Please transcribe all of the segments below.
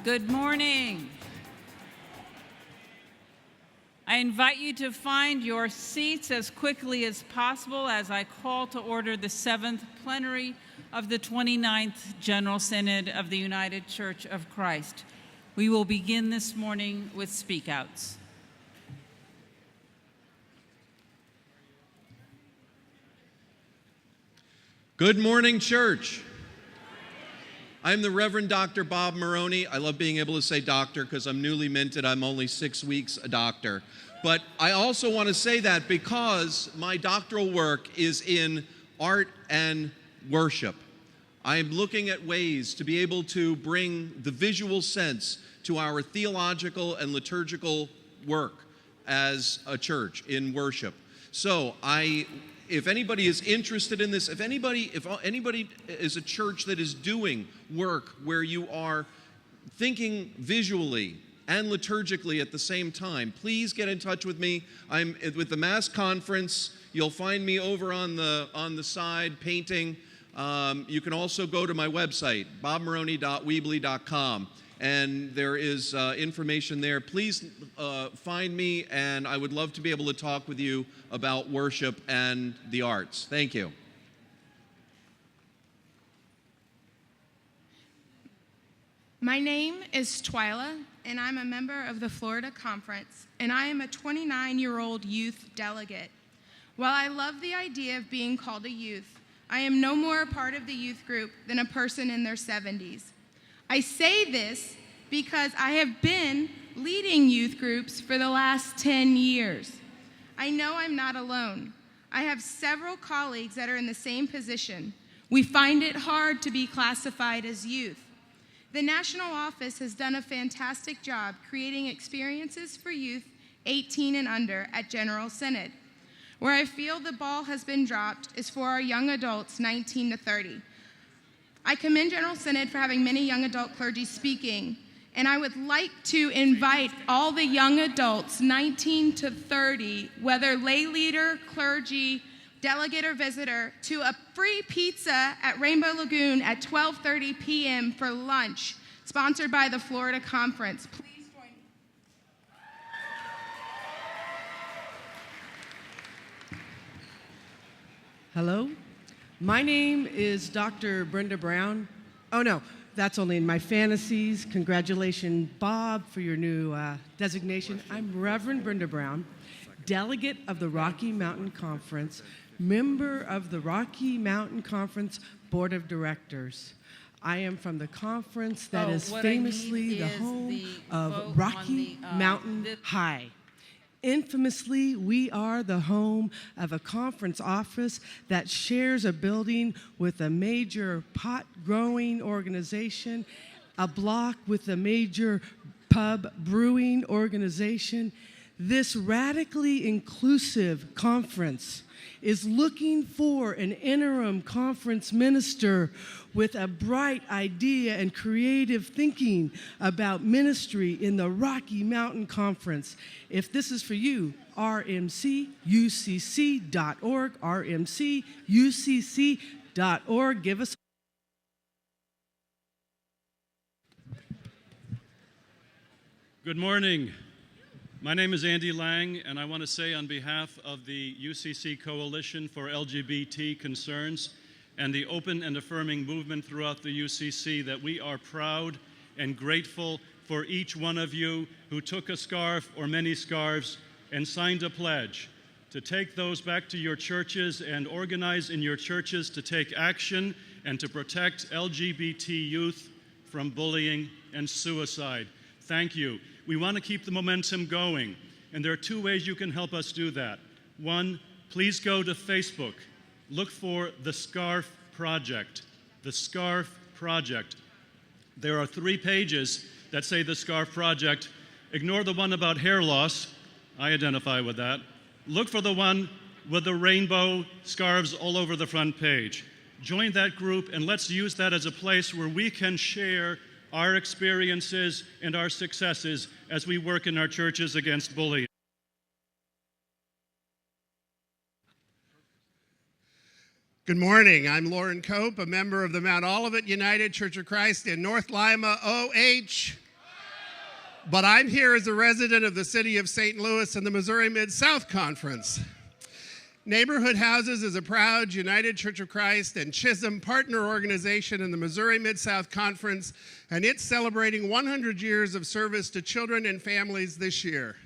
Good morning. I invite you to find your seats as quickly as possible as I call to order the 7th Plenary of the 29th General Synod of the United Church of Christ. We will begin this morning with speak-outs. Good morning, church. I'm the Reverend Dr. Bob Maroney. I love being able to say doctor because I'm newly minted. I'm only 6 weeks a doctor. But I also want to say that because my doctoral work is in art and worship. I am looking at ways to be able to bring the visual sense to our theological and liturgical work as a church in worship. So if anybody is interested in this, if anybody is a church that is doing work where you are thinking visually and liturgically at the same time, please get in touch with me. I'm with the Mass Conference. You'll find me over on the side painting. You can also go to my website, bobmaroney.weebly.com. And there is information there. Please find me, and I would love to be able to talk with you about worship and the arts. Thank you. My name is Twyla, and I'm a member of the Florida Conference, and I am a 29-year-old youth delegate. While I love the idea of being called a youth, I am no more a part of the youth group than a person in their 70s. I say this because I have been leading youth groups for the last 10 years. I know I'm not alone. I have several colleagues that are in the same position. We find it hard to be classified as youth. The national office has done a fantastic job creating experiences for youth 18 and under at General Synod. Where I feel the ball has been dropped is for our young adults 19 to 30. I commend General Synod for having many young adult clergy speaking, and I would like to invite all the young adults, 19 to 30, whether lay leader, clergy, delegate, or visitor, to a free pizza at Rainbow Lagoon at 12:30 p.m. for lunch, sponsored by the Florida Conference. Please join me. Hello. My name is Dr. Brenda Brown. Oh no, that's only in my fantasies. Congratulations, Bob, for your new designation. I'm Reverend Brenda Brown, delegate of the Rocky Mountain Conference, member of the Rocky Mountain Conference Board of Directors. I am from the conference that is famously the home of Rocky Mountain High. Infamously, we are the home of a conference office that shares a building with a major pot-growing organization, a block with a major pub brewing organization. This radically inclusive conference is looking for an interim conference minister with a bright idea and creative thinking about ministry in the Rocky Mountain Conference. If this is for you, rmcucc.org, rmcucc.org. Give us. Good morning. My name is Andy Lang, and I want to say on behalf of the UCC Coalition for LGBT Concerns and the Open and Affirming Movement throughout the UCC that we are proud and grateful for each one of you who took a scarf or many scarves and signed a pledge to take those back to your churches and organize in your churches to take action and to protect LGBT youth from bullying and suicide. Thank you. We want to keep the momentum going, and there are two ways you can help us do that. One, please go to Facebook. Look for The Scarf Project. The Scarf Project. There are 3 pages that say The Scarf Project. Ignore the one about hair loss. I identify with that. Look for the one with the rainbow scarves all over the front page. Join that group, and let's use that as a place where we can share our experiences and our successes as we work in our churches against bullying. Good morning. I'm Lauren Cope, a member of the Mount Olivet United Church of Christ in North Lima, OH. but I'm here as a resident of the city of St. Louis and the Missouri Mid-South Conference. Neighborhood Houses is a proud United Church of Christ and Chisholm partner organization in the Missouri Mid-South Conference, and it's celebrating 100 years of service to children and families this year.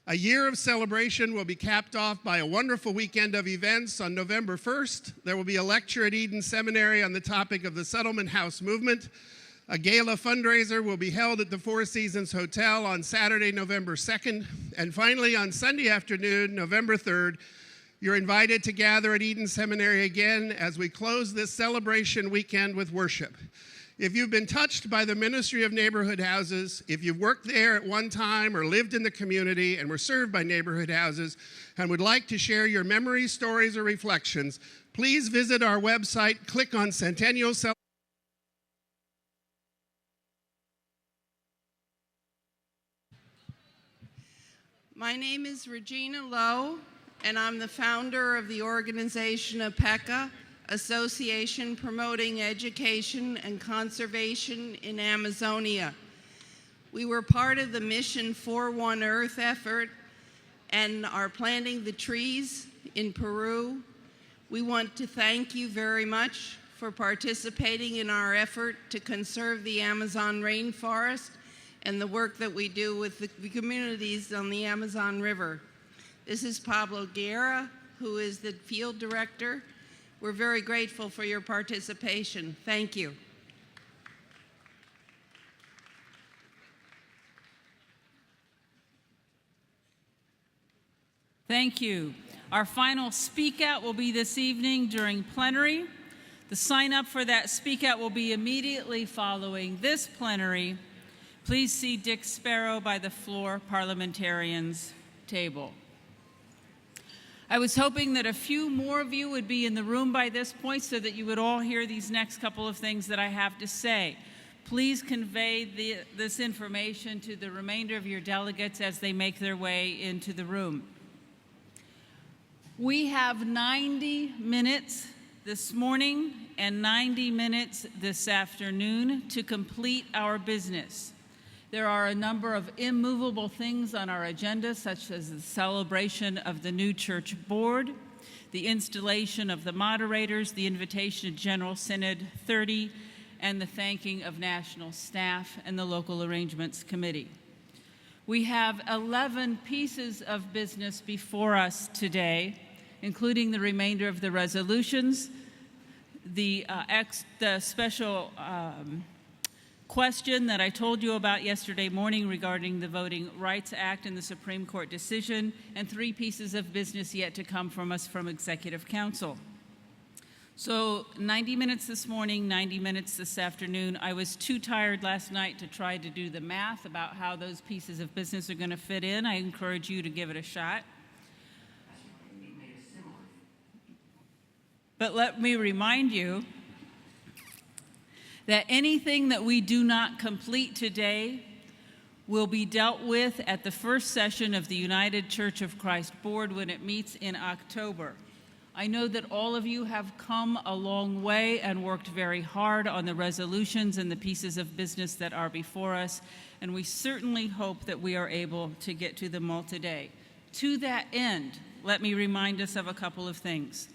A year of celebration will be capped off by a wonderful weekend of events. On November 1st, there will be a lecture at Eden Seminary on the topic of the Settlement House movement. A gala fundraiser will be held at the Four Seasons Hotel on Saturday, November 2nd. And finally, on Sunday afternoon, November 3rd, you're invited to gather at Eden Seminary again as we close this celebration weekend with worship. If you've been touched by the ministry of Neighborhood Houses, if you've worked there at one time or lived in the community and were served by Neighborhood Houses and would like to share your memories, stories, or reflections, please visit our website, click on Centennial Celebration. My name is Regina Lowe, and I'm the founder of the organization APECA, Association Promoting Education and Conservation in Amazonia. We were part of the Mission 4-1 Earth effort and are planting the trees in Peru. We want to thank you very much for participating in our effort to conserve the Amazon rainforest and the work that we do with the communities on the Amazon River. This is Pablo Guerra, who is the field director. We're very grateful for your participation. Thank you. Thank you. Our final Speak Out will be this evening during plenary. The sign up for that Speak Out will be immediately following this plenary. Please see Dick Sparrow by the floor parliamentarians table. I was hoping that a few more of you would be in the room by this point so that you would all hear these next couple of things that I have to say. Please convey this information to the remainder of your delegates as they make their way into the room. We have 90 minutes this morning and 90 minutes this afternoon to complete our business. There are a number of immovable things on our agenda, such as the celebration of the new church board, the installation of the moderators, the invitation to General Synod 30, and the thanking of national staff and the local arrangements committee. We have 11 pieces of business before us today, including the remainder of the resolutions, the special question that I told you about yesterday morning regarding the Voting Rights Act and the Supreme Court decision, and 3 pieces of business yet to come from us from Executive Council. So 90 minutes this morning, 90 minutes this afternoon. I was too tired last night to try to do the math about how those pieces of business are going to fit in. I encourage you to give it a shot. But let me remind you that anything that we do not complete today will be dealt with at the first session of the United Church of Christ Board when it meets in October. I know that all of you have come a long way and worked very hard on the resolutions and the pieces of business that are before us, and we certainly hope that we are able to get to them all today. To that end, let me remind us of a couple of things.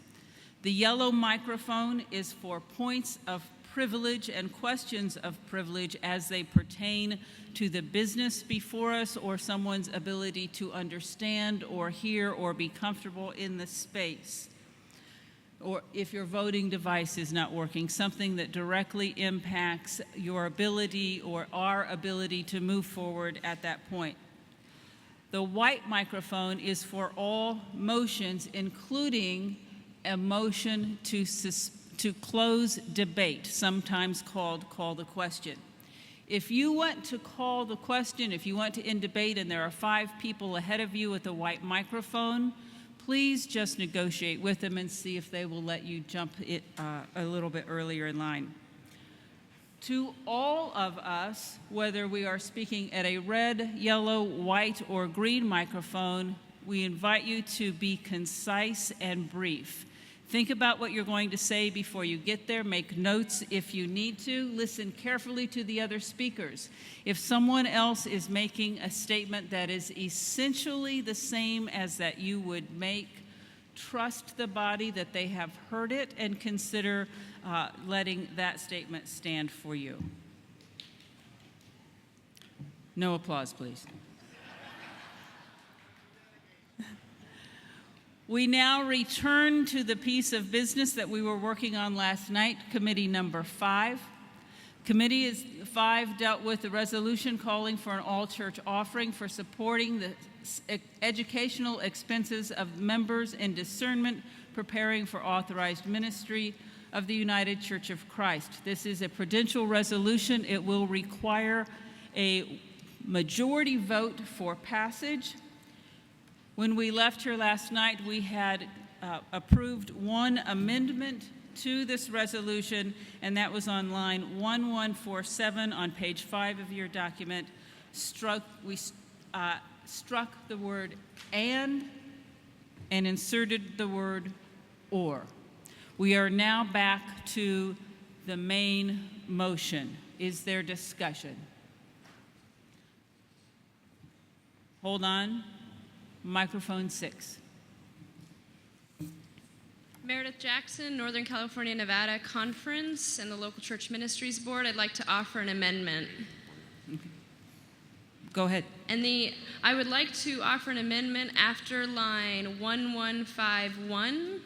The yellow microphone is for points of privilege and questions of privilege as they pertain to the business before us or someone's ability to understand or hear or be comfortable in the space. Or if your voting device is not working, something that directly impacts your ability or our ability to move forward at that point. The white microphone is for all motions, including a motion to close debate, sometimes called call the question. If you want to call the question, if you want to end debate and there are 5 people ahead of you with a white microphone, please just negotiate with them and see if they will let you jump it a little bit earlier in line. To all of us, whether we are speaking at a red, yellow, white, or green microphone, we invite you to be concise and brief. Think about what you're going to say before you get there. Make notes if you need to. Listen carefully to the other speakers. If someone else is making a statement that is essentially the same as that you would make, trust the body that they have heard it and consider letting that statement stand for you. No applause, please. We now return to the piece of business that we were working on last night, committee number 5. Committee 5 dealt with the resolution calling for an all-church offering for supporting the educational expenses of members in discernment preparing for authorized ministry of the United Church of Christ. This is a prudential resolution. It will require a majority vote for passage. When we left here last night, we had approved one amendment to this resolution, and that was on line 1147 on page 5 of your document. We struck the word and inserted the word or. We are now back to the main motion. Is there discussion? Hold on. Microphone 6. Meredith Jackson, Northern California, Nevada Conference and the Local Church Ministries Board. I'd like to offer an amendment. Go ahead. I would like to offer an amendment after line 1151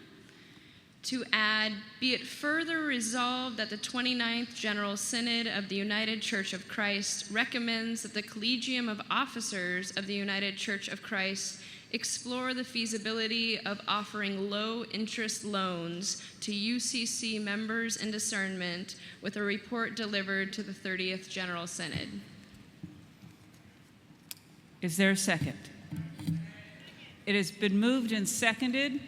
to add, be it further resolved that the 29th General Synod of the United Church of Christ recommends that the Collegium of Officers of the United Church of Christ explore the feasibility of offering low-interest loans to UCC members in discernment with a report delivered to the 30th General Synod. Is there a second? It has been moved and seconded.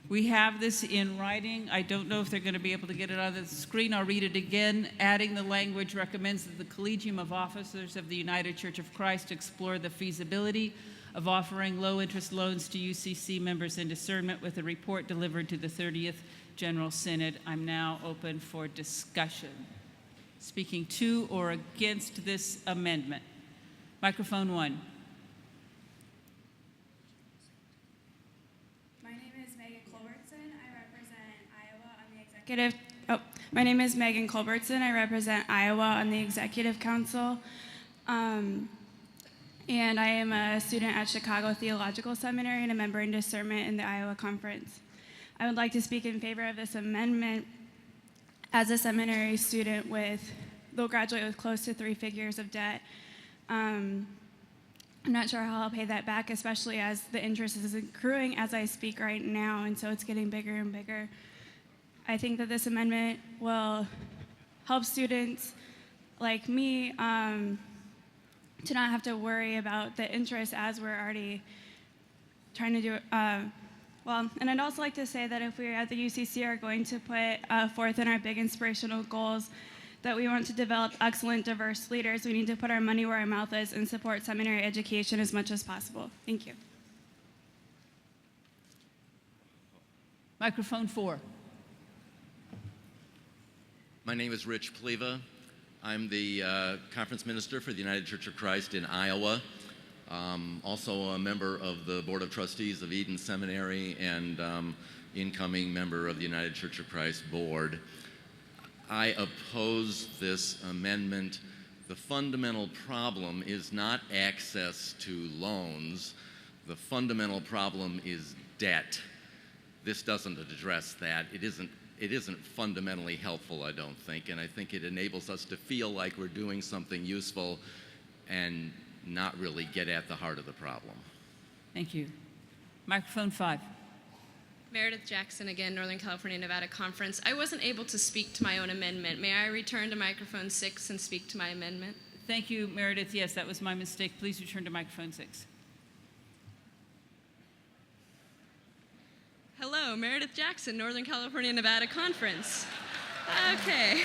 We have this in writing. I don't know if they're going to be able to get it on the screen. I'll read it again. Adding the language recommends that the Collegium of Officers of the United Church of Christ explore the feasibility of offering low-interest loans to UCC members in discernment with a report delivered to the 30th General Synod. I'm now open for discussion. Speaking to or against this amendment. Microphone 1. My name is Megan Culbertson. I represent Iowa on the Executive Council. And I am a student at Chicago Theological Seminary and a member in discernment in the Iowa Conference. I would like to speak in favor of this amendment. As a seminary student they'll graduate with close to 3 figures of debt. I'm not sure how I'll pay that back, especially as the interest is accruing as I speak right now, and so it's getting bigger and bigger. I think that this amendment will help students like me to not have to worry about the interest as we're already trying to do it. And I'd also like to say that if we at the UCC are going to put forth in our big inspirational goals that we want to develop excellent, diverse leaders, we need to put our money where our mouth is and support seminary education as much as possible. Thank you. Microphone 4. My name is Rich Pleva. I'm the conference minister for the United Church of Christ in Iowa. Also a member of the Board of Trustees of Eden Seminary and incoming member of the United Church of Christ Board. I oppose this amendment. The fundamental problem is not access to loans. The fundamental problem is debt. This doesn't address that. It isn't fundamentally helpful, I don't think, and I think it enables us to feel like we're doing something useful and not really get at the heart of the problem. Thank you. Microphone 5. Meredith Jackson, again, Northern California, Nevada Conference. I wasn't able to speak to my own amendment. May I return to microphone 6 and speak to my amendment? Thank you, Meredith. Yes, that was my mistake. Please return to microphone 6. Hello, Meredith Jackson, Northern California, Nevada Conference. Okay.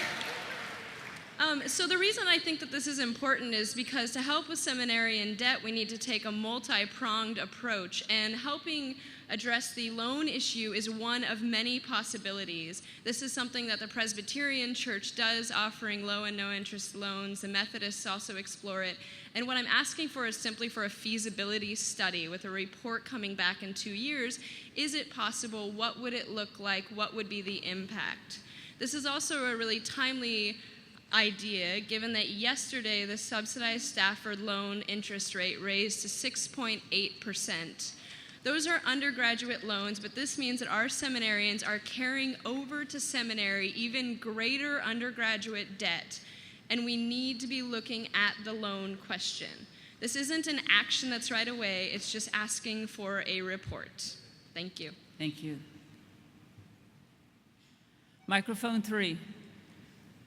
So the reason I think that this is important is because to help with seminary in debt, we need to take a multi-pronged approach, and helping address the loan issue is one of many possibilities. This is something that the Presbyterian Church does, offering low and no interest loans. The Methodists also explore it. And what I'm asking for is simply for a feasibility study with a report coming back in 2 years. Is it possible? What would it look like? What would be the impact? This is also a really timely idea, given that yesterday the subsidized Stafford loan interest rate raised to 6.8%. Those are undergraduate loans, but this means that our seminarians are carrying over to seminary even greater undergraduate debt, and we need to be looking at the loan question. This isn't an action that's right away, it's just asking for a report. Thank you. Thank you. Microphone 3.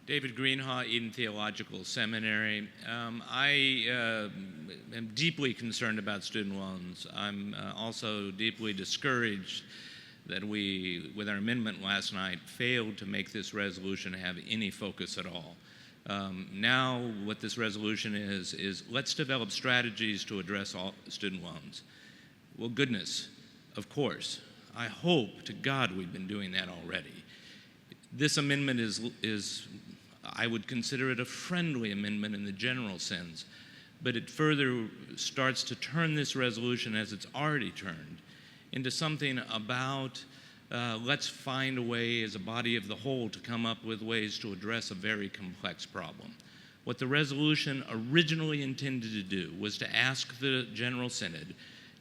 David Greenhaw, Eden Theological Seminary. I am deeply concerned about student loans. I'm also deeply discouraged that we, with our amendment last night, failed to make this resolution have any focus at all. Now what this resolution is let's develop strategies to address all student loans. Well, goodness, of course. I hope to God we've been doing that already. This amendment is I would consider it a friendly amendment in the general sense, but it further starts to turn this resolution, as it's already turned, into something about let's find a way as a body of the whole to come up with ways to address a very complex problem. What the resolution originally intended to do was to ask the General Synod,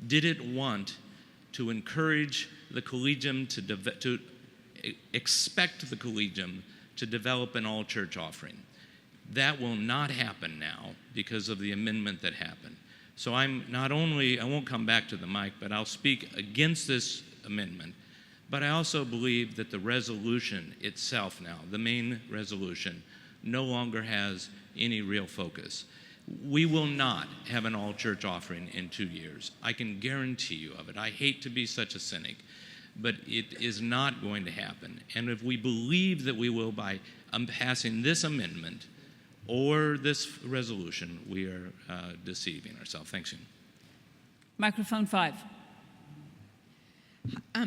did it want to encourage the collegium to expect the collegium to develop an all-church offering. That will not happen now because of the amendment that happened. So I won't come back to the mic, but I'll speak against this amendment. But I also believe that the resolution itself now, the main resolution, no longer has any real focus. We will not have an all-church offering in 2 years. I can guarantee you of it. I hate to be such a cynic, but it is not going to happen. And if we believe that we will by passing this amendment or this resolution, we are deceiving ourselves. Thanks, Ian. Microphone 5.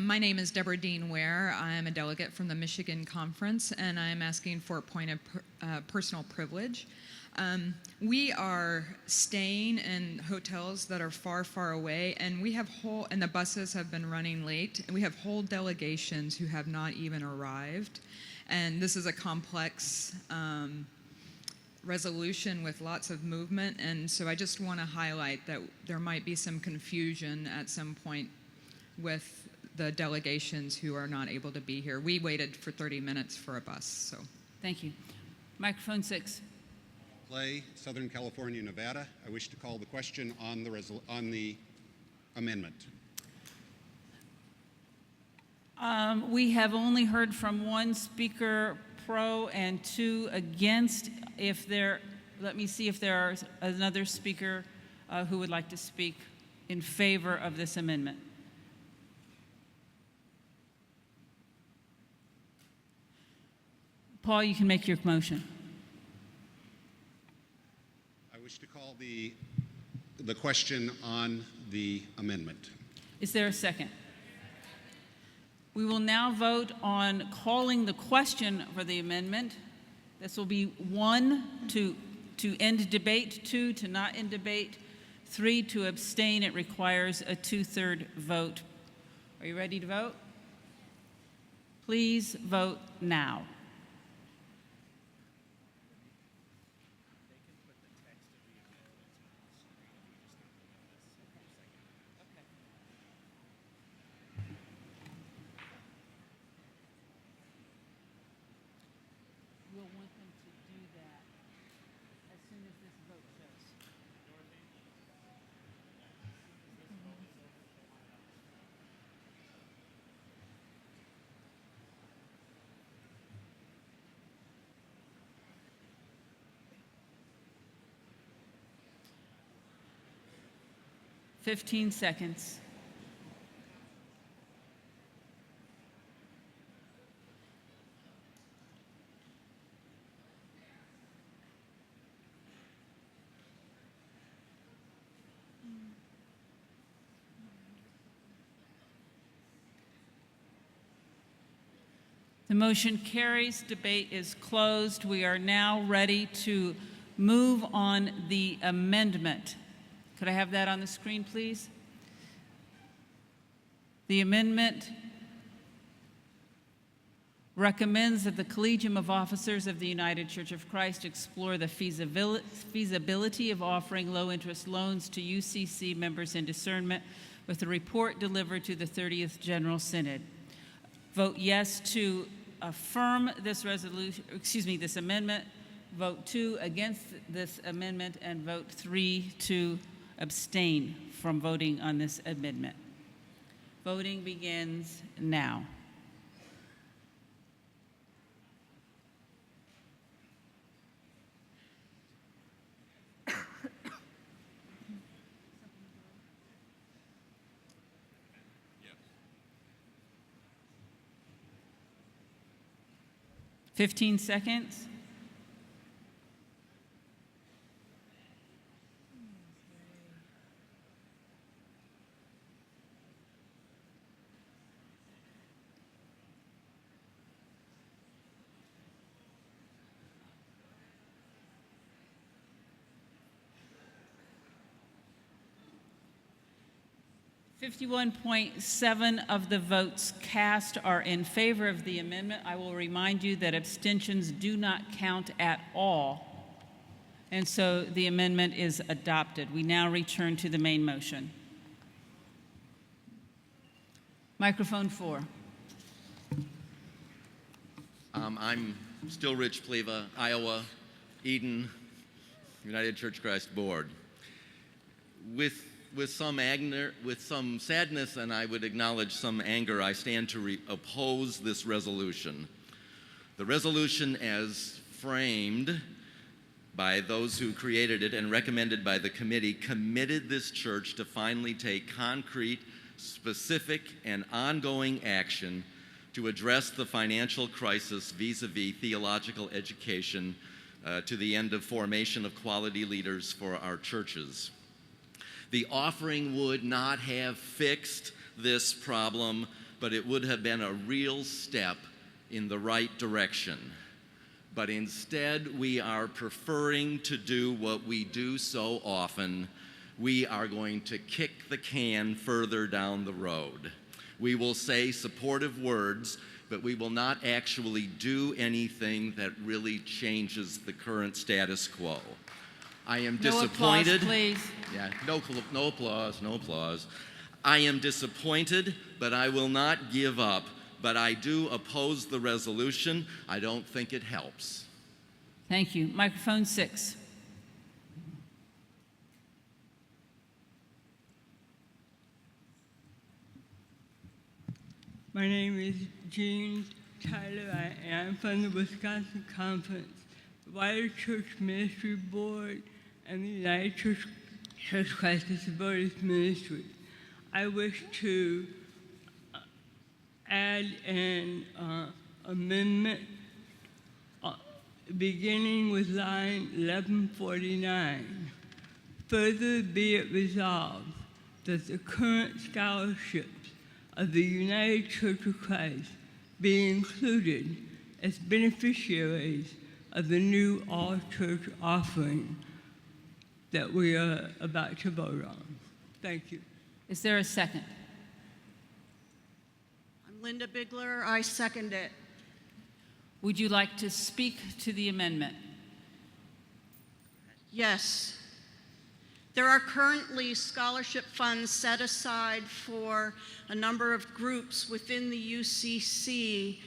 My name is Deborah Dean Ware. I'm a delegate from the Michigan Conference, and I'm asking for a point of personal privilege. We are staying in hotels that are far, far away, and and the buses have been running late, and we have whole delegations who have not even arrived. And this is a complex resolution with lots of movement, and so I just want to highlight that there might be some confusion at some point with the delegations who are not able to be here. We waited for 30 minutes for a bus, so. Thank you. Microphone 6. Clay, Southern California, Nevada. I wish to call the question on the amendment. We have only heard from one speaker pro and 2 against. Let me see if there is another speaker who would like to speak in favor of this amendment. Paul, you can make your motion. I wish to call the question on the amendment. Is there a second? We will now vote on calling the question for the amendment. This will be 1 to end debate, 2 to not end debate, 3 to abstain. It requires a 2/3 vote. Are you ready to vote? Please vote now. Fifteen seconds. The motion carries. Debate is closed. We are now ready to move on the amendment. Could I have that on the screen, please? The amendment recommends that the Collegium of Officers of the United Church of Christ explore the feasibility of offering low-interest loans to UCC members in discernment, with a report delivered to the 30th General Synod. Vote yes to affirm this this amendment. Vote 2 against this amendment, and vote 3 to abstain from voting on this amendment. Voting begins now. Yes. 15 seconds. .7 of the votes cast are in favor of the amendment. I will remind you that abstentions do not count at all, and so the amendment is adopted. We now return to the main motion. Microphone 4. I'm still Rich Pleva, Iowa, Eden, United Church of Christ Board. With some sadness, and I would acknowledge some anger, I stand to oppose this resolution. The resolution, as framed by those who created it and recommended by the committee, committed this church to finally take concrete, specific, and ongoing action to address the financial crisis vis-a-vis theological education to the end of formation of quality leaders for our churches. The offering would not have fixed this problem, but it would have been a real step in the right direction. But instead, we are preferring to do what we do so often. We are going to kick the can further down the road. We will say supportive words, but we will not actually do anything that really changes the current status quo. I am disappointed. No applause, please. Yeah, no applause, no applause. I am disappointed, but I will not give up. But I do oppose the resolution. I don't think it helps. Thank you. Microphone 6. My name is Gene Tyler. I am from the Wisconsin Conference, the Wider Church Ministry Board, and the United Church of Christ Disabilities Ministry. I wish to add an amendment beginning with line 1149. Further be it resolved that the current scholarships of the United Church of Christ be included as beneficiaries of the new all-church offering that we are about to vote on. Thank you. Is there a second? I'm Linda Bigler. I second it. Would you like to speak to the amendment? Yes. There are currently scholarship funds set aside for a number of groups within the UCC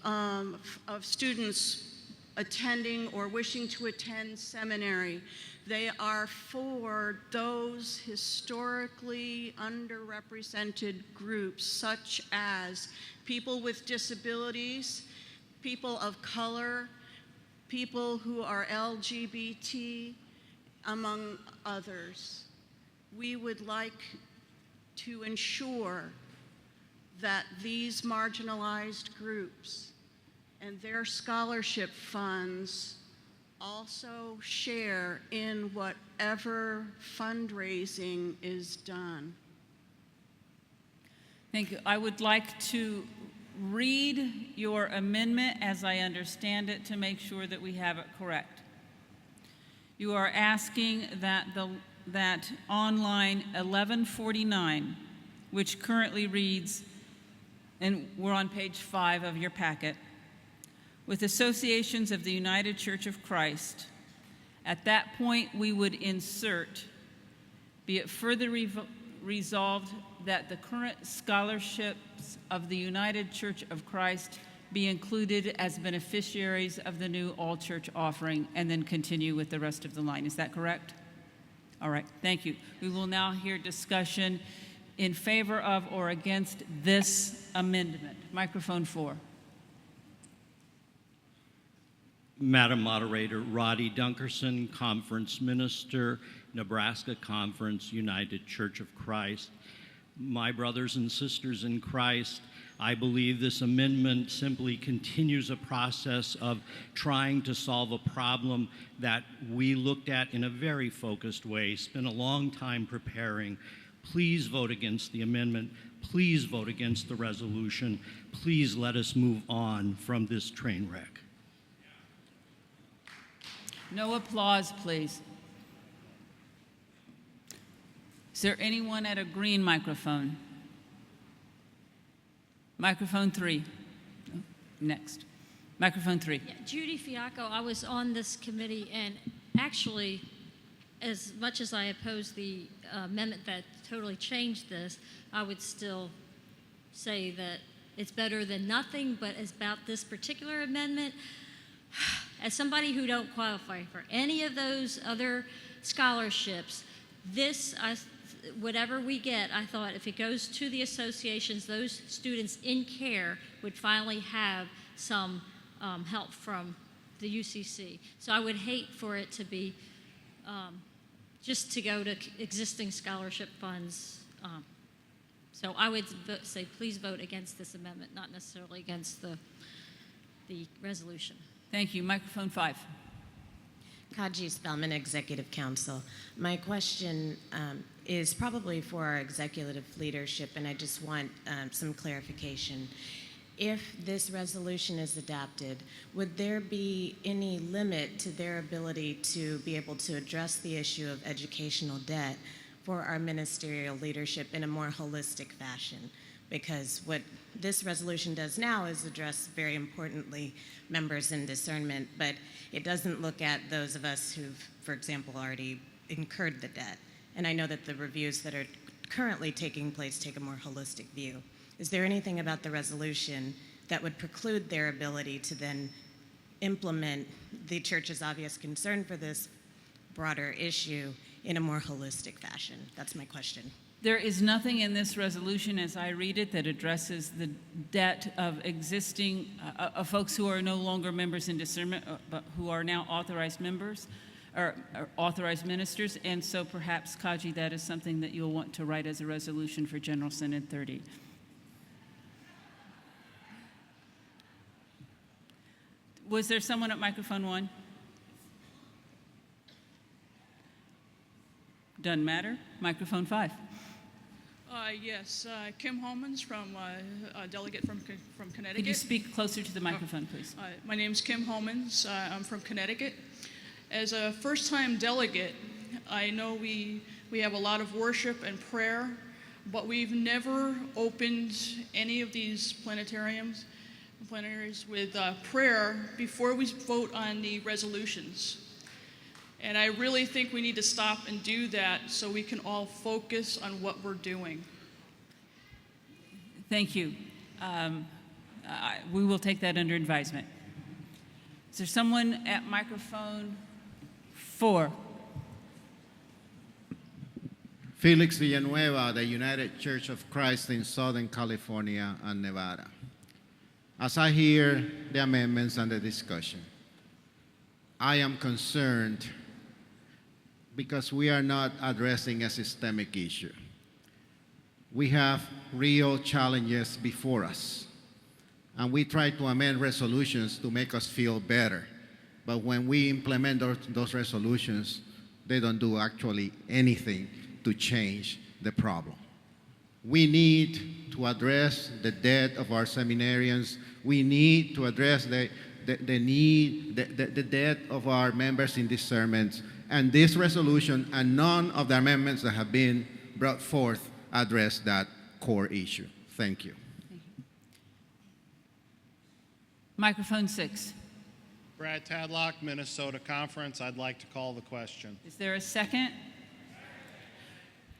of students attending or wishing to attend seminary. They are for those historically underrepresented groups, such as people with disabilities, people of color, people who are LGBT, among others. We would like to ensure that these marginalized groups and their scholarship funds also share in whatever fundraising is done. Thank you. I would like to read your amendment as I understand it to make sure that we have it correct. You are asking that that on line 1149, which currently reads, and we're on page 5 of your packet, with associations of the United Church of Christ, at that point we would insert, be it further resolved that the current scholarships of the United Church of Christ be included as beneficiaries of the new all-church offering, and then continue with the rest of the line. Is that correct? All right, thank you. We will now hear discussion in favor of or against this amendment. Microphone 4. Madam Moderator, Roddy Dunkerson, Conference Minister, Nebraska Conference, United Church of Christ. My brothers and sisters in Christ, I believe this amendment simply continues a process of trying to solve a problem that we looked at in a very focused way, spent a long time preparing. Please vote against the amendment. Please vote against the resolution. Please let us move on from this train wreck. No applause, please. Is there anyone at a green microphone? Microphone 3. Next. Microphone 3. Yeah, Judy Fiacco, I was on this committee, and actually, as much as I oppose the amendment that totally changed this, I would still say that it's better than nothing, but as about this particular amendment, as somebody who don't qualify for any of those other scholarships, whatever we get, I thought if it goes to the associations, those students in care would finally have some help from the UCC. So I would hate for it to be just to go to existing scholarship funds. So I would say please vote against this amendment, not necessarily against the resolution. Thank you. Microphone 5. Kaji Spellman, Executive Council. My question is probably for our executive leadership, and I just want some clarification. If this resolution is adopted, would there be any limit to their ability to be able to address the issue of educational debt for our ministerial leadership in a more holistic fashion? Because what this resolution does now is address, very importantly, members in discernment, but it doesn't look at those of us who've, for example, already incurred the debt. And I know that the reviews that are currently taking place take a more holistic view. Is there anything about the resolution that would preclude their ability to then implement the church's obvious concern for this broader issue in a more holistic fashion? That's my question. There is nothing in this resolution, as I read it, that addresses the debt of existing of folks who are no longer members in discernment, but who are now authorized members or authorized ministers. And so perhaps, Kaji, that is something that you'll want to write as a resolution for General Synod 30. Was there someone at microphone 1? Doesn't matter. Microphone 5. Yes, Kim Homans, from a delegate from Connecticut. Could you speak closer to the microphone, please? My name's Kim Homans. I'm from Connecticut. As a first-time delegate, I know we have a lot of worship and prayer, but we've never opened any of these plenaries with prayer before we vote on the resolutions. And I really think we need to stop and do that so we can all focus on what we're doing. Thank you. We will take that under advisement. Is there someone at microphone 4? Felix Villanueva, the United Church of Christ in Southern California and Nevada. As I hear the amendments and the discussion, I am concerned because we are not addressing a systemic issue. We have real challenges before us, and we try to amend resolutions to make us feel better. But when we implement those resolutions, they don't do actually anything to change the problem. We need to address the debt of our seminarians. We need to address the debt of our members in discernment. And this resolution and none of the amendments that have been brought forth address that core issue. Thank you. Microphone 6. Brad Tadlock, Minnesota Conference. I'd like to call the question. Is there a second?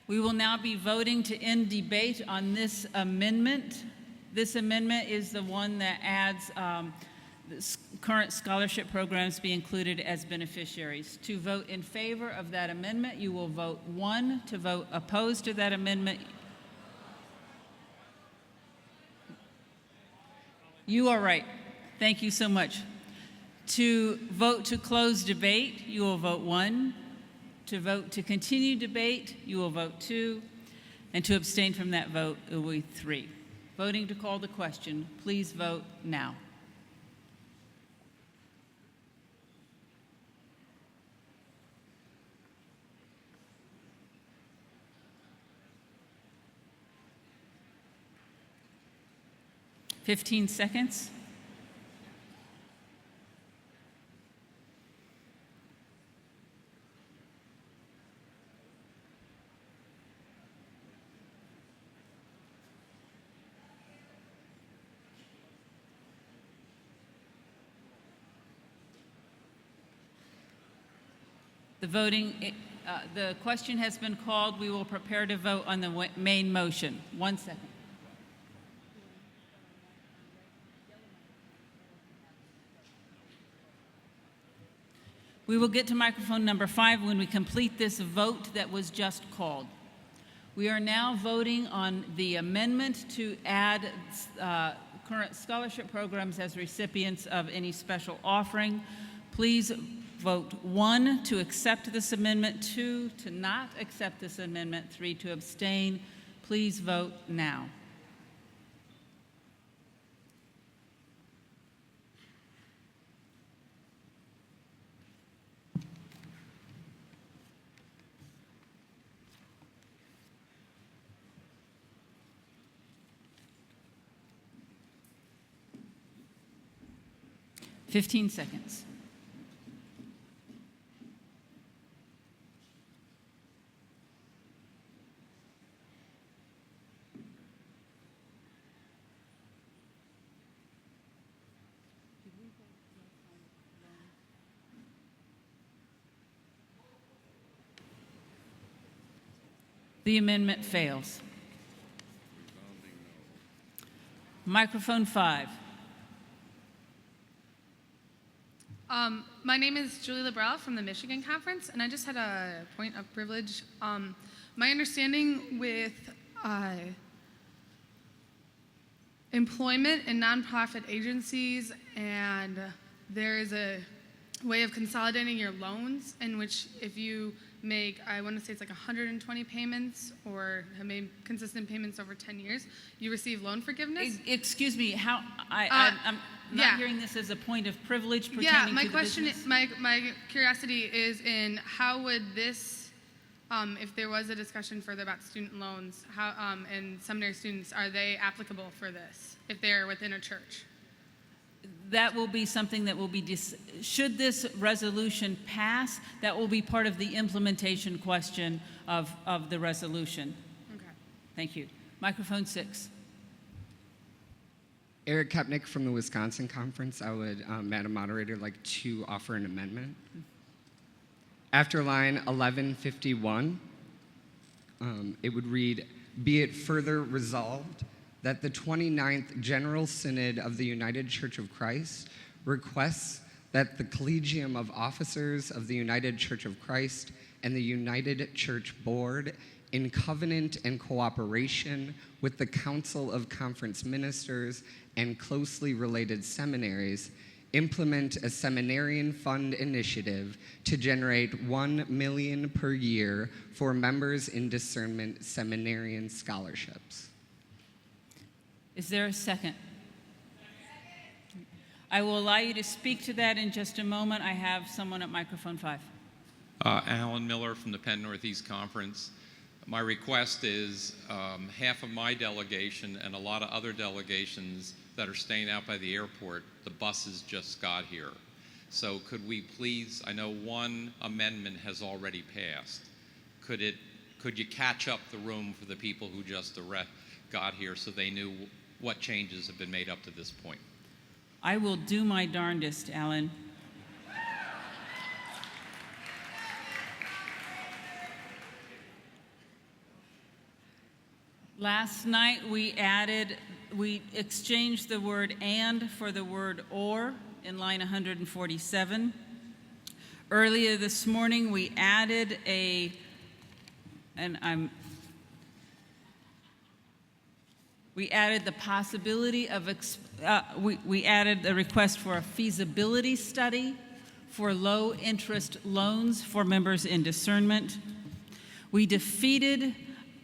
We will now be voting to end debate on this amendment. This amendment is the one that adds current scholarship programs be included as beneficiaries. To vote in favor of that amendment, you will vote 1. To vote opposed to that amendment, you are right. Thank you so much. To vote to close debate, you will vote 1. To vote to continue debate, you will vote 2. And to abstain from that vote, it will be 3. Voting to call the question, please vote now. Fifteen seconds. The question has been called. We will prepare to vote on the main motion. 1 second. We will get to microphone number 5 when we complete this vote that was just called. We are now voting on the amendment to add current scholarship programs as recipients of any special offering. Please vote 1 to accept this amendment, 2 to not accept this amendment, 3 to abstain. Please vote now. Fifteen seconds. The amendment fails. Microphone 5. My name is Julie Lebrel from the Michigan Conference, and I just had a point of privilege. My understanding with employment in nonprofit agencies, and there is a way of consolidating your loans in which if you make, I want to say it's like 120 payments or have made consistent payments over 10 years, you receive loan forgiveness. Excuse me, I'm not hearing this as a point of privilege pertaining my to the question, business. my curiosity is in how would this, if there was a discussion further about student loans, how and seminary students, are they applicable for this if they're within a church? That will be something that will be, should this resolution pass, that will be part of the implementation question of the resolution. Okay. Thank you. Microphone 6. Eric Kepnick from the Wisconsin Conference. I would, Madam Moderator, like to offer an amendment. After line 1151, it would read, "Be it further resolved that the 29th General Synod of the United Church of Christ requests that the Collegium of Officers of the United Church of Christ and the United Church Board, in covenant and cooperation with the Council of Conference Ministers and closely related seminaries, implement a seminarian fund initiative to generate $1 million per year for members in discernment seminarian scholarships." Is there a second? I will allow you to speak to that in just a moment. I have someone at microphone 5. Alan Miller from the Penn Northeast Conference. My request is half of my delegation and a lot of other delegations that are staying out by the airport, the buses just got here. So could we please, I know one amendment has already passed. Could you catch up the room for the people who just got here so they knew what changes have been made up to this point? I will do my darndest, Alan. Last night we exchanged the word "and" for the word "or" in line 147. Earlier this morning we added we added the possibility of, we added the request for a feasibility study for low interest loans for members in discernment. We defeated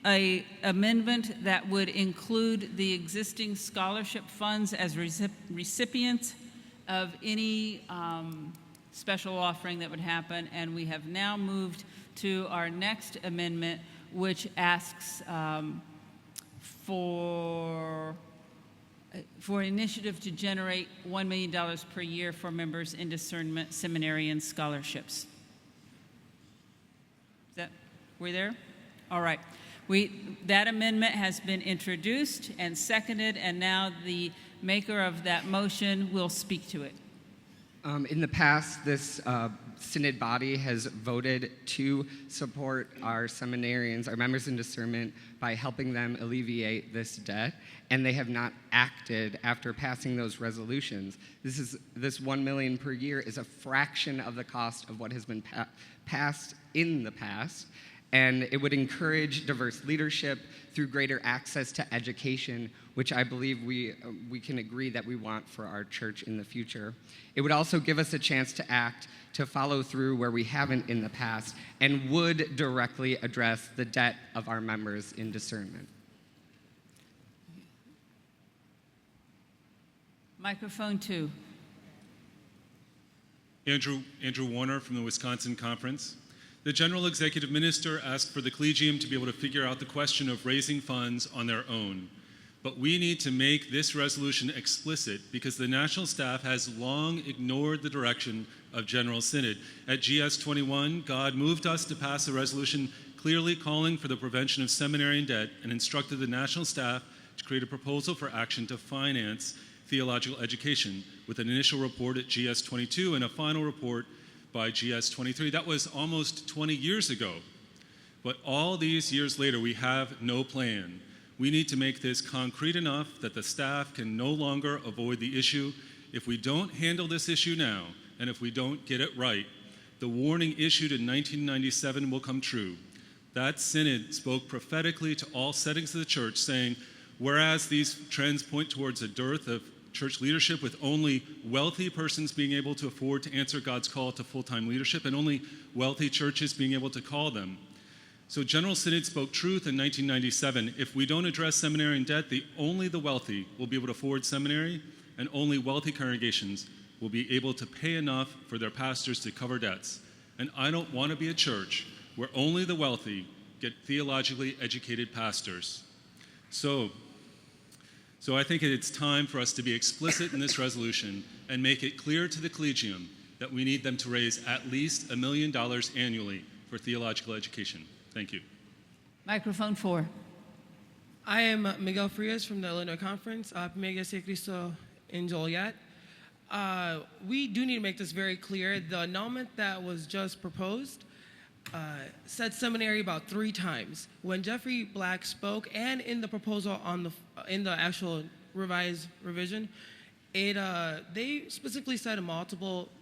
an amendment that would include the existing scholarship funds as recipients of any special offering that would happen, and we have now moved to our next amendment, which asks for an initiative to generate $1 million per year for members in discernment seminary and scholarships. We're there? All right. That amendment has been introduced and seconded, and now the maker of that motion will speak to it. In the past, this synod body has voted to support our seminarians, our members in discernment, by helping them alleviate this debt, and they have not acted after passing those resolutions. This $1 million per year is a fraction of the cost of what has been passed in the past, and it would encourage diverse leadership through greater access to education, which I believe we can agree that we want for our church in the future. It would also give us a chance to act, to follow through where we haven't in the past, and would directly address the debt of our members in discernment. Microphone 2. Andrew Warner from the Wisconsin Conference. The General Executive Minister asked for the Collegium to be able to figure out the question of raising funds on their own. But we need to make this resolution explicit because the national staff has long ignored the direction of General Synod. At GS 21, God moved us to pass a resolution clearly calling for the prevention of seminary debt and instructed the national staff to create a proposal for action to finance theological education with an initial report at GS 22 and a final report by GS 23. That was almost 20 years ago. But all these years later, we have no plan. We need to make this concrete enough that the staff can no longer avoid the issue. If we don't handle this issue now, and if we don't get it right, the warning issued in 1997 will come true. That synod spoke prophetically to all settings of the church, saying, whereas these trends point towards a dearth of church leadership with only wealthy persons being able to afford to answer God's call to full-time leadership and only wealthy churches being able to call them. So General Synod spoke truth in 1997. If we don't address seminary debt, only the wealthy will be able to afford seminary, and only wealthy congregations will be able to pay enough for their pastors to cover debts. And I don't want to be a church where only the wealthy get theologically educated pastors. So I think it's time for us to be explicit in this resolution and make it clear to the Collegium that we need them to raise at least $1 million annually for theological education. Thank you. Microphone 4. I am Miguel Frias from the Illinois Conference. Primera Iglesia de Cristo in Joliet. We do need to make this very clear. The annulment that was just proposed said seminary about 3 times. When Jeffrey Black spoke and in the proposal in the actual revision, they specifically said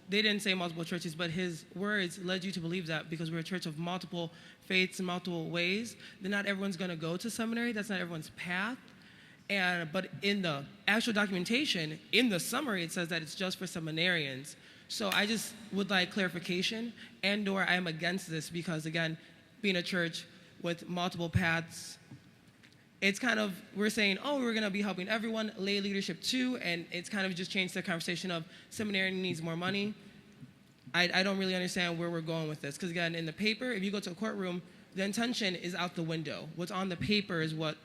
they didn't say multiple churches, but his words led you to believe that because we're a church of multiple faiths in multiple ways, then not everyone's going to go to seminary. That's not everyone's path. But in the actual documentation, in the summary, it says that it's just for seminarians. So I just would like clarification, and/or I am against this because, again, being a church with multiple paths, it's kind of, we're saying, oh, we're going to be helping everyone, lay leadership too, and it's kind of just changed the conversation of seminary needs more money. I don't really understand where we're going with this because, again, in the paper, if you go to a courtroom, the intention is out the window. What's on the paper is what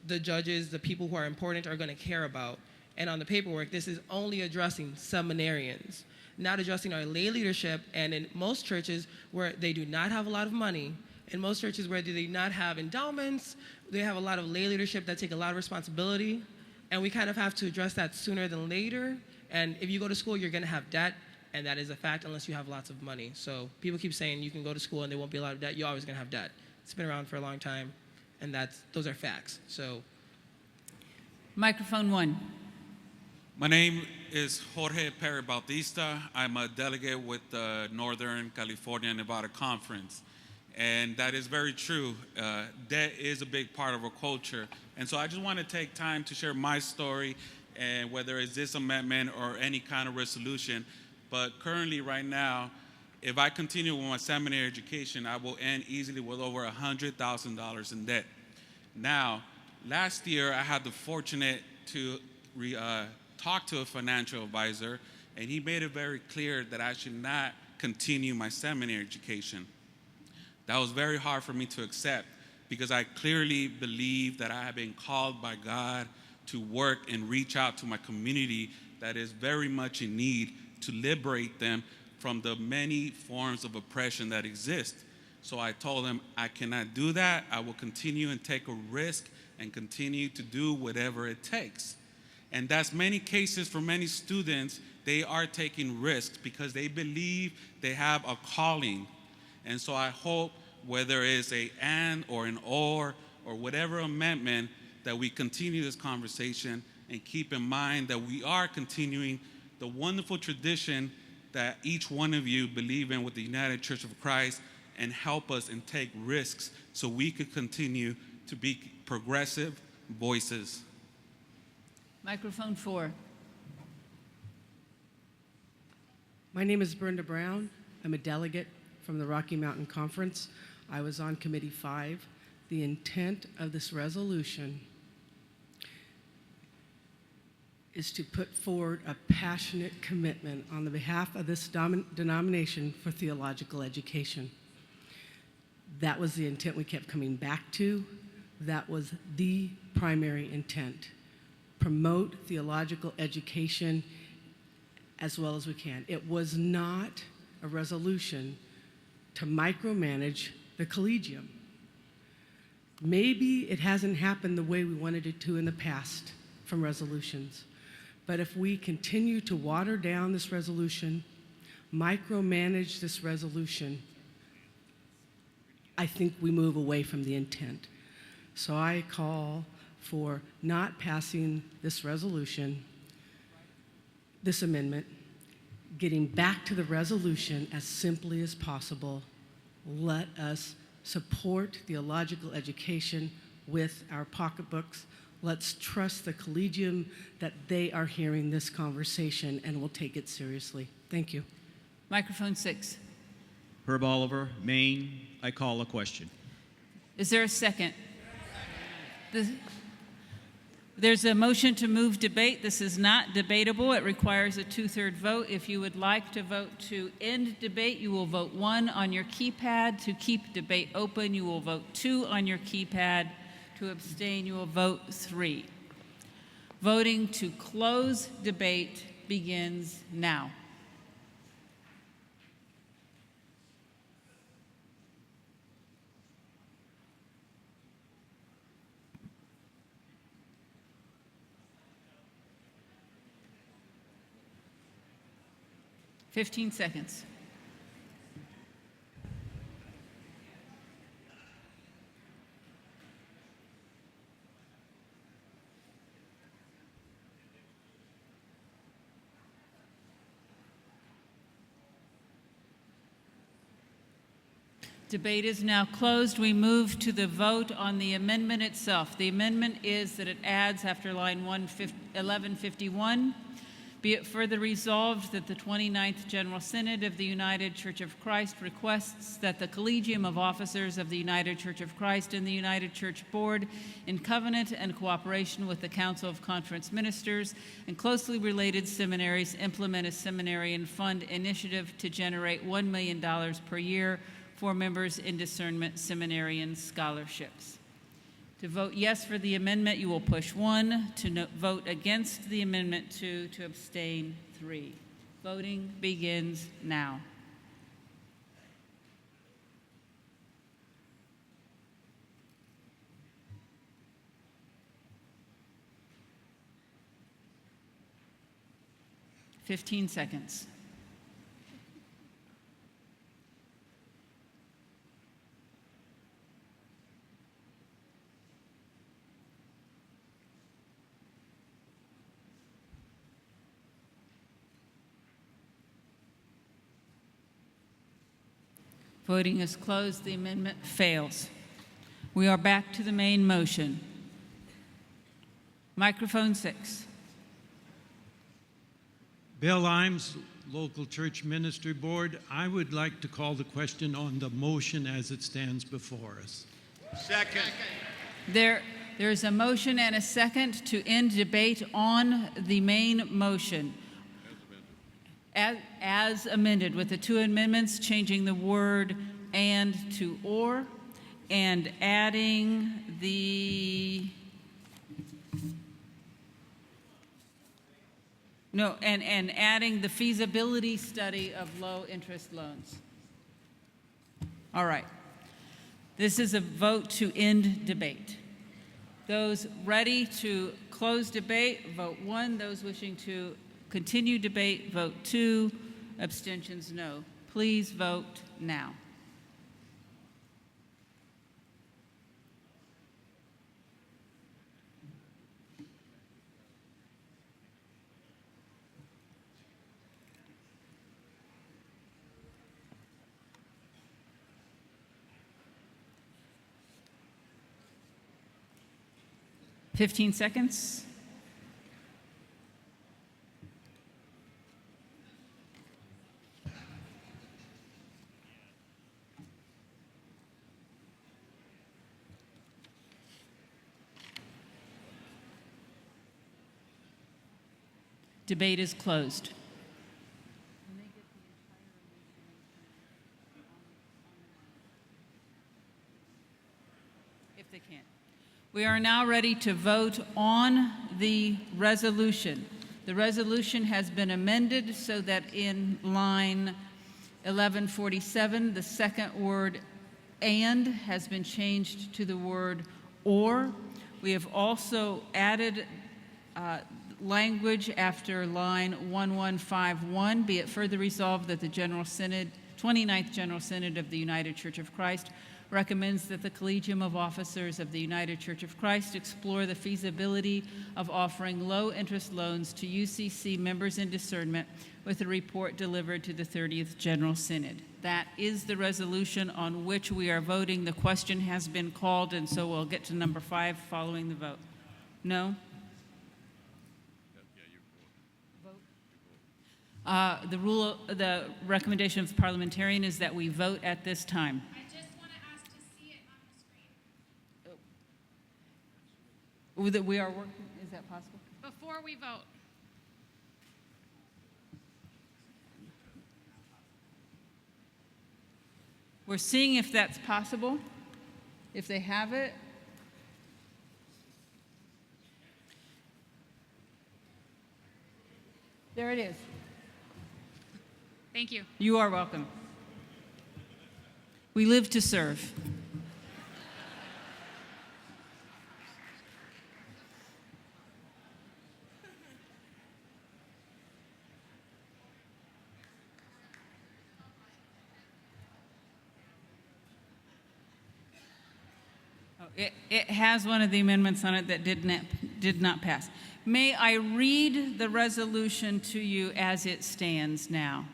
the judges, the people who are important, are going to care about. And on the paperwork, this is only addressing seminarians, not addressing our lay leadership. And in most churches where they do not have a lot of money, in most churches where they do not have endowments, they have a lot of lay leadership that take a lot of responsibility. And we kind of have to address that sooner than later. And if you go to school, you're going to have debt. And that is a fact unless you have lots of money. So people keep saying you can go to school and there won't be a lot of debt. You're always going to have debt. It's been around for a long time. And those are facts. So, Microphone 1. My name is Jorge Perry Bautista. I'm a delegate with the Northern California Nevada Conference. And that is very true. Debt is a big part of our culture. And so I just want to take time to share my story, and whether it's this amendment or any kind of resolution. But currently, right now, if I continue with my seminary education, I will end easily with over $100,000 in debt. Now, last year, I had the fortunate to talk to a financial advisor, and he made it very clear that I should not continue my seminary education. That was very hard for me to accept, because I clearly believe that I have been called by God to work and reach out to my community that is very much in need, to liberate them from the many forms of oppression that exist. So I told him, I cannot do that. I will continue and take a risk and continue to do whatever it takes. And that's many cases for many students. They are taking risks because they believe they have a calling. And so I hope, whether it's an and or an or whatever amendment, that we continue this conversation and keep in mind that we are continuing the wonderful tradition that each one of you believe in with the United Church of Christ, and help us and take risks so we could continue to be progressive voices. Microphone 4. My name is Brenda Brown. I'm a delegate from the Rocky Mountain Conference. I was on Committee 5. The intent of this resolution is to put forward a passionate commitment on the behalf of this denomination for theological education. That was the intent we kept coming back to. That was the primary intent. Promote theological education as well as we can. It was not a resolution to micromanage the collegium. Maybe it hasn't happened the way we wanted it to in the past from resolutions. But if we continue to water down this resolution, micromanage this resolution, I think we move away from the intent. So I call for not passing this resolution, this amendment, getting back to the resolution as simply as possible. Let us support theological education with our pocketbooks. Let's trust the collegium that they are hearing this conversation and will take it seriously. Thank you. Microphone 6. Herb Oliver, Maine. I call a question. Is there a second? There's a motion to move debate. This is not debatable. It requires a 2/3 vote. If you would like to vote to end debate, you will vote 1 on your keypad. To keep debate open, you will vote 2 on your keypad. To abstain, you will vote 3. Voting to close debate begins now. Fifteen seconds. Debate is now closed. We move to the vote on the amendment itself. The amendment is that it adds after line 1151, be it further resolved that the 29th General Synod of the United Church of Christ requests that the Collegium of Officers of the United Church of Christ and the United Church Board, in covenant and cooperation with the Council of Conference Ministers and closely related seminaries, implement a seminarian fund initiative to generate $1 million per year for members in discernment seminarian scholarships. To vote yes for the amendment, you will push 1. To vote against the amendment, 2. To abstain, 3. Voting begins now. Fifteen seconds. Voting is closed. The amendment fails. We are back to the main motion. Microphone 6. Bill Imes, Local Church Ministry Board. I would like to call the question on the motion as it stands before us. Second. There is a motion and a second to end debate on the main motion. As amended, with the 2 amendments, changing the word "and" to "or," and adding the adding the feasibility study of low-interest loans. All right. This is a vote to end debate. Those ready to close debate, vote 1. Those wishing to continue debate, vote 2. Abstentions, no. Please vote now. Fifteen seconds. Debate is closed. If they can. We are now ready to vote on the resolution. The resolution has been amended so that in line 1147, the second word "and" has been changed to the word "or." We have also added language after line 1151. Be it further resolved that the 29th General Synod of the United Church of Christ recommends that the Collegium of Officers of the United Church of Christ explore the feasibility of offering low-interest loans to UCC members in discernment with a report delivered to the 30th General Synod. That is the resolution on which we are voting. The question has been called, and so we'll get to number 5 following the vote. No? The recommendation of the parliamentarian is that we vote at this time. That we are working, is that possible? Before we vote. We're seeing if that's possible, if they have it. There it is. Thank you. You are welcome. We live to serve. It has one of the amendments on it that did not pass. May I read the resolution to you as it stands now?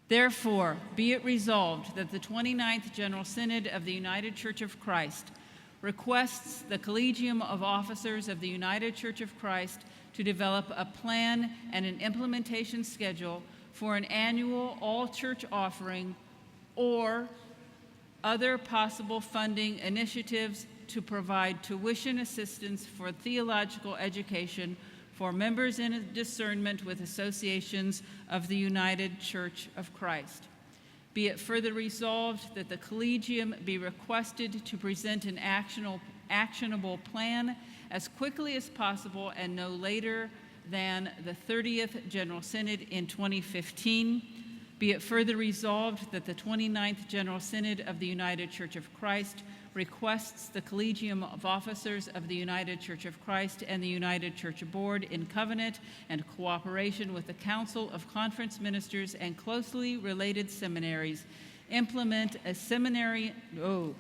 Therefore, be it resolved that the 29th General Synod of the United Church of Christ requests the Collegium of Officers of the United Church of Christ to develop a plan and an implementation schedule for an annual all-church offering or other possible funding initiatives to provide tuition assistance for theological education for members in discernment with associations of the United Church of Christ. Be it further resolved that the Collegium be requested to present an actionable plan as quickly as possible and no later than the 30th General Synod in 2015. Be it further resolved that the 29th General Synod of the United Church of Christ requests the Collegium of Officers of the United Church of Christ and the United Church Board, in covenant and cooperation with the Council of Conference Ministers and closely related seminaries, implement a seminary, oh,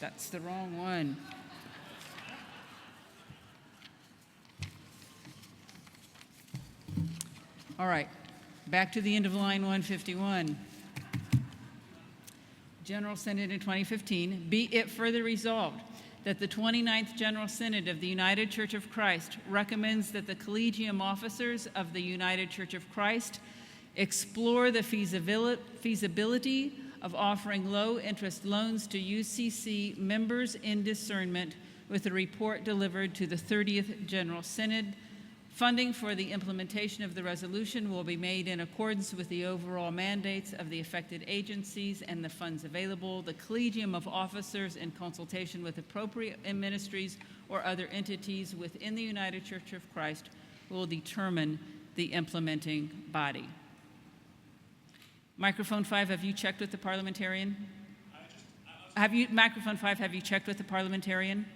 that's the wrong one. All right, back to the end of line 151. General Synod in 2015, be it further resolved that the 29th General Synod of the United Church of Christ recommends that the Collegium Officers of the United Church of Christ explore the feasibility of offering low-interest loans to UCC members in discernment, with a report delivered to the 30th General Synod. Funding for the implementation of the resolution will be made in accordance with the overall mandates of the affected agencies and the funds available. The Collegium of Officers, in consultation with appropriate ministries or other entities within the United Church of Christ, will determine the implementing body. Microphone 5, have you checked with the parliamentarian? Microphone 5, have you checked with the parliamentarian?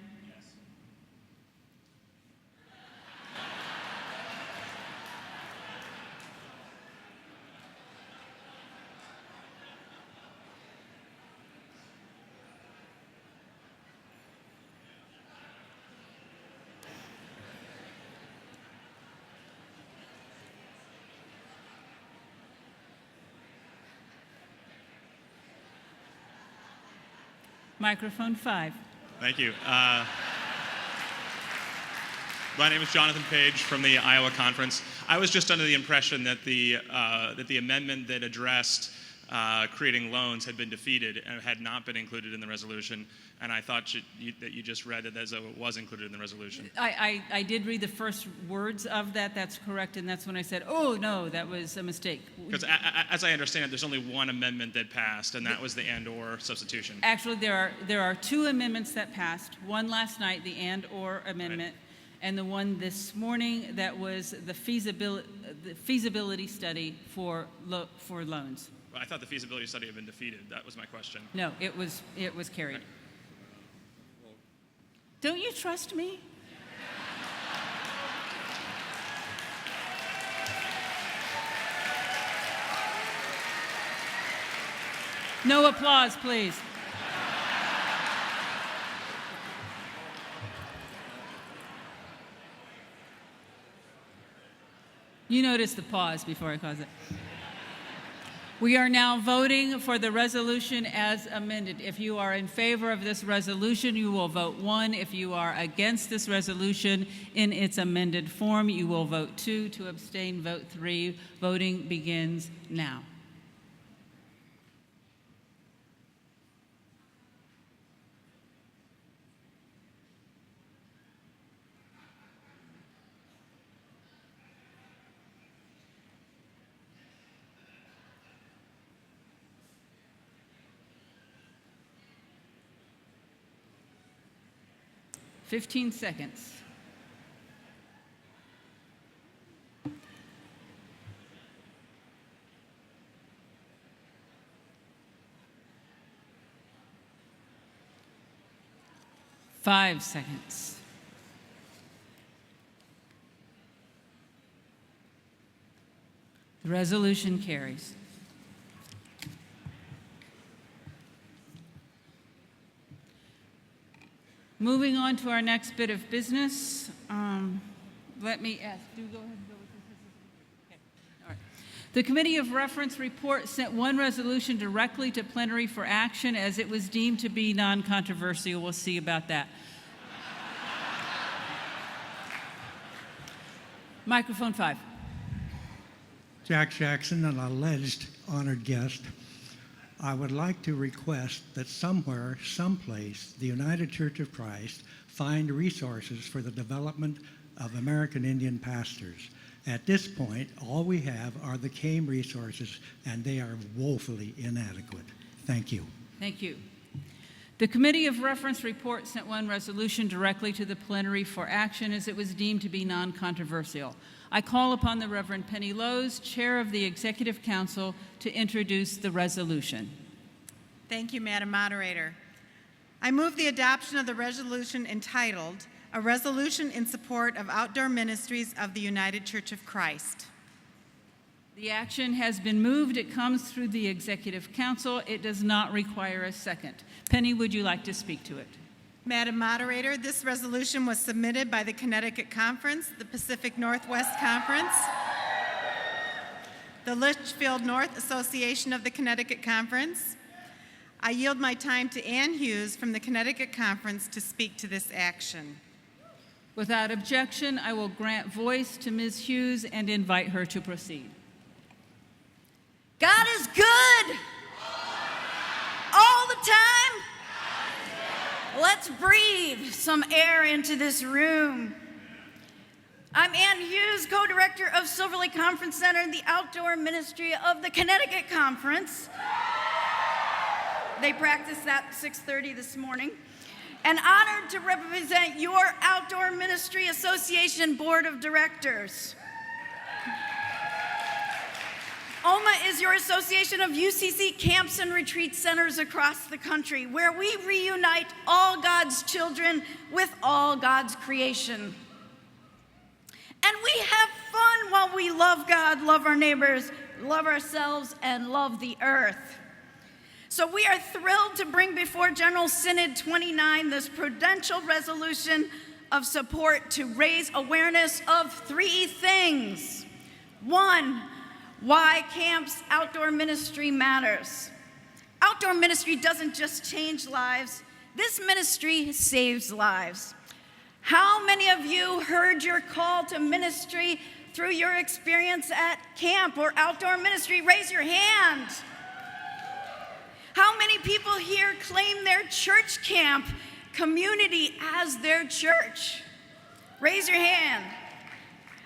Microphone 5. Thank you. My name is Jonathan Page from the Iowa Conference. I was just under the impression that the amendment that addressed creating loans had been defeated and had not been included in the resolution, and I thought that you just read it as though it was included in the resolution. I did read the first words of that. That's correct, and that's when I said, oh, no, that was a mistake. Because as I understand it, there's only one amendment that passed, and that was the and/or substitution. Actually, there are two amendments that passed. One last night, the and/or amendment, right, and the one this morning that was the feasibility study for loans. Well, I thought the feasibility study had been defeated. That was my question. No, it was carried. Don't you trust me? No applause, please. You noticed the pause before I cause it. We are now voting for the resolution as amended. If you are in favor of this resolution, you will vote 1. If you are against this resolution in its amended form, you will vote 2. To abstain, vote 3. Voting begins now. Fifteen seconds. Five seconds. The resolution carries. Moving on to our next bit of business, let me ask, go ahead and go with this. Okay. All right. The Committee of Reference report sent one resolution directly to plenary for action as it was deemed to be non-controversial. We'll see about that. Microphone 5. Jack Jackson, an alleged honored guest. I would like to request that somewhere, someplace, the United Church of Christ find resources for the development of American Indian pastors. At this point, all we have are the CAME resources, and they are woefully inadequate. Thank you. Thank you. The Committee of Reference report sent one resolution directly to the plenary for action as it was deemed to be non-controversial. I call upon the Reverend Penny Lowes, Chair of the Executive Council, to introduce the resolution. Thank you, Madam Moderator. I move the adoption of the resolution entitled, "A Resolution in Support of Outdoor Ministries of the United Church of Christ." The action has been moved. It comes through the Executive Council. It does not require a second. Penny, would you like to speak to it? Madam Moderator, this resolution was submitted by the Connecticut Conference, the Pacific Northwest Conference, the Litchfield North Association of the Connecticut Conference. I yield my time to Ann Hughes from the Connecticut Conference to speak to this action. Without objection, I will grant voice to Ms. Hughes and invite her to proceed. God is good all the time. Let's breathe some air into this room. I'm Ann Hughes, co-director of Silver Lake Conference Center, the outdoor ministry of the Connecticut Conference. They practiced at 6:30 this morning. And honored to represent your Outdoor Ministry Association Board of Directors. OMA is your association of UCC camps and retreat centers across the country, where we reunite all God's children with all God's creation. And we have fun while we love God, love our neighbors, love ourselves, and love the earth. So we are thrilled to bring before General Synod 29 this prudential resolution of support to raise awareness of three things. One, why camps outdoor ministry matters. Outdoor ministry doesn't just change lives, this ministry saves lives. How many of you heard your call to ministry through your experience at camp or outdoor ministry? Raise your hand. How many people here claim their church camp community as their church? Raise your hand.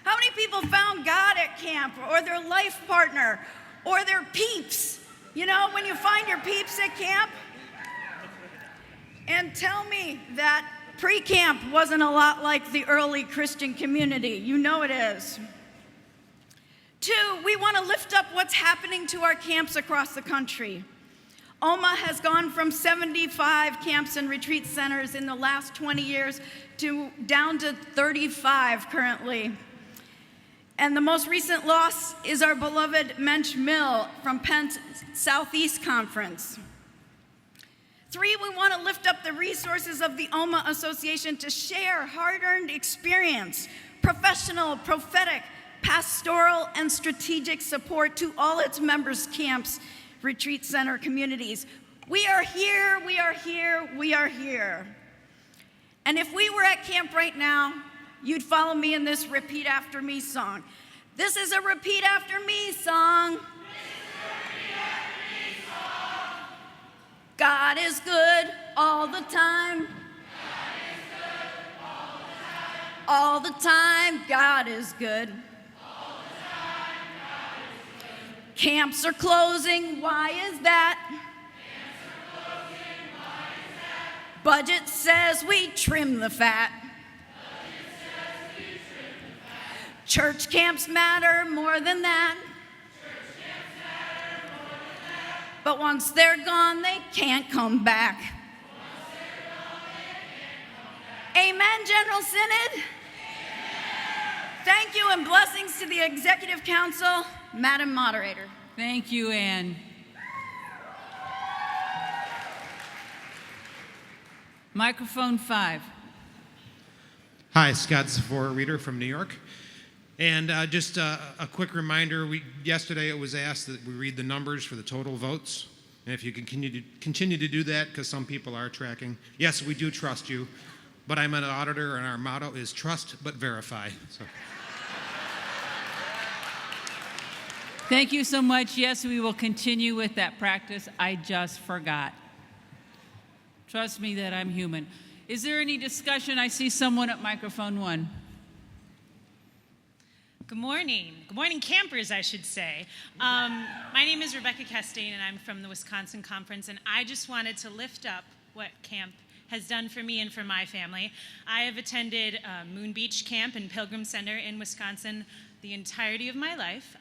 How many people found God at camp, or their life partner, or their peeps? You know, when you find your peeps at camp? And tell me that pre-camp wasn't a lot like the early Christian community. You know it is. Two, we want to lift up what's happening to our camps across the country. OMA has gone from 75 camps and retreat centers in the last 20 years to down to 35 currently. And the most recent loss is our beloved Mensch Mill from Penn's Southeast Conference. Three, we want to lift up the resources of the OMA Association to share hard-earned experience, professional, prophetic, pastoral, and strategic support to all its members' camps, retreat center communities. We are here, we are here, we are here. And if we were at camp right now, you'd follow me in this repeat after me song. This is a repeat after me song. God is good all the time. All the time, God is good. Camps are closing, why is that? Budget says we trim the fat. Church camps matter more than that. But once they're gone, they can't come back. Amen, General Synod. Thank you, and blessings to the Executive Council. Madam Moderator. Thank you, Ann. Microphone 5. Hi, Scott Sephora, reader from New York. And just a quick reminder, yesterday it was asked that we read the numbers for the total votes. And if you can continue to do that, because some people are tracking. Yes, we do trust you, but I'm an auditor, and our motto is trust but verify. So. Thank you so much. Yes, we will continue with that practice. I just forgot. Trust me that I'm human. Is there any discussion? I see someone at microphone 1. Good morning. Good morning, campers, I should say. My name is Rebecca Castaigne, and I'm from the Wisconsin Conference, and I just wanted to lift up what camp has done for me and for my family. I have attended Moon Beach Camp and Pilgrim Center in Wisconsin the entirety of my life,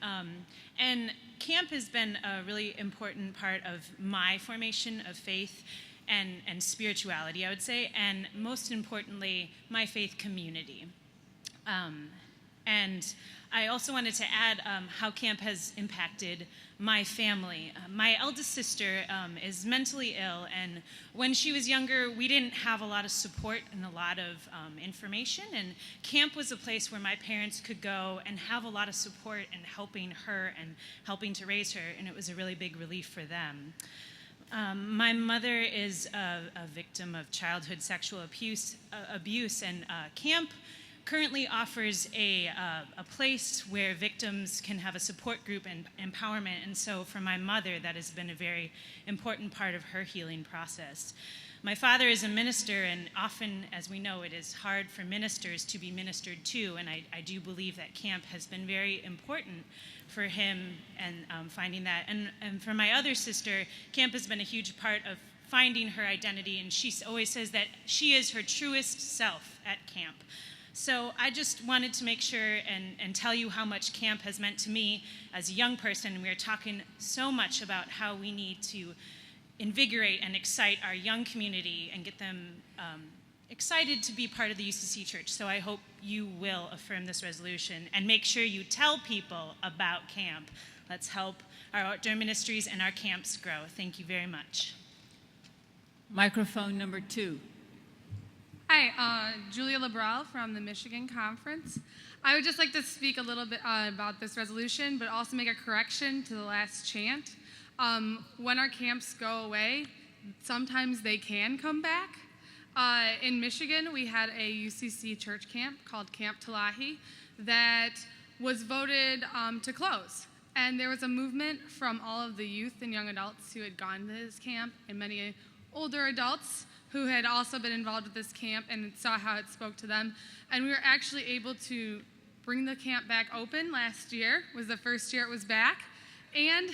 and camp has been a really important part of my formation of faith and spirituality, I would say, and most importantly, my faith community. And I also wanted to add how camp has impacted my family. My eldest sister is mentally ill, and when she was younger, we didn't have a lot of support and a lot of information, and camp was a place where my parents could go and have a lot of support in helping her and helping to raise her, and it was a really big relief for them. My mother is a victim of childhood sexual abuse, and camp currently offers a place where victims can have a support group and empowerment, and so for my mother, that has been a very important part of her healing process. My father is a minister, and often, as we know, it is hard for ministers to be ministered to, and I do believe that camp has been very important for him and finding that. And for my other sister, camp has been a huge part of finding her identity, and she always says that she is her truest self at camp. So I just wanted to make sure and tell you how much camp has meant to me as a young person. We are talking so much about how we need to invigorate and excite our young community and get them excited to be part of the UCC Church. So I hope you will affirm this resolution and make sure you tell people about camp. Let's help our outdoor ministries and our camps grow. Thank you very much. Microphone number 2. Hi, Julia Lebrel from the Michigan Conference. I would just like to speak a little bit about this resolution, but also make a correction to the last chant. When our camps go away, sometimes they can come back. In Michigan, we had a UCC church camp called Camp Talahi that was voted to close. And there was a movement from all of the youth and young adults who had gone to this camp, and many older adults who had also been involved with this camp and saw how it spoke to them. And we were actually able to bring the camp back open last year. It was the first year it was back. And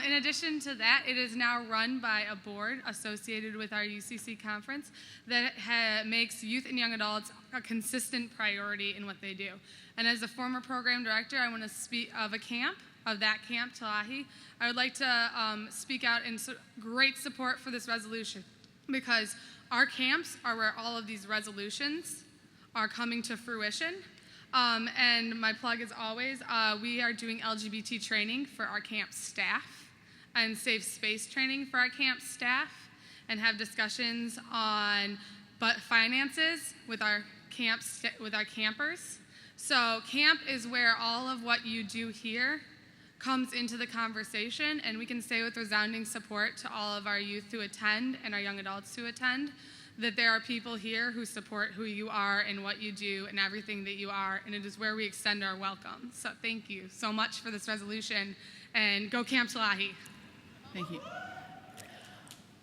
in addition to that, it is now run by a board associated with our UCC conference that makes youth and young adults a consistent priority in what they do. And as a former program director, I want to speak of that camp, Talahi. I would like to speak out in great support for this resolution, because our camps are where all of these resolutions are coming to fruition. And my plug is always, we are doing LGBT training for our camp staff and safe space training for our camp staff, and have discussions on finances with our campers. So camp is where all of what you do here comes into the conversation, and we can say with resounding support to all of our youth who attend and our young adults who attend that there are people here who support who you are and what you do and everything that you are, and it is where we extend our welcome. So thank you so much for this resolution, and go Camp Talahi. Thank you.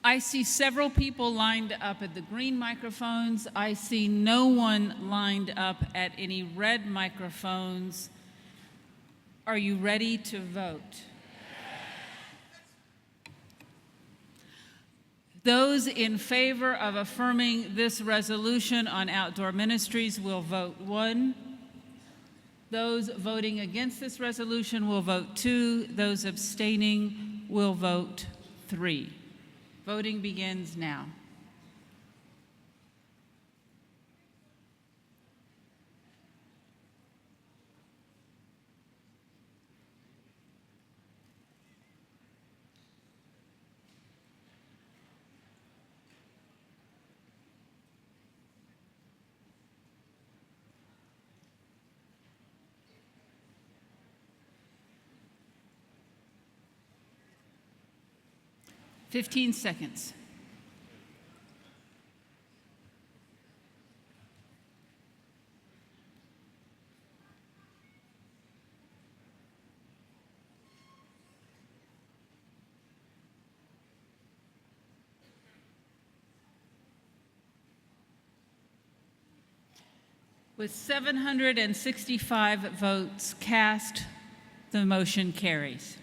I see several people lined up at the green microphones. I see no one lined up at any red microphones. Are you ready to vote? Those in favor of affirming this resolution on outdoor ministries will vote 1. Those voting against this resolution will vote 2. Those abstaining will vote 3. Voting begins now. Fifteen seconds. With 765 votes cast, the motion carries.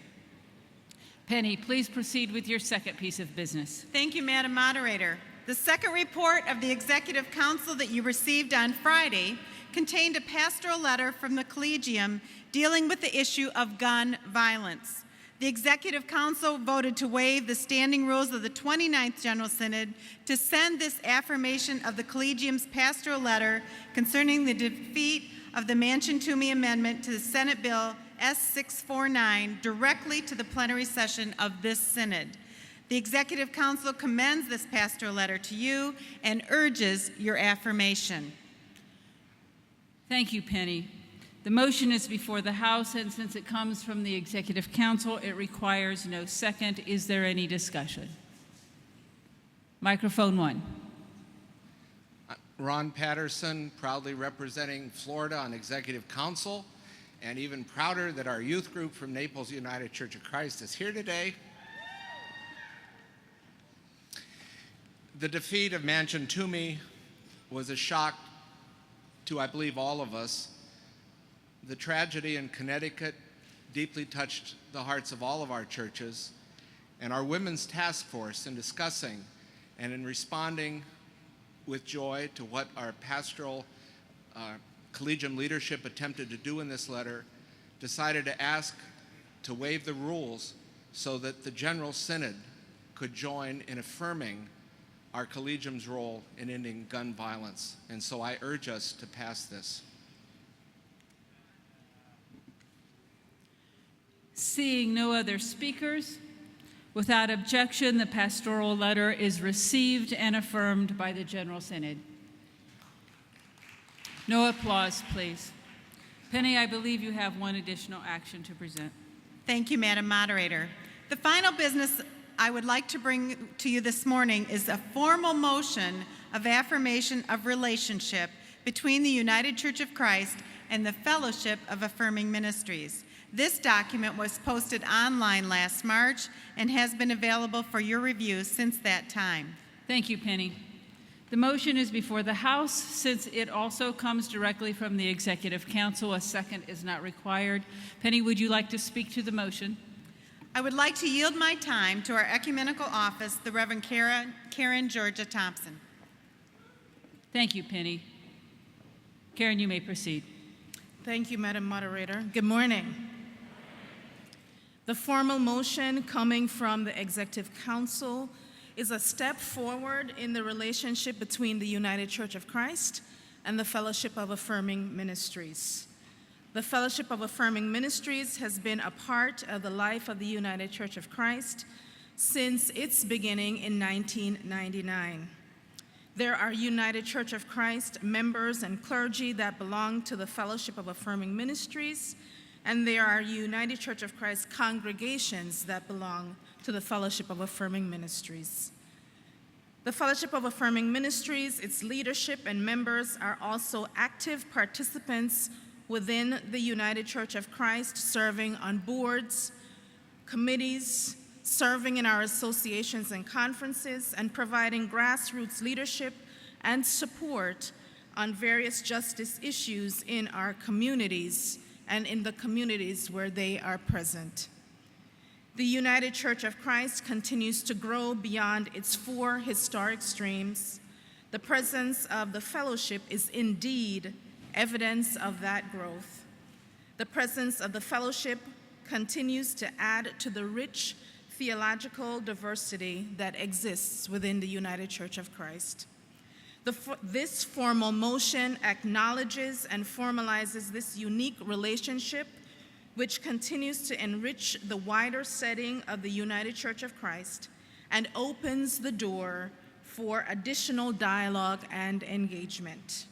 Penny, please proceed with your second piece of business. Thank you, Madam Moderator. The second report of the Executive Council that you received on Friday contained a pastoral letter from the Collegium dealing with the issue of gun violence. The Executive Council voted to waive the standing rules of the 29th General Synod to send this affirmation of the Collegium's pastoral letter concerning the defeat of the Manchin-Toomey Amendment to the Senate Bill S649 directly to the plenary session of this Synod. The Executive Council commends this pastoral letter to you and urges your affirmation. Thank you, Penny. The motion is before the House, and since it comes from the Executive Council, it requires no second. Is there any discussion? Microphone 1. Ron Patterson, proudly representing Florida on Executive Council, and even prouder that our youth group from Naples United Church of Christ is here today. The defeat of Manchin-Toomey was a shock to, I believe, all of us. The tragedy in Connecticut deeply touched the hearts of all of our churches, and our Women's Task Force, in discussing and in responding with joy to what our pastoral collegium leadership attempted to do in this letter, decided to ask to waive the rules so that the General Synod could join in affirming our collegium's role in ending gun violence. And so I urge us to pass this. Seeing no other speakers, without objection, the pastoral letter is received and affirmed by the General Synod. No applause, please. Penny, I believe you have one additional action to present. Thank you, Madam Moderator. The final business I would like to bring to you this morning is a formal motion of affirmation of relationship between the United Church of Christ and the Fellowship of Affirming Ministries. This document was posted online last March and has been available for your review since that time. Thank you, Penny. The motion is before the House. Since it also comes directly from the Executive Council, a second is not required. Penny, would you like to speak to the motion? I would like to yield my time to our ecumenical office, the Reverend Karen Georgia Thompson. Thank you, Penny. Karen, you may proceed. Thank you, Madam Moderator. Good morning. The formal motion coming from the Executive Council is a step forward in the relationship between the United Church of Christ and the Fellowship of Affirming Ministries. The Fellowship of Affirming Ministries has been a part of the life of the United Church of Christ since its beginning in 1999. There are United Church of Christ members and clergy that belong to the Fellowship of Affirming Ministries, and there are United Church of Christ congregations that belong to the Fellowship of Affirming Ministries. The Fellowship of Affirming Ministries, its leadership and members are also active participants within the United Church of Christ, serving on boards, committees, serving in our associations and conferences, and providing grassroots leadership and support on various justice issues in our communities and in the communities where they are present. The United Church of Christ continues to grow beyond its 4 historic streams. The presence of the fellowship is indeed evidence of that growth. The presence of the fellowship continues to add to the rich theological diversity that exists within the United Church of Christ. This formal motion acknowledges and formalizes this unique relationship, which continues to enrich the wider setting of the United Church of Christ and opens the door for additional dialogue and engagement.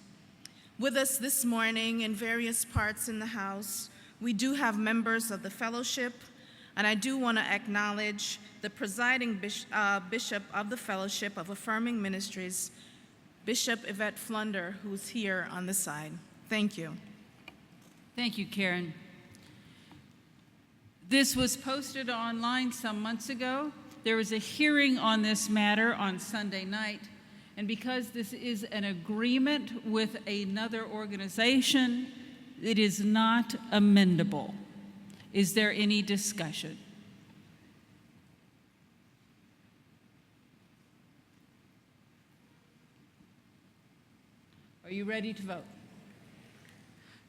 With us this morning in various parts in the House, we do have members of the fellowship, and I do want to acknowledge the presiding bishop of the Fellowship of Affirming Ministries, Bishop Yvette Flunder, who's here on the side. Thank you. Thank you, Karen. This was posted online some months ago. There was a hearing on this matter on Sunday night, And because this is an agreement with another organization, it is not amendable. Is there any discussion? Are you ready to vote?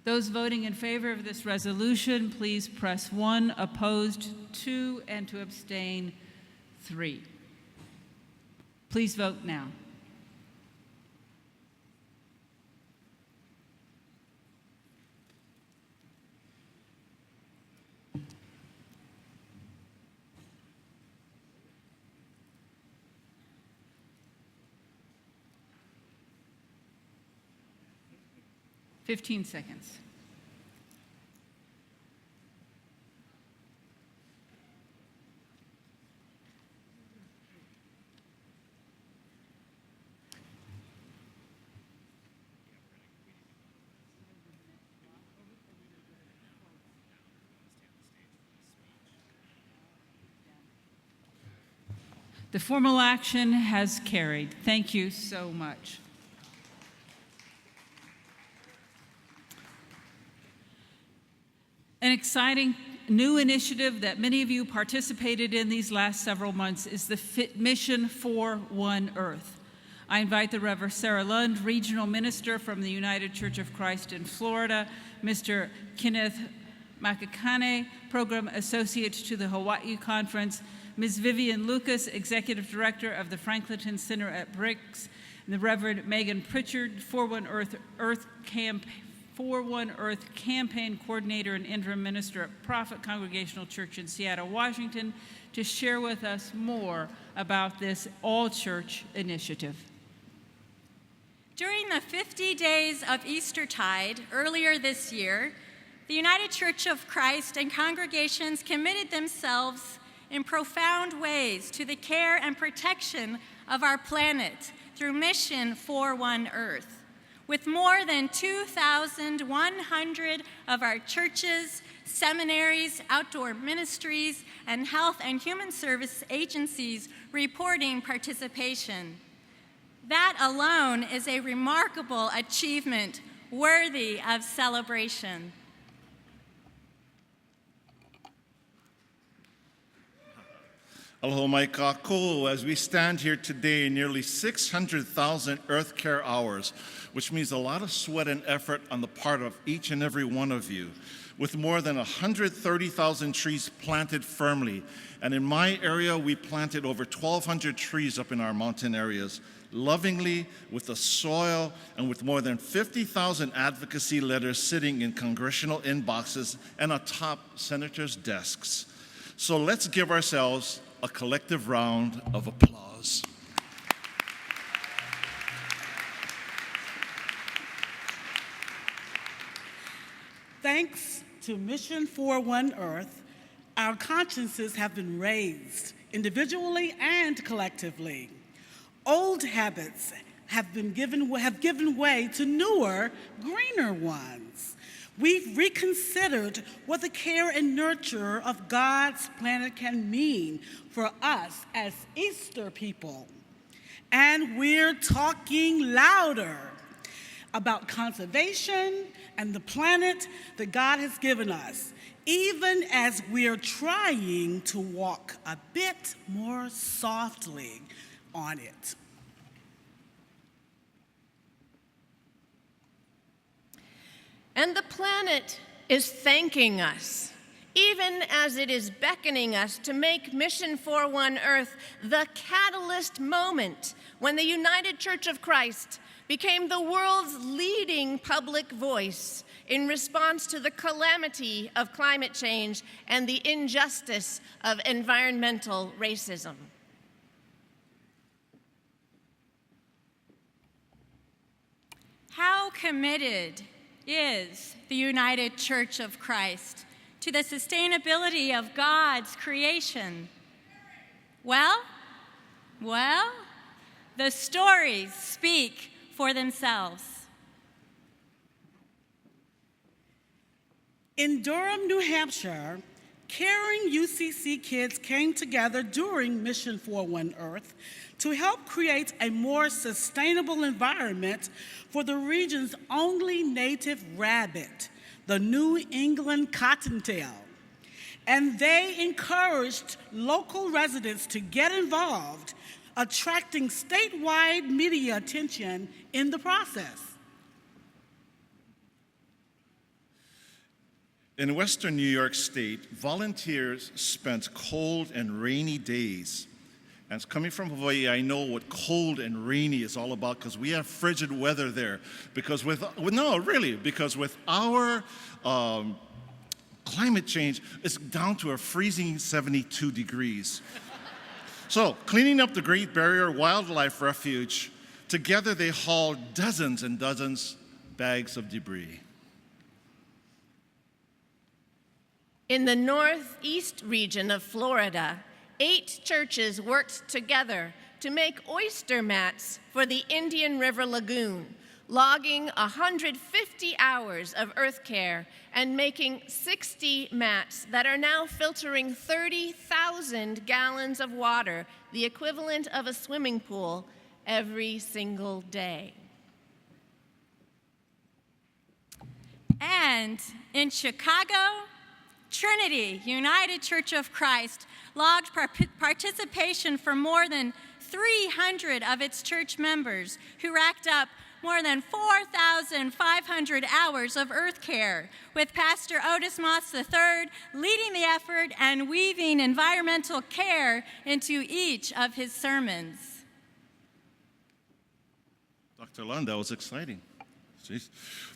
Those voting in favor of this resolution, please press 1, opposed 2, and to abstain 3. Please vote now. Fifteen seconds. The formal action has carried. Thank you so much. An exciting new initiative that many of you participated in these last several months is the Mission for One Earth. I invite the Reverend Sarah Lund, Regional Minister from the United Church of Christ in Florida, Mr. Kenneth Makakane, Program Associate to the Hawaii Conference, Ms. Vivian Lucas, Executive Director of the Franklinton Center at BRICS, and the Reverend Megan Pritchard, For One Earth Campaign Coordinator and Interim Minister at Prophet Congregational Church in Seattle, Washington, to share with us more about this all-church initiative. During the 50 days of Eastertide earlier this year, the United Church of Christ and congregations committed themselves in profound ways to the care and protection of our planet through Mission for One Earth. With more than 2,100 of our churches, seminaries, outdoor ministries, and health and human service agencies reporting participation. That alone is a remarkable achievement worthy of celebration. Aloha mai kākou. As we stand here today, nearly 600,000 Earth Care hours, which means a lot of sweat and effort on the part of each and every one of you, with more than 130,000 trees planted firmly. And in my area, we planted over 1,200 trees up in our mountain areas, lovingly, with the soil, and with more than 50,000 advocacy letters sitting in congressional inboxes and atop senators' desks. So let's give ourselves a collective round of applause. Thanks to Mission for One Earth, our consciences have been raised individually and collectively. Old habits have given way to newer, greener ones. We've reconsidered what the care and nurture of God's planet can mean for us as Easter people. And we're talking louder about conservation and the planet that God has given us, even as we're trying to walk a bit more softly on it. And the planet is thanking us, even as it is beckoning us to make Mission for One Earth the catalyst moment when the United Church of Christ became the world's leading public voice in response to the calamity of climate change and the injustice of environmental racism. How committed is the United Church of Christ to the sustainability of God's creation? Well, the stories speak for themselves. In Durham, New Hampshire, caring UCC kids came together during Mission 41 Earth to help create a more sustainable environment for the region's only native rabbit, the New England cottontail. And they encouraged local residents to get involved, attracting statewide media attention in the process. In Western New York State, volunteers spent cold and rainy days. And coming from Hawaii, I know what cold and rainy is all about because we have frigid weather there. Because with our climate change, it's down to a freezing 72 degrees. So, cleaning up the Great Barrier Wildlife Refuge, together they hauled dozens and dozens bags of debris. In the northeast region of Florida, 8 churches worked together to make oyster mats for the Indian River Lagoon, logging 150 hours of earth care and making 60 mats that are now filtering 30,000 gallons of water, the equivalent of a swimming pool, every single day. And in Chicago, Trinity United Church of Christ logged participation for more than 300 of its church members who racked up more than 4,500 hours of earth care, with Pastor Otis Moss III leading the effort and weaving environmental care into each of his sermons. Dr. Lund, that was exciting. Jeez.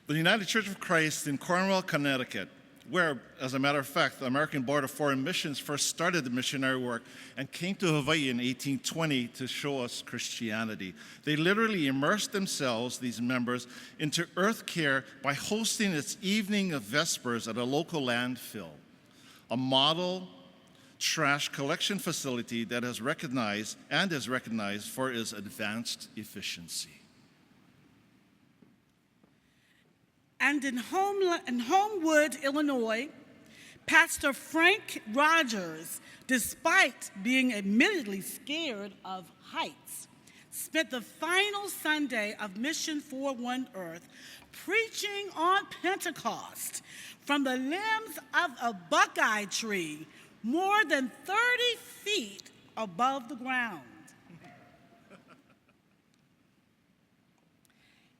The United Church of Christ in Cornwall, Connecticut, where, as a matter of fact, the American Board of Foreign Missions first started the missionary work and came to Hawaii in 1820 to show us Christianity. They literally immersed themselves, these members, into earth care by hosting its evening of Vespers at a local landfill, a model trash collection facility that is recognized for its advanced efficiency. And in Homewood, Illinois, Pastor Frank Rogers, despite being admittedly scared of heights, spent the final Sunday of Mission 41 Earth preaching on Pentecost from the limbs of a buckeye tree more than 30 feet above the ground.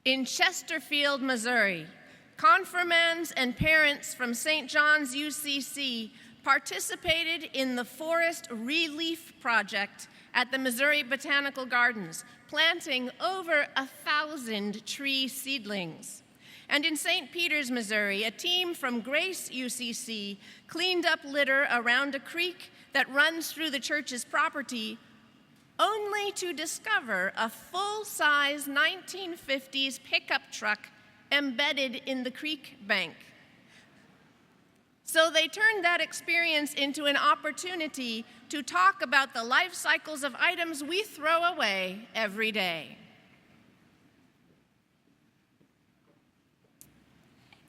In Chesterfield, Missouri, confirmands and parents from St. John's UCC participated in the Forest Relief Project at the Missouri Botanical Gardens, planting over 1,000 tree seedlings. And in St. Peters, Missouri, a team from Grace UCC cleaned up litter around a creek that runs through the church's property, only to discover a full-size 1950s pickup truck embedded in the creek bank. So they turned that experience into an opportunity to talk about the life cycles of items we throw away every day.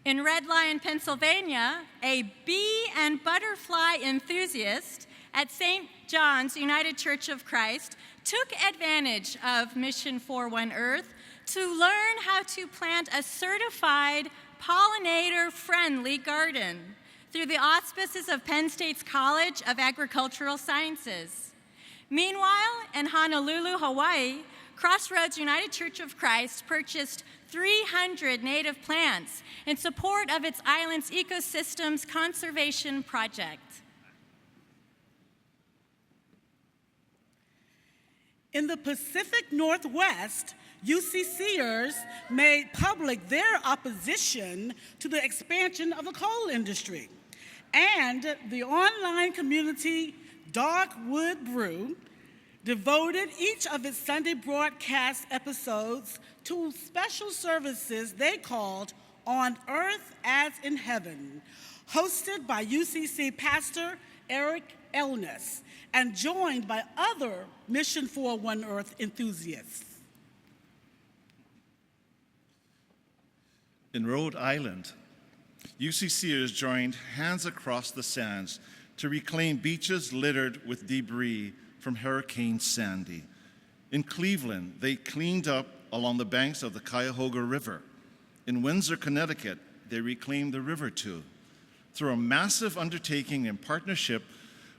In Red Lion, Pennsylvania, a bee and butterfly enthusiast at St. John's United Church of Christ took advantage of Mission 41 Earth to learn how to plant a certified pollinator-friendly garden through the auspices of Penn State's College of Agricultural Sciences. Meanwhile, in Honolulu, Hawaii, Crossroads United Church of Christ purchased 300 native plants in support of its island's ecosystems conservation project. In the Pacific Northwest, UCCers made public their opposition to the expansion of the coal industry. And the online community Dogwood Brew devoted each of its Sunday broadcast episodes to special services they called On Earth as in Heaven, hosted by UCC Pastor Eric Elness and joined by other Mission 41 Earth enthusiasts. In Rhode Island, UCCers joined Hands Across the Sands to reclaim beaches littered with debris from Hurricane Sandy. In Cleveland, they cleaned up along the banks of the Cuyahoga River. In Windsor, Connecticut, they reclaimed the river too, through a massive undertaking in partnership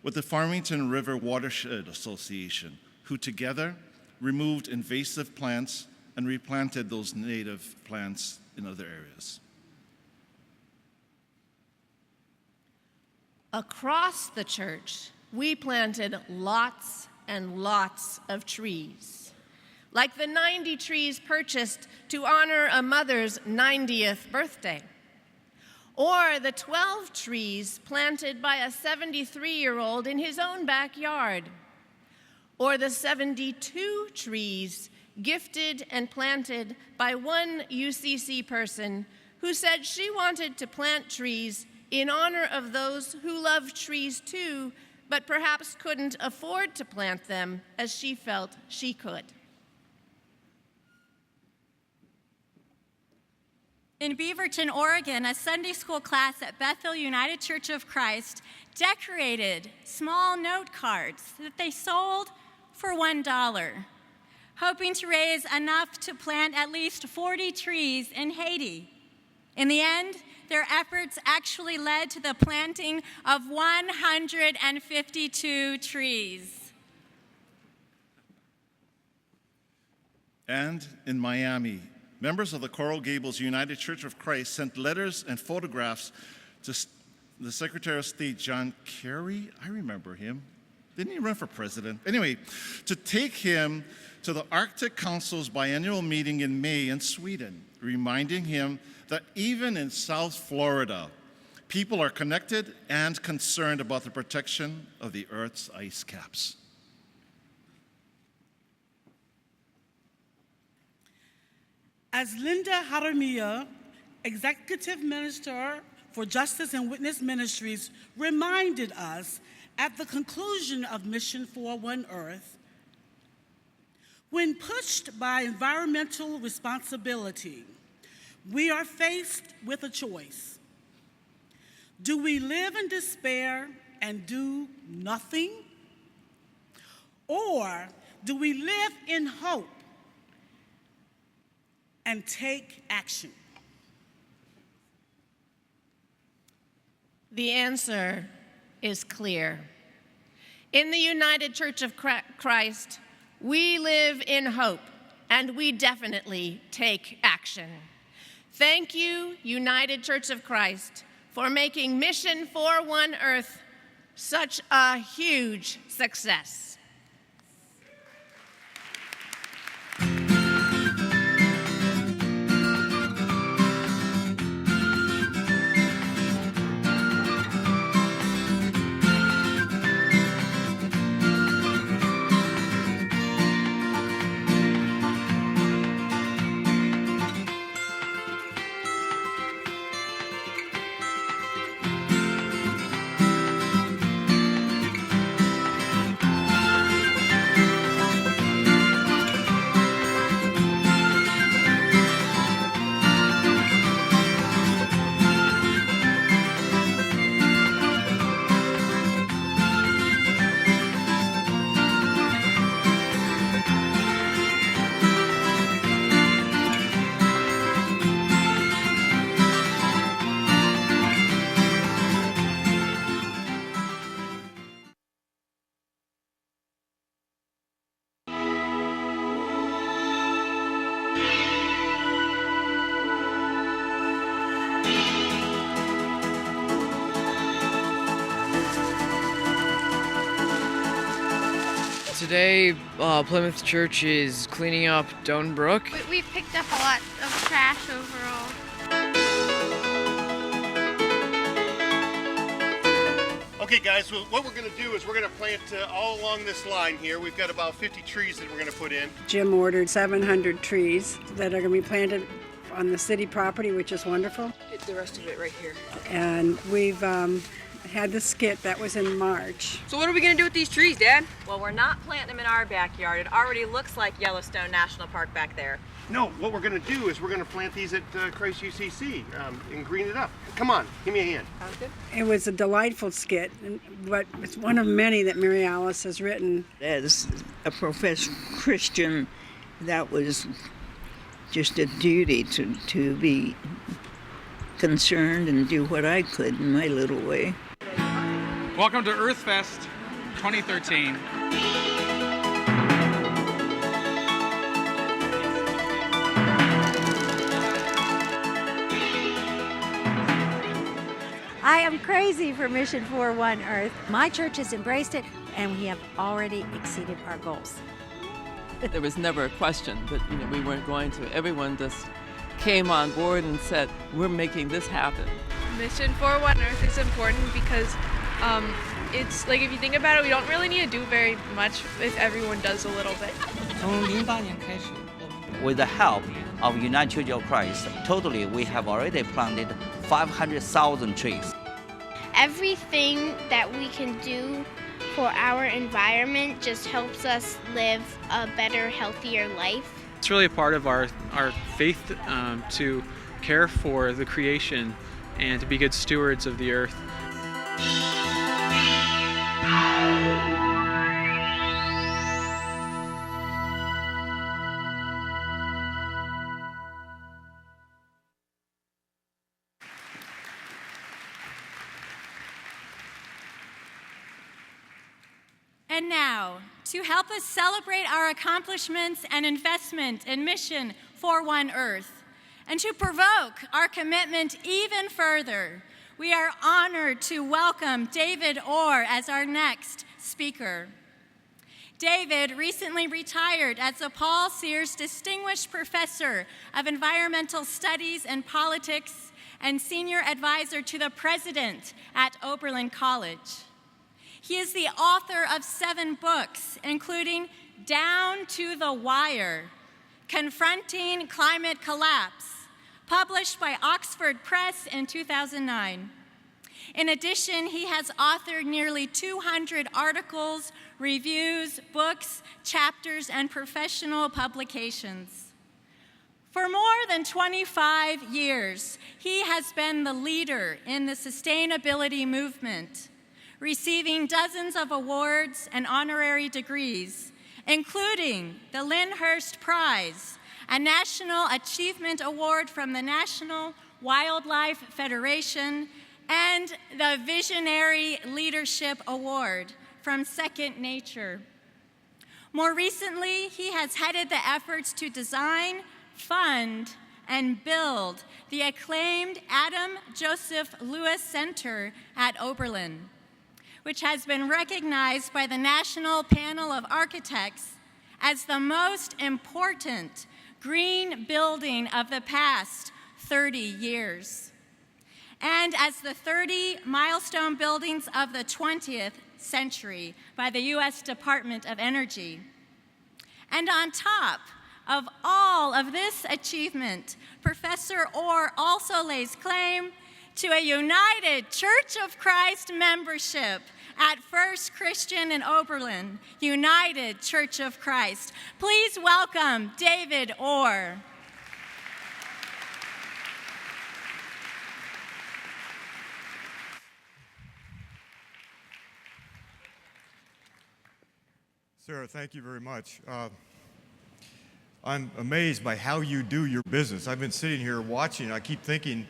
with the Farmington River Watershed Association, who together removed invasive plants and replanted those native plants in other areas. Across the church, we planted lots and lots of trees, like the 90 trees purchased to honor a mother's 90th birthday, or the 12 trees planted by a 73-year-old in his own backyard, or the 72 trees gifted and planted by one UCC person who said she wanted to plant trees in honor of those who love trees too, but perhaps couldn't afford to plant them as she felt she could. In Beaverton, Oregon, a Sunday school class at Bethel United Church of Christ decorated small note cards that they sold for $1, hoping to raise enough to plant at least 40 trees in Haiti. In the end, their efforts actually led to the planting of 152 trees. And in Miami, members of the Coral Gables United Church of Christ sent letters and photographs to the Secretary of State, John Kerry. I remember him. Didn't he run for president? Anyway, to take him to the Arctic Council's biennial meeting in May in Sweden, reminding him that even in South Florida, people are connected and concerned about the protection of the Earth's ice caps. As Linda Jaramillo, Executive Minister for Justice and Witness Ministries, reminded us at the conclusion of Mission 41 Earth, when pushed by environmental responsibility, we are faced with a choice. Do we live in despair and do nothing? Or do we live in hope and take action? The answer is clear. In the United Church of Christ, we live in hope, and we definitely take action. Thank you, United Church of Christ, for making Mission 41 Earth such a huge success. Today, Plymouth Church is cleaning up Doan Brook. We've picked up a lot of trash overall. Okay, guys, so what we're going to do is we're going to plant all along this line here. We've got about 50 trees that we're going to put in. Jim ordered 700 trees that are going to be planted on the city property, which is wonderful. The rest of it right here. And we've had the skit that was in March. So what are we going to do with these trees, Dad? Well, we're not planting them in our backyard. It already looks like Yellowstone National Park back there. No, what we're going to do is we're going to plant these at Christ UCC and green it up. Come on, give me a hand. It was a delightful skit, but it's one of many that Mary Alice has written. As a professed Christian, that was just a duty to be concerned and do what I could in my little way. Welcome to EarthFest 2013. I am crazy for Mission 41 Earth. My church has embraced it, and we have already exceeded our goals. There was never a question that we weren't going to. Everyone just came on board and said, we're making this happen. Mission 41 Earth is important because it's like, if you think about it, we don't really need to do very much if everyone does a little bit. With the help of United Church of Christ, totally we have already planted 500,000 trees. Everything that we can do for our environment just helps us live a better, healthier life. It's really a part of our faith to care for the creation and to be good stewards of the earth. And now, to help us celebrate our accomplishments and investment in Mission 41 Earth, and to provoke our commitment even further, we are honored to welcome David Orr as our next speaker. David recently retired as a Paul Sears Distinguished Professor of Environmental Studies and Politics and Senior Advisor to the President at Oberlin College. He is the author of 7 books, including Down to the Wire, Confronting Climate Collapse, published by Oxford Press in 2009. In addition, he has authored nearly 200 articles, reviews, books, chapters, and professional publications. For more than 25 years, he has been the leader in the sustainability movement, receiving dozens of awards and honorary degrees, including the Lyndhurst Prize, a National Achievement Award from the National Wildlife Federation, and the Visionary Leadership Award from Second Nature. More recently, he has headed the efforts to design, fund, and build the acclaimed Adam Joseph Lewis Center at Oberlin, which has been recognized by the National Panel of Architects as the most important green building of the past 30 years, and as the 30 milestone buildings of the 20th century by the U.S. Department of Energy. And on top of all of this achievement, Professor Orr also lays claim to a United Church of Christ membership at First Christian in Oberlin, United Church of Christ. Please welcome David Orr. Sarah, thank you very much. I'm amazed by how you do your business. I've been sitting here watching, I keep thinking,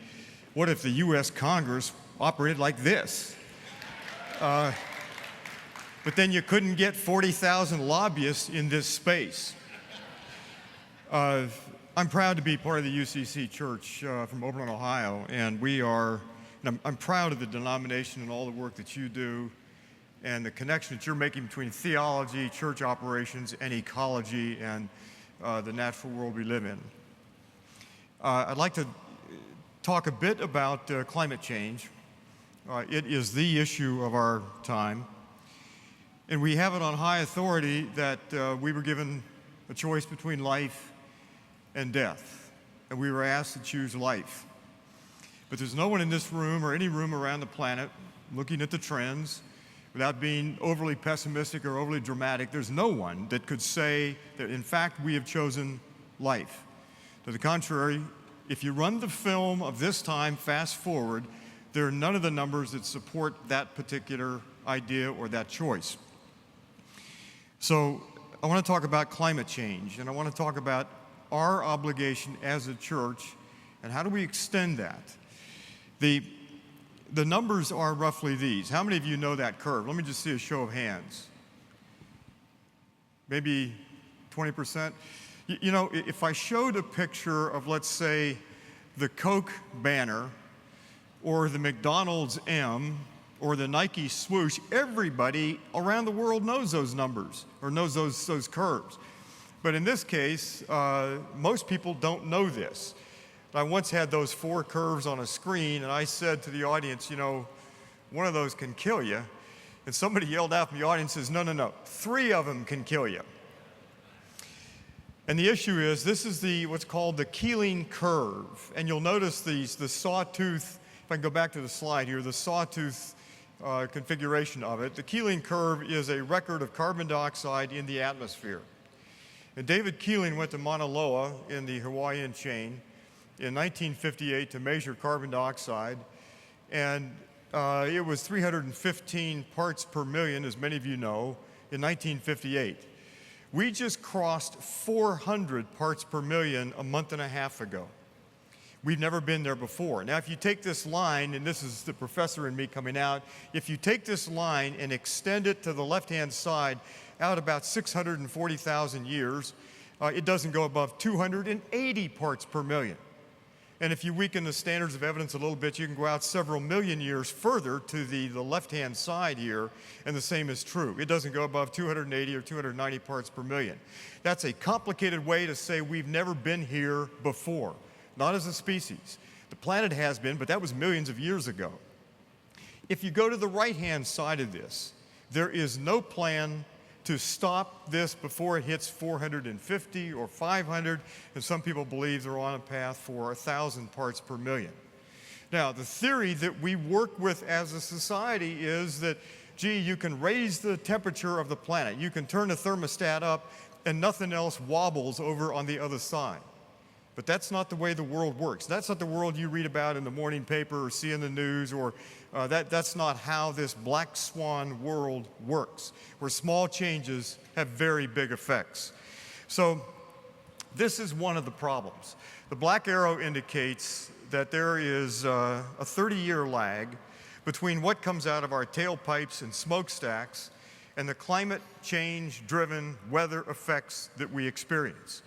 what if the U.S. Congress operated like this? But then you couldn't get 40,000 lobbyists in this space. I'm proud to be part of the UCC Church from Oberlin, Ohio, and I'm proud of the denomination and all the work that you do and the connection that you're making between theology, church operations, and ecology and the natural world we live in. I'd like to talk a bit about climate change. It is the issue of our time. And we have it on high authority that we were given a choice between life and death. And we were asked to choose life. But there's no one in this room or any room around the planet looking at the trends without being overly pessimistic or overly dramatic. There's no one that could say that, in fact, we have chosen life. To the contrary, if you run the film of this time fast forward, there are none of the numbers that support that particular idea or that choice. So I want to talk about climate change, and I want to talk about our obligation as a church and how do we extend that. The numbers are roughly these. How many of you know that curve? Let me just see a show of hands. Maybe 20%. You know, if I showed a picture of, let's say, the Coke banner or the McDonald's M or the Nike swoosh, everybody around the world knows those numbers or knows those curves. But in this case, most people don't know this. I once had those 4 curves on a screen, and I said to the audience, you know, one of those can kill you. And somebody yelled out from the audience, says, no, 3 of them can kill you. And the issue is, this is what's called the Keeling curve. And you'll notice the sawtooth, if I can go back to the slide here, the sawtooth configuration of it. The Keeling curve is a record of carbon dioxide in the atmosphere. And David Keeling went to Mauna Loa in the Hawaiian chain in 1958 to measure carbon dioxide. And it was 315 parts per million, as many of you know, in 1958. We just crossed 400 parts per million a month and a half ago. We've never been there before. Now, if you take this line, and this is the professor and me coming out, if you take this line and extend it to the left-hand side out about 640,000 years, it doesn't go above 280 parts per million. And if you weaken the standards of evidence a little bit, you can go out several million years further to the left-hand side here, and the same is true. It doesn't go above 280 or 290 parts per million. That's a complicated way to say we've never been here before, not as a species. The planet has been, but that was millions of years ago. If you go to the right-hand side of this, there is no plan to stop this before it hits 450 or 500, and some people believe they're on a path for 1,000 parts per million. Now, the theory that we work with as a society is that, gee, you can raise the temperature of the planet, you can turn the thermostat up, and nothing else wobbles over on the other side. But that's not the way the world works. That's not the world you read about in the morning paper or see in the news, or that's not how this black swan world works, where small changes have very big effects. So this is one of the problems. The black arrow indicates that there is a 30-year lag between what comes out of our tailpipes and smokestacks and the climate change-driven weather effects that we experience.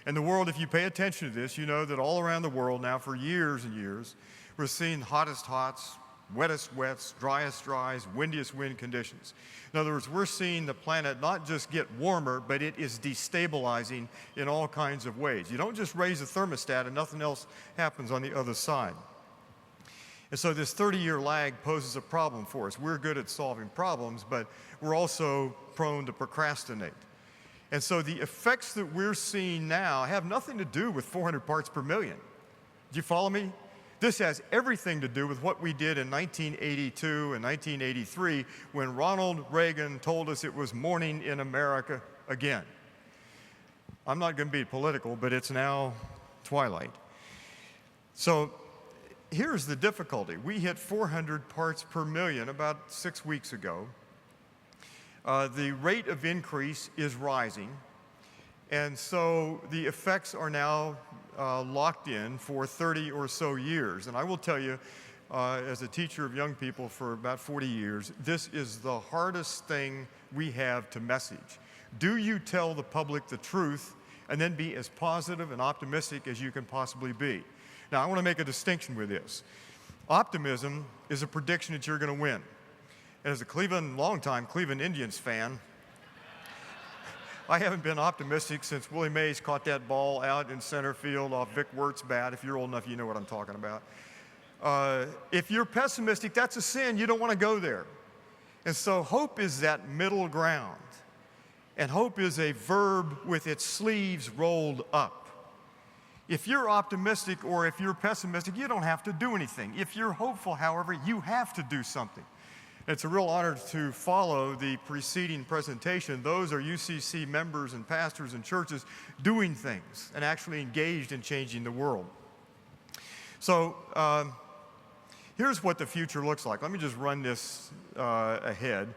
And the world, if you pay attention to this, you know that all around the world now for years and years, we're seeing hottest hots, wettest wets, driest dries, windiest wind conditions. In other words, we're seeing the planet not just get warmer, but it is destabilizing in all kinds of ways. You don't just raise the thermostat and nothing else happens on the other side. And so this 30-year lag poses a problem for us. We're good at solving problems, but we're also prone to procrastinate. And so the effects that we're seeing now have nothing to do with 400 parts per million. Do you follow me? This has everything to do with what we did in 1982 and 1983 when Ronald Reagan told us it was morning in America again. I'm not going to be political, but it's now twilight. So here's the difficulty. We hit 400 parts per million about 6 weeks ago. The rate of increase is rising, and so the effects are now locked in for 30 or so years. And I will tell you, as a teacher of young people for about 40 years, this is the hardest thing we have to message. Do you tell the public the truth and then be as positive and optimistic as you can possibly be? Now, I want to make a distinction with this. Optimism is a prediction that you're going to win. And as a longtime Cleveland Indians fan, I haven't been optimistic since Willie Mays caught that ball out in center field off Vic Wirt's bat. If you're old enough, you know what I'm talking about. If you're pessimistic, that's a sin. You don't want to go there. And so hope is that middle ground. And hope is a verb with its sleeves rolled up. If you're optimistic or if you're pessimistic, you don't have to do anything. If you're hopeful, however, you have to do something. It's a real honor to follow the preceding presentation. Those are UCC members and pastors and churches doing things and actually engaged in changing the world. So here's what the future looks like. Let me just run this ahead.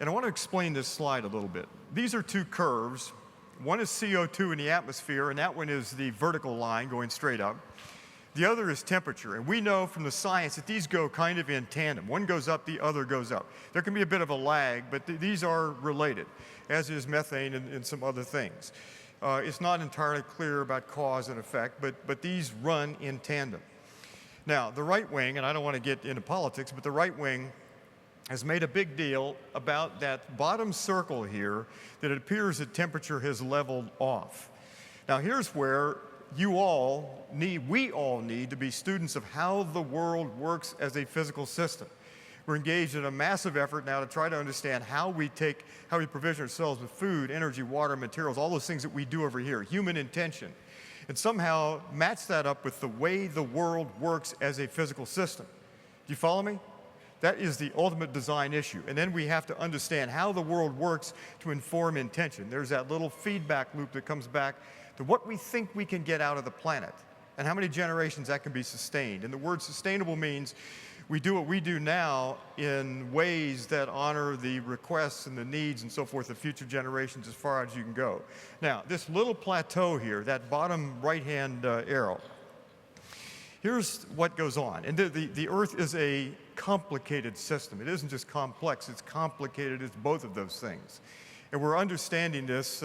And I want to explain this slide a little bit. These are two curves. One is CO2 in the atmosphere, and that one is the vertical line going straight up. The other is temperature, and we know from the science that these go kind of in tandem. One goes up, the other goes up. There can be a bit of a lag, but these are related, as is methane and some other things. It's not entirely clear about cause and effect, but these run in tandem. Now, the right wing, and I don't want to get into politics, but the right wing has made a big deal about that bottom circle here, that it appears that temperature has leveled off. Now, here's where we all need to be students of how the world works as a physical system. We're engaged in a massive effort now to try to understand how we provision ourselves with food, energy, water, materials, all those things that we do over here, human intention, and somehow match that up with the way the world works as a physical system. Do you follow me? That is the ultimate design issue. And then we have to understand how the world works to inform intention. There's that little feedback loop that comes back to what we think we can get out of the planet and how many generations that can be sustained. And the word sustainable means we do what we do now in ways that honor the requests and the needs and so forth of future generations as far as you can go. Now, this little plateau here, that bottom right-hand arrow, here's what goes on. And the Earth is a complicated system. It isn't just complex, it's complicated. It's both of those things. And we're understanding this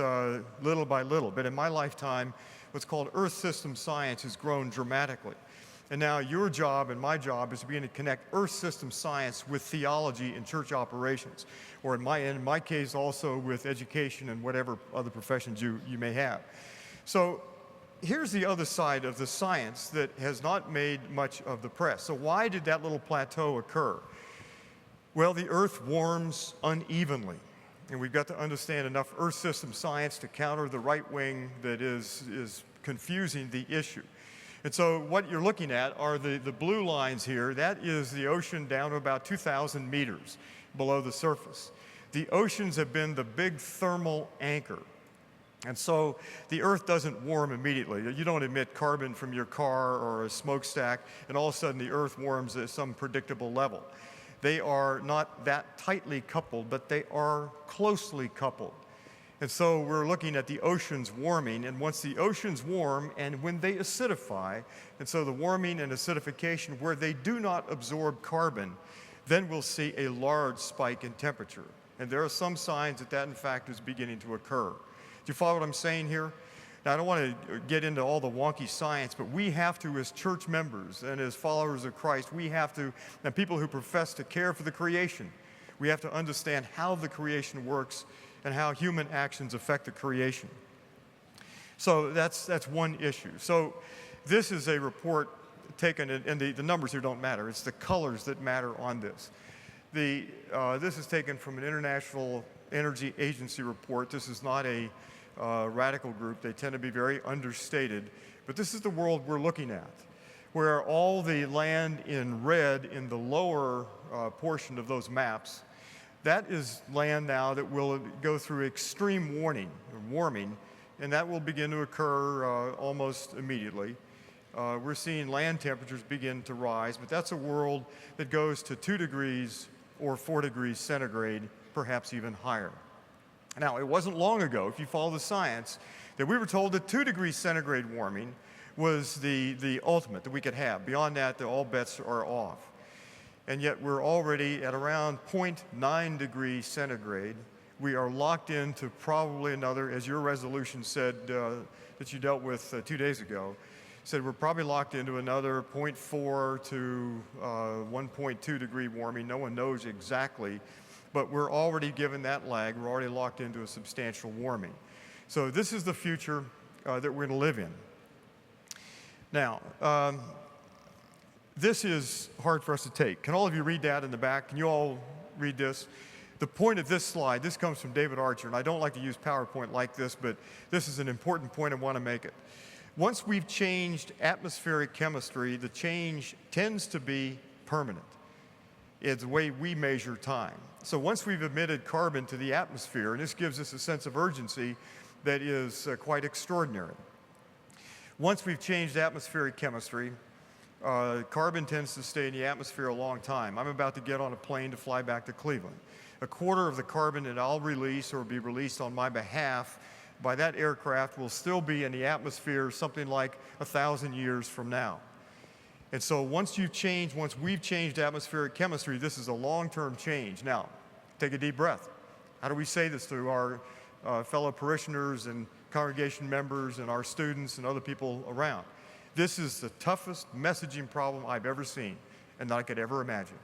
little by little. But in my lifetime, what's called Earth system science has grown dramatically. And now your job and my job is to begin to connect Earth system science with theology and church operations, or in my case also with education and whatever other professions you may have. So here's the other side of the science that has not made much of the press. So why did that little plateau occur? Well, the Earth warms unevenly. And we've got to understand enough Earth system science to counter the right wing that is confusing the issue. And so what you're looking at are the blue lines here. That is the ocean down to about 2,000 meters below the surface. The oceans have been the big thermal anchor. And so the Earth doesn't warm immediately. You don't emit carbon from your car or a smokestack, and all of a sudden the Earth warms at some predictable level. They are not that tightly coupled, but they are closely coupled. And so we're looking at the oceans warming, and once the oceans warm and when they acidify, and so the warming and acidification where they do not absorb carbon, then we'll see a large spike in temperature. And there are some signs that in fact is beginning to occur. Do you follow what I'm saying here? Now, I don't want to get into all the wonky science, but we have to, as church members and as followers of Christ, we have to, and people who profess to care for the creation, we have to understand how the creation works and how human actions affect the creation. So that's one issue. So this is a report taken, and the numbers here don't matter. It's the colors that matter on this. This is taken from an International Energy Agency report. This is not a radical group. They tend to be very understated. But this is the world we're looking at, where all the land in red in the lower portion of those maps, that is land now that will go through extreme warming, and that will begin to occur almost immediately. We're seeing land temperatures begin to rise, but that's a world that goes to 2 degrees or 4 degrees centigrade, perhaps even higher. Now, it wasn't long ago, if you follow the science, that we were told that 2 degrees centigrade warming was the ultimate that we could have. Beyond that, all bets are off. And yet we're already at around 0.9 degrees centigrade. We are locked into probably another, as your resolution said that you dealt with 2 days ago, said we're probably locked into another 0.4 to 1.2 degree warming. No one knows exactly. But we're already given that lag. We're already locked into a substantial warming. So this is the future that we're going to live in. Now, this is hard for us to take. Can all of you read that in the back? Can you all read this? The point of this slide, this comes from David Archer, and I don't like to use PowerPoint like this, but this is an important point. I want to make it. Once we've changed atmospheric chemistry, the change tends to be permanent. It's the way we measure time. So once we've emitted carbon to the atmosphere, and this gives us a sense of urgency that is quite extraordinary. Once we've changed atmospheric chemistry, carbon tends to stay in the atmosphere a long time. I'm about to get on a plane to fly back to Cleveland. A quarter of the carbon that I'll release or be released on my behalf by that aircraft will still be in the atmosphere something like 1,000 years from now. And so once we've changed atmospheric chemistry, this is a long-term change. Now, take a deep breath. How do we say this to our fellow parishioners and congregation members and our students and other people around? This is the toughest messaging problem I've ever seen and that I could ever imagine.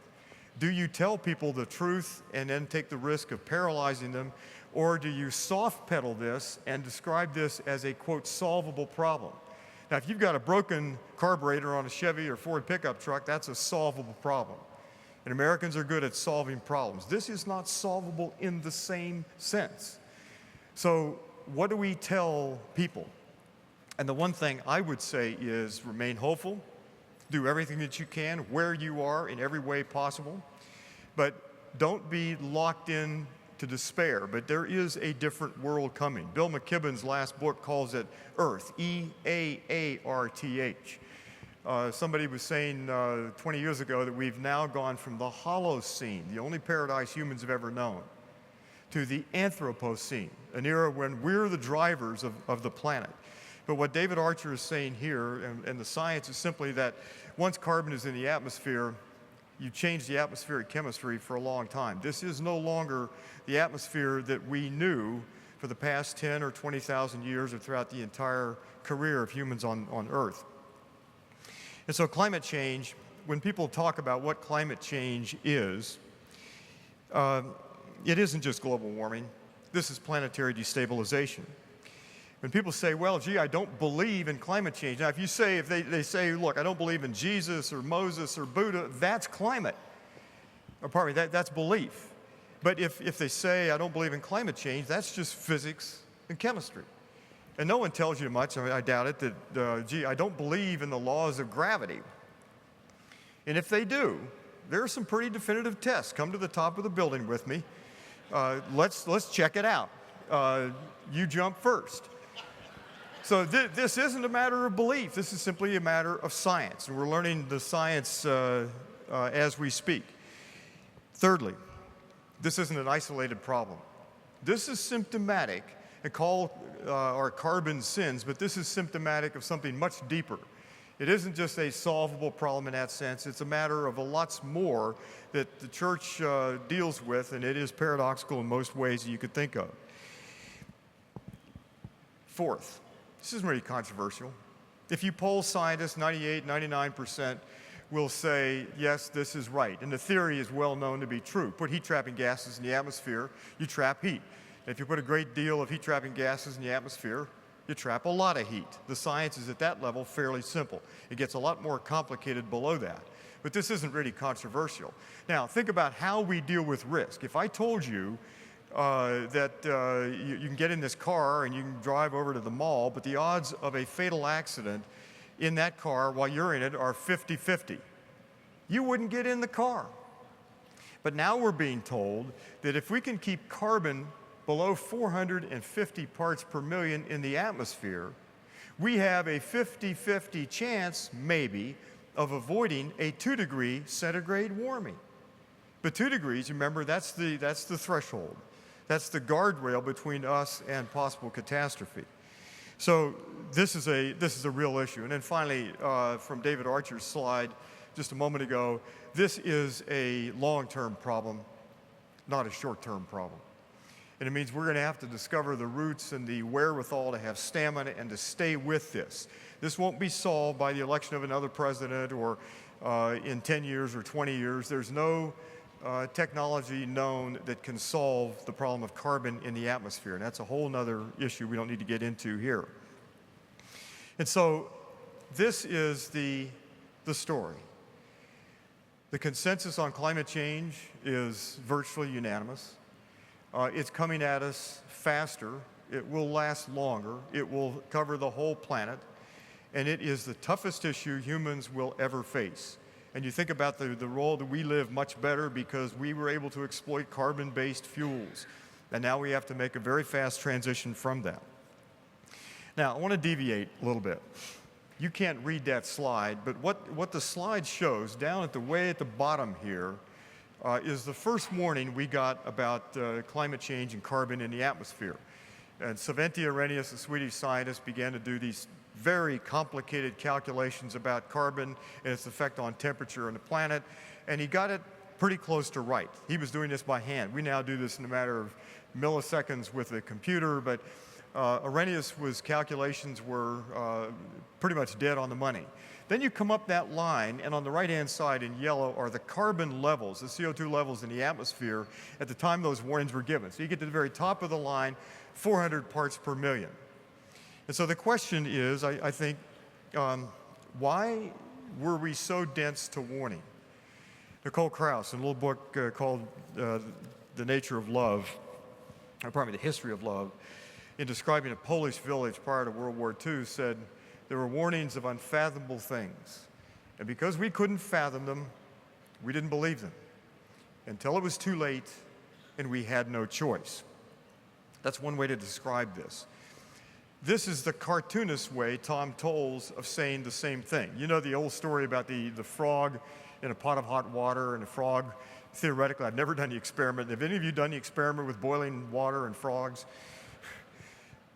Do you tell people the truth and then take the risk of paralyzing them, or do you soft pedal this and describe this as a, quote, solvable problem? Now, if you've got a broken carburetor on a Chevy or Ford pickup truck, that's a solvable problem. And Americans are good at solving problems. This is not solvable in the same sense. So what do we tell people? And the one thing I would say is remain hopeful, do everything that you can where you are in every way possible, but don't be locked in to despair. But there is a different world coming. Bill McKibben's last book calls it Earth, E-A-A-R-T-H. Somebody was saying 20 years ago that we've now gone from the Holocene, the only paradise humans have ever known, to the Anthropocene, an era when we're the drivers of the planet. But what David Archer is saying here, and the science, is simply that once carbon is in the atmosphere, you change the atmospheric chemistry for a long time. This is no longer the atmosphere that we knew for the past 10 or 20,000 years or throughout the entire career of humans on Earth. And so climate change, when people talk about what climate change is, it isn't just global warming. This is planetary destabilization. When people say, well, gee, I don't believe in climate change. Now, if they say, look, I don't believe in Jesus or Moses or Buddha, that's climate. Or pardon me, that's belief. But if they say, I don't believe in climate change, that's just physics and chemistry. And no one tells you much, I doubt it, that, gee, I don't believe in the laws of gravity. And if they do, there are some pretty definitive tests. Come to the top of the building with me. Let's check it out. You jump first. So this isn't a matter of belief. This is simply a matter of science. And we're learning the science as we speak. Thirdly, this isn't an isolated problem. This is symptomatic, and call our carbon sins, but this is symptomatic of something much deeper. It isn't just a solvable problem in that sense. It's a matter of a lots more that the church deals with, and it is paradoxical in most ways that you could think of. Fourth, this isn't really controversial. If you poll scientists, 98, 99% will say, yes, this is right. And the theory is well known to be true. Put heat-trapping gases in the atmosphere, you trap heat. If you put a great deal of heat-trapping gases in the atmosphere, you trap a lot of heat. The science is at that level fairly simple. It gets a lot more complicated below that. But this isn't really controversial. Now, think about how we deal with risk. If I told you that you can get in this car and you can drive over to the mall, but the odds of a fatal accident in that car while you're in it are 50-50. You wouldn't get in the car. But now we're being told that if we can keep carbon below 450 parts per million in the atmosphere, we have a 50-50 chance, maybe, of avoiding a 2-degree centigrade warming. But 2 degrees, remember, that's the threshold. That's the guardrail between us and possible catastrophe. So this is a real issue. And then finally, from David Archer's slide just a moment ago, this is a long-term problem, not a short-term problem. And it means we're going to have to discover the roots and the wherewithal to have stamina and to stay with this. This won't be solved by the election of another president or in 10 years or 20 years. There's no technology known that can solve the problem of carbon in the atmosphere. And that's a whole other issue we don't need to get into here. And so this is the story. The consensus on climate change is virtually unanimous. It's coming at us faster. It will last longer. It will cover the whole planet. And it is the toughest issue humans will ever face. And you think about the role that we live much better because we were able to exploit carbon-based fuels. And now we have to make a very fast transition from that. Now, I want to deviate a little bit. You can't read that slide, but what the slide shows down at the way at the bottom here is the first warning we got about climate change and carbon in the atmosphere. And Svante Arrhenius, a Swedish scientist, began to do these very complicated calculations about carbon and its effect on temperature on the planet, and he got it pretty close to right. He was doing this by hand. We now do this in a matter of milliseconds with a computer, but Arrhenius' calculations were pretty much dead on the money. Then you come up that line, and on the right-hand side in yellow are the carbon levels, the CO2 levels in the atmosphere at the time those warnings were given. So you get to the very top of the line, 400 parts per million. And so the question is, I think, why were we so dense to warning? Nicole Krauss, in a little book called The Nature of Love, or pardon me, The History of Love, in describing a Polish village prior to World War II, said there were warnings of unfathomable things. And because we couldn't fathom them, we didn't believe them until it was too late and we had no choice. That's one way to describe this. This is the cartoonist way Tom Tolles of saying the same thing. You know the old story about the frog in a pot of hot water, and the frog, theoretically, I've never done the experiment. Have any of you done the experiment with boiling water and frogs?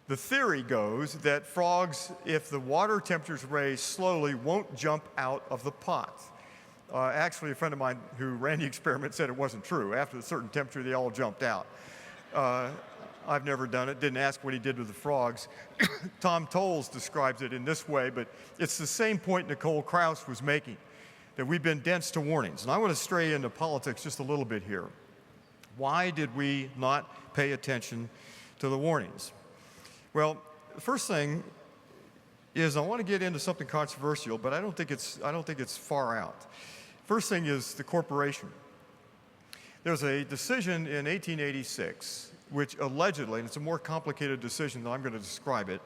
The theory goes that frogs, if the water temperature is raised slowly, won't jump out of the pot. Actually, a friend of mine who ran the experiment said it wasn't true. After a certain temperature, they all jumped out. I've never done it, didn't ask what he did with the frogs. Tom Tolles describes it in this way, but it's the same point Nicole Krauss was making, that we've been dense to warnings. And I want to stray into politics just a little bit here. Why did we not pay attention to the warnings? Well, the first thing is I want to get into something controversial, but I don't think it's far out. First thing is the corporation. There's a decision in 1886 which allegedly, and it's a more complicated decision than I'm going to describe it,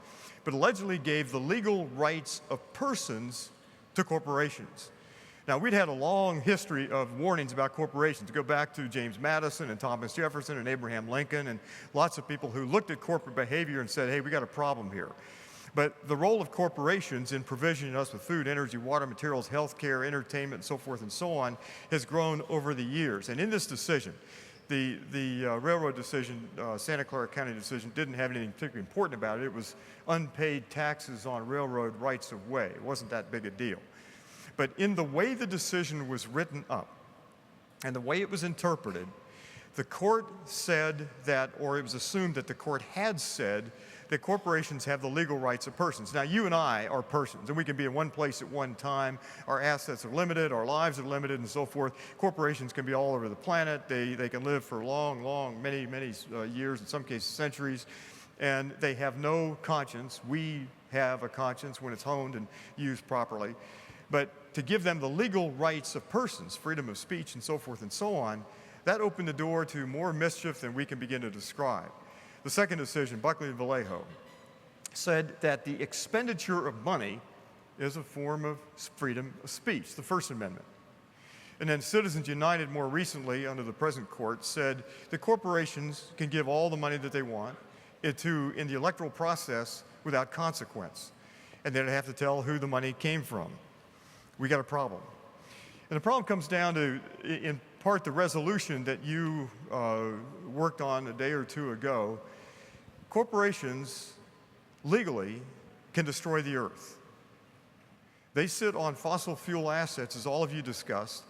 but allegedly gave the legal rights of persons to corporations. Now, we'd had a long history of warnings about corporations. Go back to James Madison and Thomas Jefferson and Abraham Lincoln and lots of people who looked at corporate behavior and said, hey, we got a problem here. But the role of corporations in provisioning us with food, energy, water, materials, healthcare, entertainment, and so forth and so on has grown over the years. And in this decision, the railroad decision, Santa Clara County decision, didn't have anything particularly important about it. It was unpaid taxes on railroad rights of way. It wasn't that big a deal. But in the way the decision was written up and the way it was interpreted, the court said that, or it was assumed that the court had said, that corporations have the legal rights of persons. Now, you and I are persons, and we can be in one place at one time. Our assets are limited, our lives are limited, and so forth. Corporations can be all over the planet. They can live for many years, in some cases centuries, and they have no conscience. We have a conscience when it's honed and used properly. But to give them the legal rights of persons, freedom of speech, and so forth and so on, that opened the door to more mischief than we can begin to describe. The second decision, Buckley and Vallejo, said that the expenditure of money is a form of freedom of speech, the First Amendment. And then Citizens United more recently, under the present court, said that corporations can give all the money that they want in the electoral process without consequence. And they don't have to tell who the money came from. We got a problem. And the problem comes down to, in part, the resolution that you worked on a day or two ago. Corporations legally can destroy the earth. They sit on fossil fuel assets, as all of you discussed,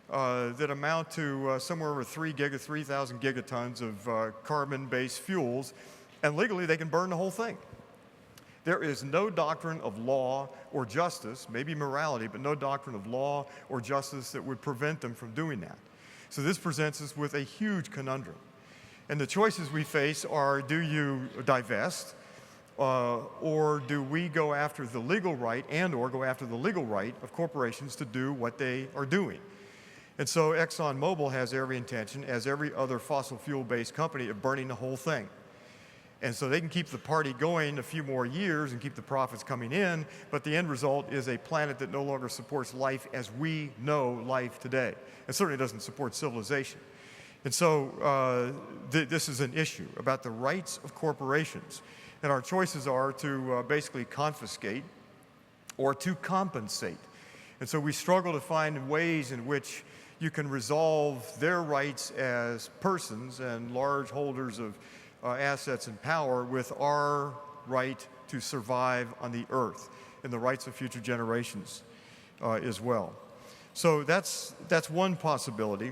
that amount to somewhere over 3,000 gigatons of carbon-based fuels, and legally they can burn the whole thing. There is no doctrine of law or justice, maybe morality, but no doctrine of law or justice that would prevent them from doing that. So this presents us with a huge conundrum. And the choices we face are, do you divest, or do we go after the legal right or go after the legal right of corporations to do what they are doing? And so ExxonMobil has every intention, as every other fossil fuel-based company, of burning the whole thing. And so they can keep the party going a few more years and keep the profits coming in, but the end result is a planet that no longer supports life as we know life today. It certainly doesn't support civilization. And so this is an issue about the rights of corporations. And our choices are to basically confiscate or to compensate. And so we struggle to find ways in which you can resolve their rights as persons and large holders of assets and power with our right to survive on the earth and the rights of future generations as well. So that's one possibility.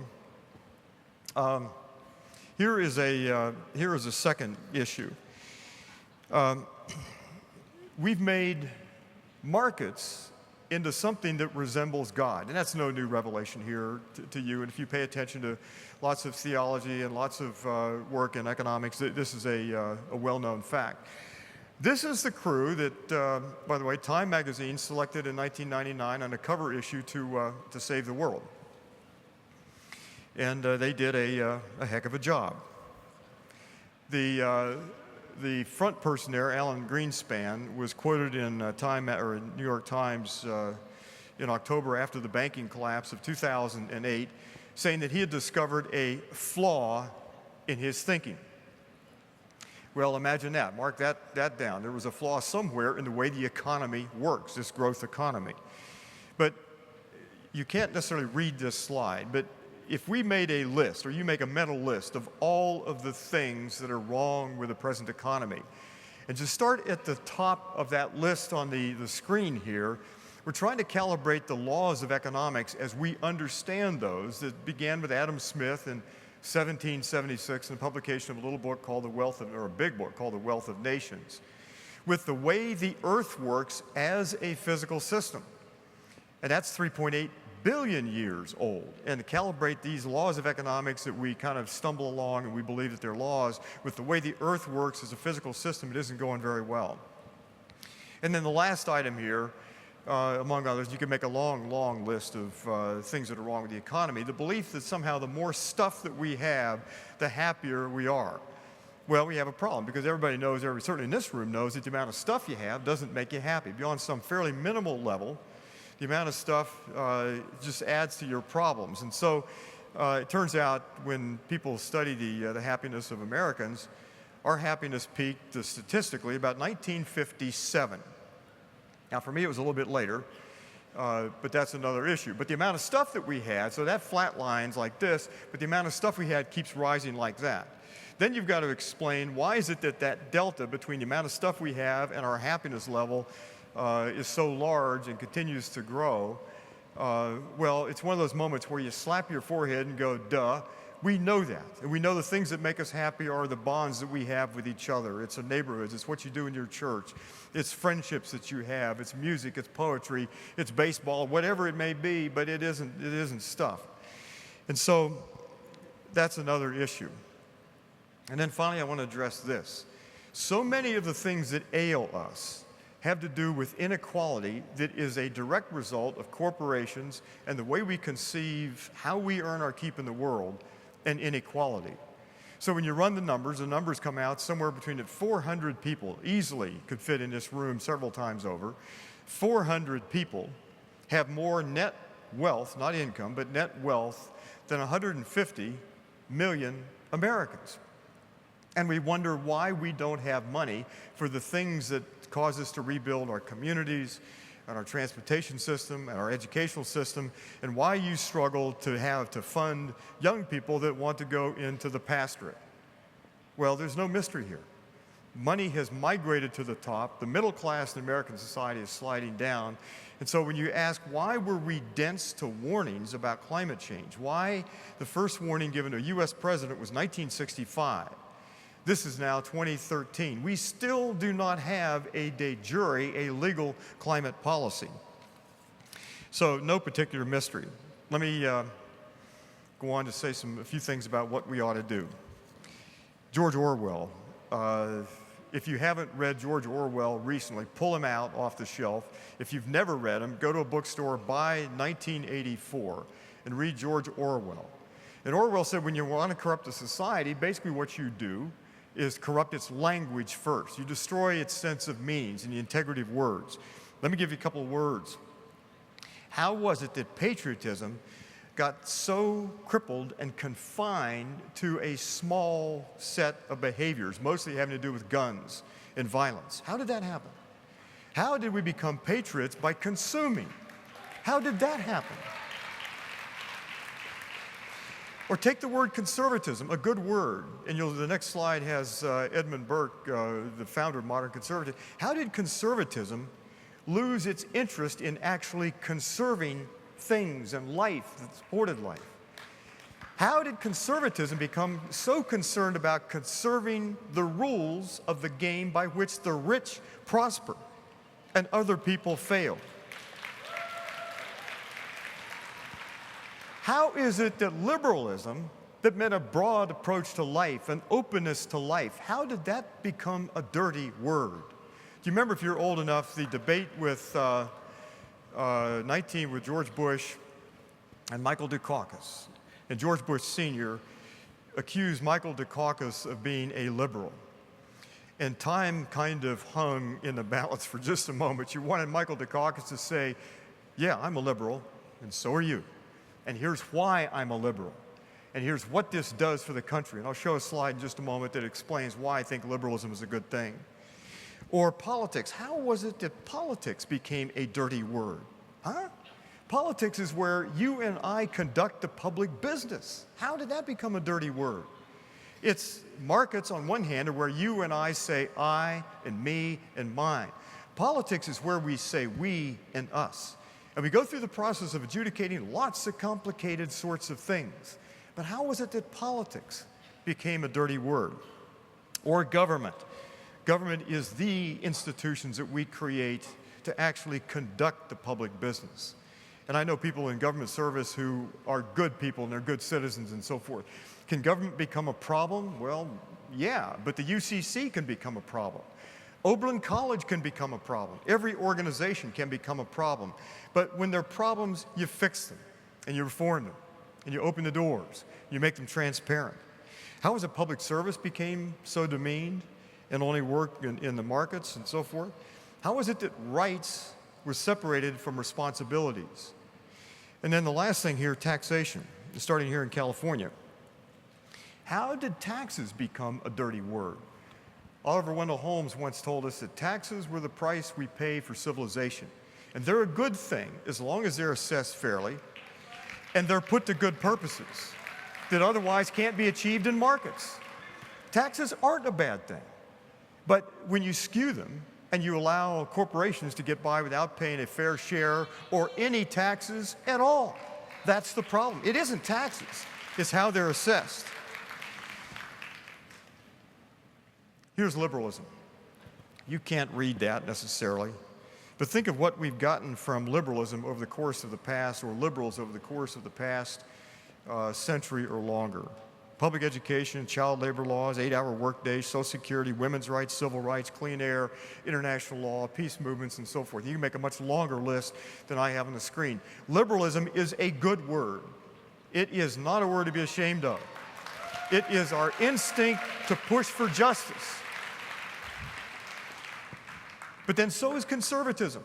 Here is a second issue. We've made markets into something that resembles God. And that's no new revelation here to you. And if you pay attention to lots of theology and lots of work in economics, this is a well-known fact. This is the crew that, by the way, Time magazine selected in 1999 on a cover issue to save the world. And they did a heck of a job. The front person there, Alan Greenspan, was quoted in New York Times in October after the banking collapse of 2008, saying that he had discovered a flaw in his thinking. Well, imagine that. Mark that down. There was a flaw somewhere in the way the economy works, this growth economy. But you can't necessarily read this slide, but if we made a list, or you make a mental list of all of the things that are wrong with the present economy, and just start at the top of that list on the screen here, we're trying to calibrate the laws of economics as we understand those that began with Adam Smith in 1776 in the publication of a little book called a big book called The Wealth of Nations, with the way the earth works as a physical system. And that's 3.8 billion years old, and to calibrate these laws of economics that we kind of stumble along and we believe that they're laws with the way the earth works as a physical system, it isn't going very well. And then the last item here, among others, you can make a long list of things that are wrong with the economy. The belief that somehow the more stuff that we have, the happier we are. Well, we have a problem because everybody knows, certainly in this room knows, that the amount of stuff you have doesn't make you happy. Beyond some fairly minimal level, the amount of stuff just adds to your problems. And so it turns out when people study the happiness of Americans, our happiness peaked statistically about 1957. Now, for me, it was a little bit later, but that's another issue. But the amount of stuff that we had, so that flat lines like this, but the amount of stuff we had keeps rising like that. Then you've got to explain why is it that delta between the amount of stuff we have and our happiness level is so large and continues to grow. Well, it's one of those moments where you slap your forehead and go, duh. We know that. And we know the things that make us happy are the bonds that we have with each other. It's the neighborhoods. It's what you do in your church. It's friendships that you have. It's music. It's poetry. It's baseball, whatever it may be, but it isn't stuff. And so that's another issue. And then finally, I want to address this. So many of the things that ail us have to do with inequality that is a direct result of corporations and the way we conceive how we earn our keep in the world and inequality. So when you run the numbers come out somewhere between 400 people easily could fit in this room several times over. 400 people have more net wealth, not income, but net wealth than 150 million Americans. And we wonder why we don't have money for the things that cause us to rebuild our communities and our transportation system and our educational system, and why you struggle to fund young people that want to go into the pastorate. Well, there's no mystery here. Money has migrated to the top. The middle class in American society is sliding down. And so when you ask, why were we dense to warnings about climate change? Why the first warning given to a U.S. president was 1965. This is now 2013. We still do not have a de jure, a legal climate policy. So no particular mystery. Let me go on to say a few things about what we ought to do. George Orwell. If you haven't read George Orwell recently, pull him out off the shelf. If you've never read him, go to a bookstore, buy 1984, and read George Orwell. And Orwell said when you want to corrupt a society, basically what you do is corrupt its language first. You destroy its sense of meanings and the integrity of words. Let me give you a couple of words. How was it that patriotism got so crippled and confined to a small set of behaviors, mostly having to do with guns and violence? How did that happen? How did we become patriots? By consuming. How did that happen? Or take the word conservatism, a good word, and the next slide has Edmund Burke, the founder of modern conservatism. How did conservatism lose its interest in actually conserving things and life that supported life? How did conservatism become so concerned about conserving the rules of the game by which the rich prosper and other people fail? How is it that liberalism, that meant a broad approach to life, an openness to life, how did that become a dirty word? Do you remember, if you're old enough, the debate with 19 with George Bush and Michael Dukakis? And George Bush Sr. accused Michael Dukakis of being a liberal. And time kind of hung in the balance for just a moment. You wanted Michael Dukakis to say, yeah, I'm a liberal, and so are you. And here's why I'm a liberal. And here's what this does for the country. And I'll show a slide in just a moment that explains why I think liberalism is a good thing. Or politics. How was it that politics became a dirty word? Huh? Politics is where you and I conduct the public business. How did that become a dirty word? It's markets on one hand are where you and I say I and me and mine. Politics is where we say we and us. And we go through the process of adjudicating lots of complicated sorts of things. But how was it that politics became a dirty word? Or government. Government is the institutions that we create to actually conduct the public business. And I know people in government service who are good people and they're good citizens and so forth. Can government become a problem? Well, yeah, but the UCC can become a problem. Oberlin College can become a problem. Every organization can become a problem. But when there are problems, you fix them, and you reform them, and you open the doors, you make them transparent. How is it public service became so demeaned and only worked in the markets and so forth? How is it that rights were separated from responsibilities? And then the last thing here, taxation, starting here in California. How did taxes become a dirty word? Oliver Wendell Holmes once told us that taxes were the price we pay for civilization. And they're a good thing as long as they're assessed fairly and they're put to good purposes that otherwise can't be achieved in markets. Taxes aren't a bad thing. But when you skew them and you allow corporations to get by without paying a fair share or any taxes at all, that's the problem. It isn't taxes, it's how they're assessed. Here's liberalism. You can't read that necessarily, but think of what we've gotten from liberalism over the course of the past, or liberals over the course of the past century or longer. Public education, child labor laws, 8-hour workdays, Social Security, women's rights, civil rights, clean air, international law, peace movements, and so forth. You can make a much longer list than I have on the screen. Liberalism is a good word. It is not a word to be ashamed of. It is our instinct to push for justice. But then so is conservatism.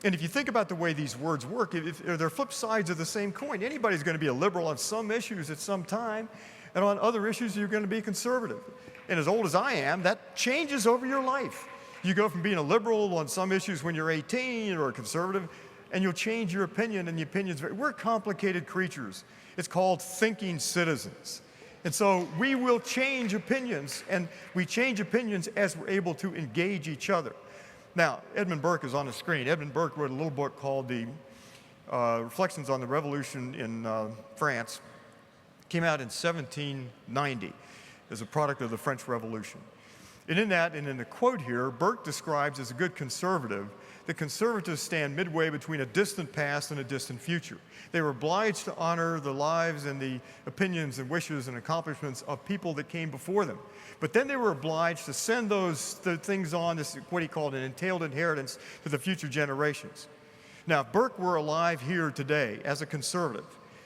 And if you think about the way these words work, they're flip sides of the same coin. Anybody's going to be a liberal on some issues at some time, and on other issues you're going to be conservative. And as old as I am, that changes over your life. You go from being a liberal on some issues when you're 18 or a conservative, and you'll change your opinion, and the opinions vary. We're complicated creatures. It's called thinking citizens. And so we will change opinions, and we change opinions as we're able to engage each other. Now, Edmund Burke is on the screen. Edmund Burke wrote a little book called The Reflections on the Revolution in France. Came out in 1790 as a product of the French Revolution. And in that, and in the quote here, Burke describes as a good conservative that conservatives stand midway between a distant past and a distant future. They were obliged to honor the lives and the opinions and wishes and accomplishments of people that came before them. But then they were obliged to send the things on, this what he called an entailed inheritance, to the future generations. Now, if Burke were alive here today as a conservative,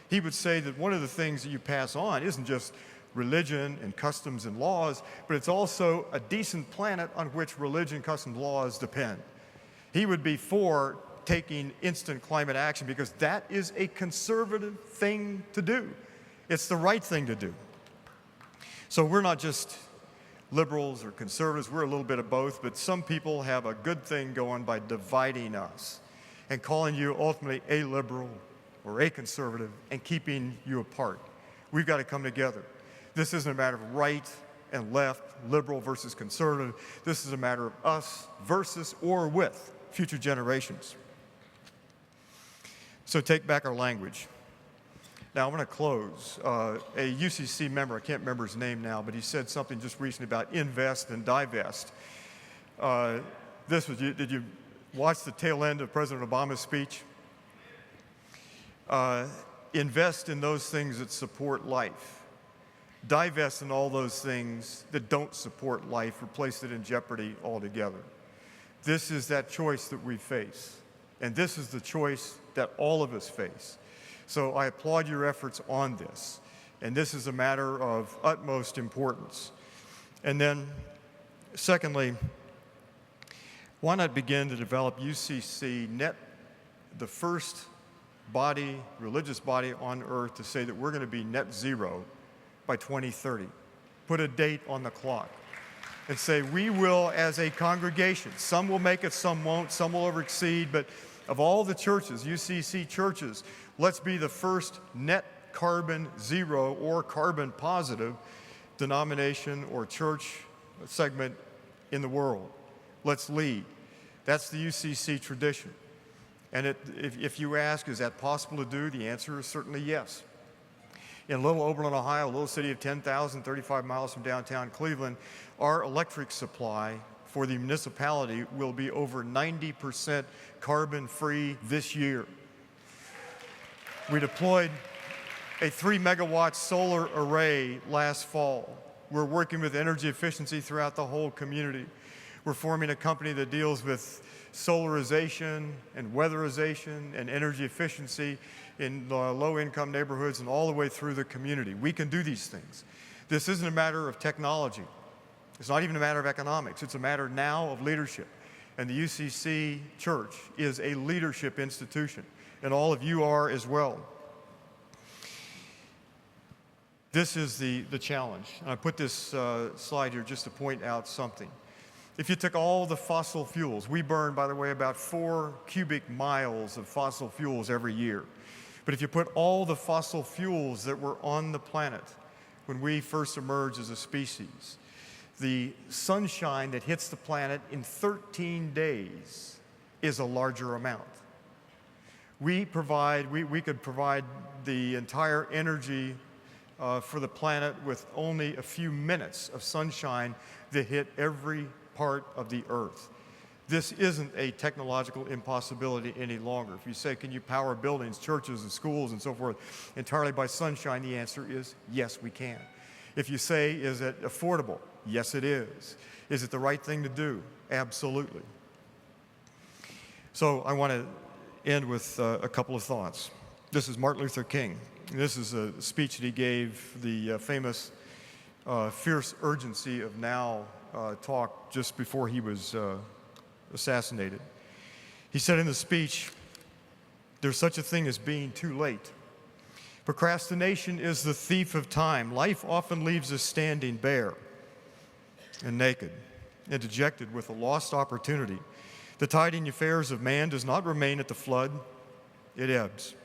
He would say that one of the things that you pass on isn't just religion and customs and laws, but it's also a decent planet on which religion, customs, laws depend. He would be for taking instant climate action because that is a conservative thing to do. It's the right thing to do. So we're not just liberals or conservatives, we're a little bit of both, but some people have a good thing going by dividing us and calling you ultimately a liberal or a conservative and keeping you apart. We've got to come together. This isn't a matter of right and left, liberal versus conservative. This is a matter of us versus or with future generations. So take back our language. Now, I'm going to close. A UCC member, I can't remember his name now, but he said something just recently about invest and divest. Did you watch the tail end of President Obama's speech? Invest in those things that support life. Divest in all those things that don't support life or place it in jeopardy altogether. This is that choice that we face. And this is the choice that all of us face. So I applaud your efforts on this. And this is a matter of utmost importance. And then, secondly, why not begin to develop UCC the first body, religious body on earth to say that we're going to be net zero by 2030. Put a date on the clock and say we will as a congregation, some will make it, some won't, some will overexceed, but of all the churches, UCC churches, let's be the first net carbon zero or carbon positive denomination or church segment in the world. Let's lead. That's the UCC tradition. And if you ask, is that possible to do? The answer is certainly yes. In Little Oberlin, Ohio, a little city of 10,000, 35 miles from downtown Cleveland, our electric supply for the municipality will be over 90% carbon-free this year. We deployed a 3-megawatt solar array last fall. We're working with energy efficiency throughout the whole community. We're forming a company that deals with solarization and weatherization and energy efficiency in low-income neighborhoods and all the way through the community. We can do these things. This isn't a matter of technology. It's not even a matter of economics. It's a matter now of leadership. And the UCC Church is a leadership institution, and all of you are as well. This is the challenge. And I put this slide here just to point out something. If you took all the fossil fuels, we burn, by the way, about 4 cubic miles of fossil fuels every year. But if you put all the fossil fuels that were on the planet when we first emerged as a species, the sunshine that hits the planet in 13 days is a larger amount. We could provide the entire energy for the planet with only a few minutes of sunshine that hit every part of the earth. This isn't a technological impossibility any longer. If you say, can you power buildings, churches, and schools and so forth entirely by sunshine, the answer is yes, we can. If you say, is it affordable? Yes, it is. Is it the right thing to do? Absolutely. So I want to end with a couple of thoughts. This is Martin Luther King. This is a speech that he gave, the famous Fierce Urgency of Now talk just before he was assassinated. He said in the speech, there's such a thing as being too late. Procrastination is the thief of time. Life often leaves us standing bare and naked and dejected with a lost opportunity. The tiding affairs of man does not remain at the flood, it ebbs.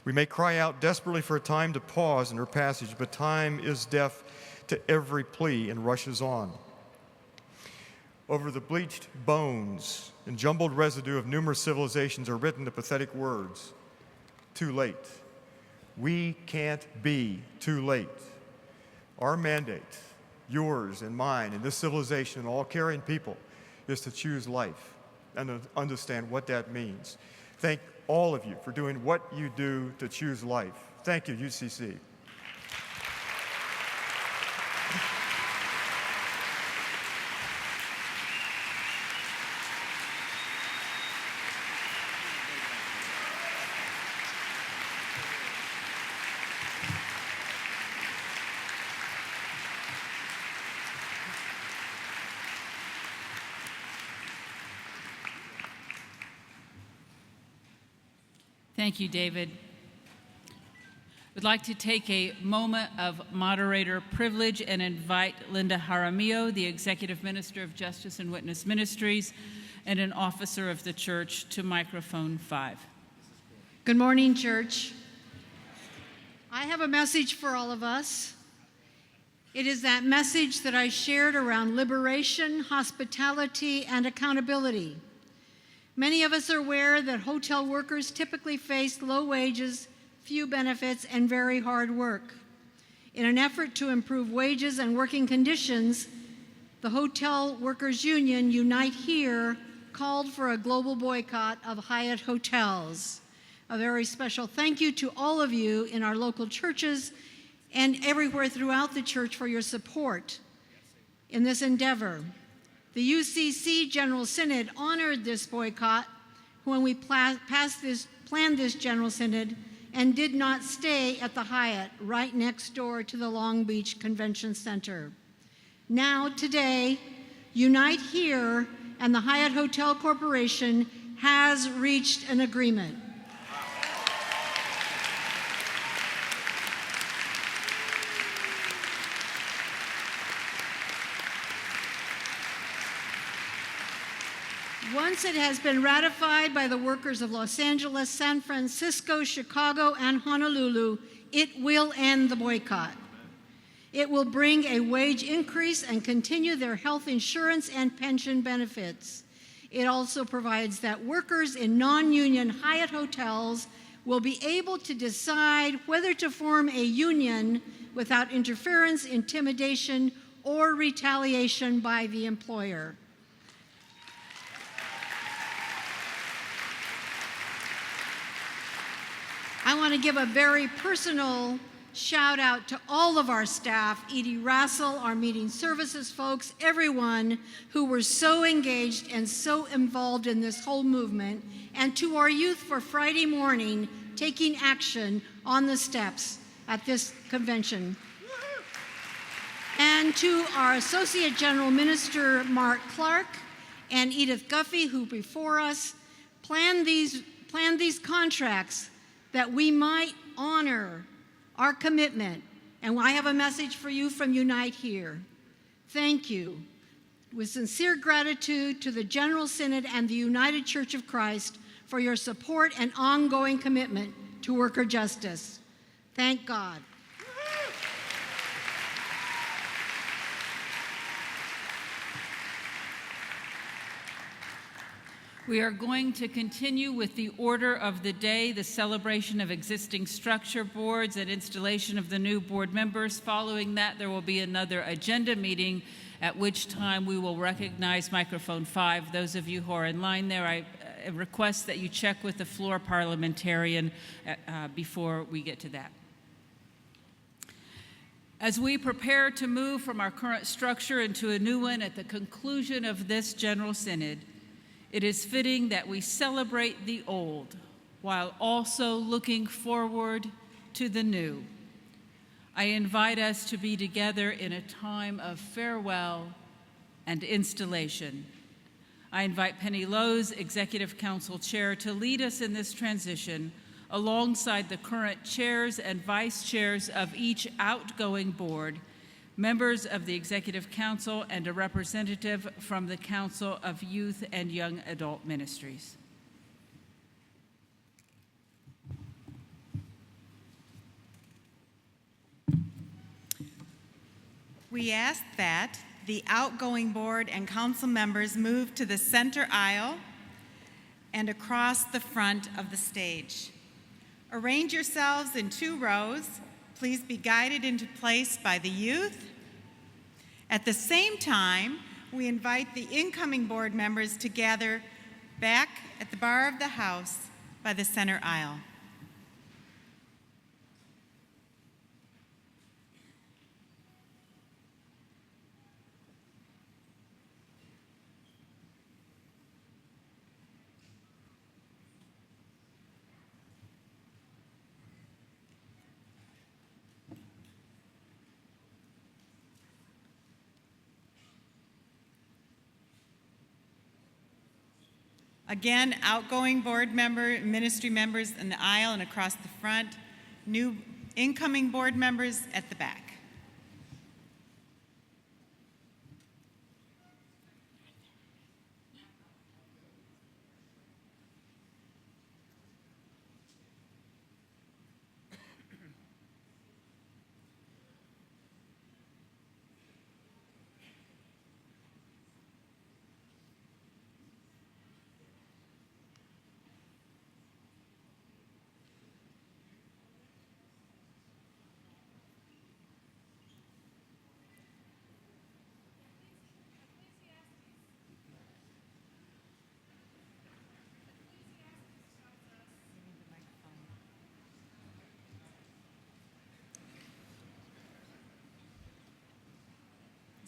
We may cry out desperately for a time to pause in her passage, but time is deaf to every plea and rushes on. Over the bleached bones and jumbled residue of numerous civilizations are written the pathetic words, too late. We can't be too late. Our mandate, yours and mine, and this civilization and all caring people, is to choose life and to understand what that means. Thank all of you for doing what you do to choose life. Thank you, UCC. Thank you, David. We'd like to take a moment of moderator privilege and invite Linda Jaramillo, the Executive Minister of Justice and Witness Ministries and an officer of the church, to microphone 5. Good morning, church. I have a message for all of us. It is that message that I shared around liberation, hospitality, and accountability. Many of us are aware that hotel workers typically face low wages, few benefits, and very hard work. In an effort to improve wages and working conditions, the Hotel Workers Union, Unite Here, called for a global boycott of Hyatt hotels. A very special thank you to all of you in our local churches and everywhere throughout the church for your support in this endeavor. The UCC General Synod honored this boycott when we planned this General Synod and did not stay at the Hyatt right next door to the Long Beach Convention Center. Now, today, Unite Here and the Hyatt Hotel Corporation has reached an agreement. Once it has been ratified by the workers of Los Angeles, San Francisco, Chicago, and Honolulu, it will end the boycott. It will bring a wage increase and continue their health insurance and pension benefits. It also provides that workers in non-union Hyatt hotels will be able to decide whether to form a union without interference, intimidation, or retaliation by the employer. I want to give a very personal shout out to all of our staff, Edie Rassel, our meeting services folks, everyone who were so engaged and so involved in this whole movement, and to our youth for Friday morning taking action on the steps at this convention. And to our Associate General Minister, Mark Clark, and Edith Guffey, who before us planned these contracts that we might honor our commitment. And I have a message for you from Unite Here. Thank you. With sincere gratitude to the General Synod and the United Church of Christ for your support and ongoing commitment to worker justice. Thank God. We are going to continue with the order of the day, the celebration of existing structure boards and installation of the new board members. Following that, there will be another agenda meeting, at which time we will recognize microphone 5. Those of you who are in line there, I request that you check with the floor parliamentarian before we get to that. As we prepare to move from our current structure into a new one at the conclusion of this General Synod, it is fitting that we celebrate the old while also looking forward to the new. I invite us to be together in a time of farewell and installation. I invite Penny Lowe's, Executive Council Chair, to lead us in this transition alongside the current chairs and vice chairs of each outgoing board, members of the Executive Council, and a representative from the Council of Youth and Young Adult Ministries. We ask that the outgoing board and council members move to the center aisle and across the front of the stage. Arrange yourselves in 2 rows. Please be guided into place by the youth. At the same time, we invite the incoming board members to gather back at the bar of the house by the center aisle. Again, outgoing board member, ministry members in the aisle and across the front, new incoming board members at the back.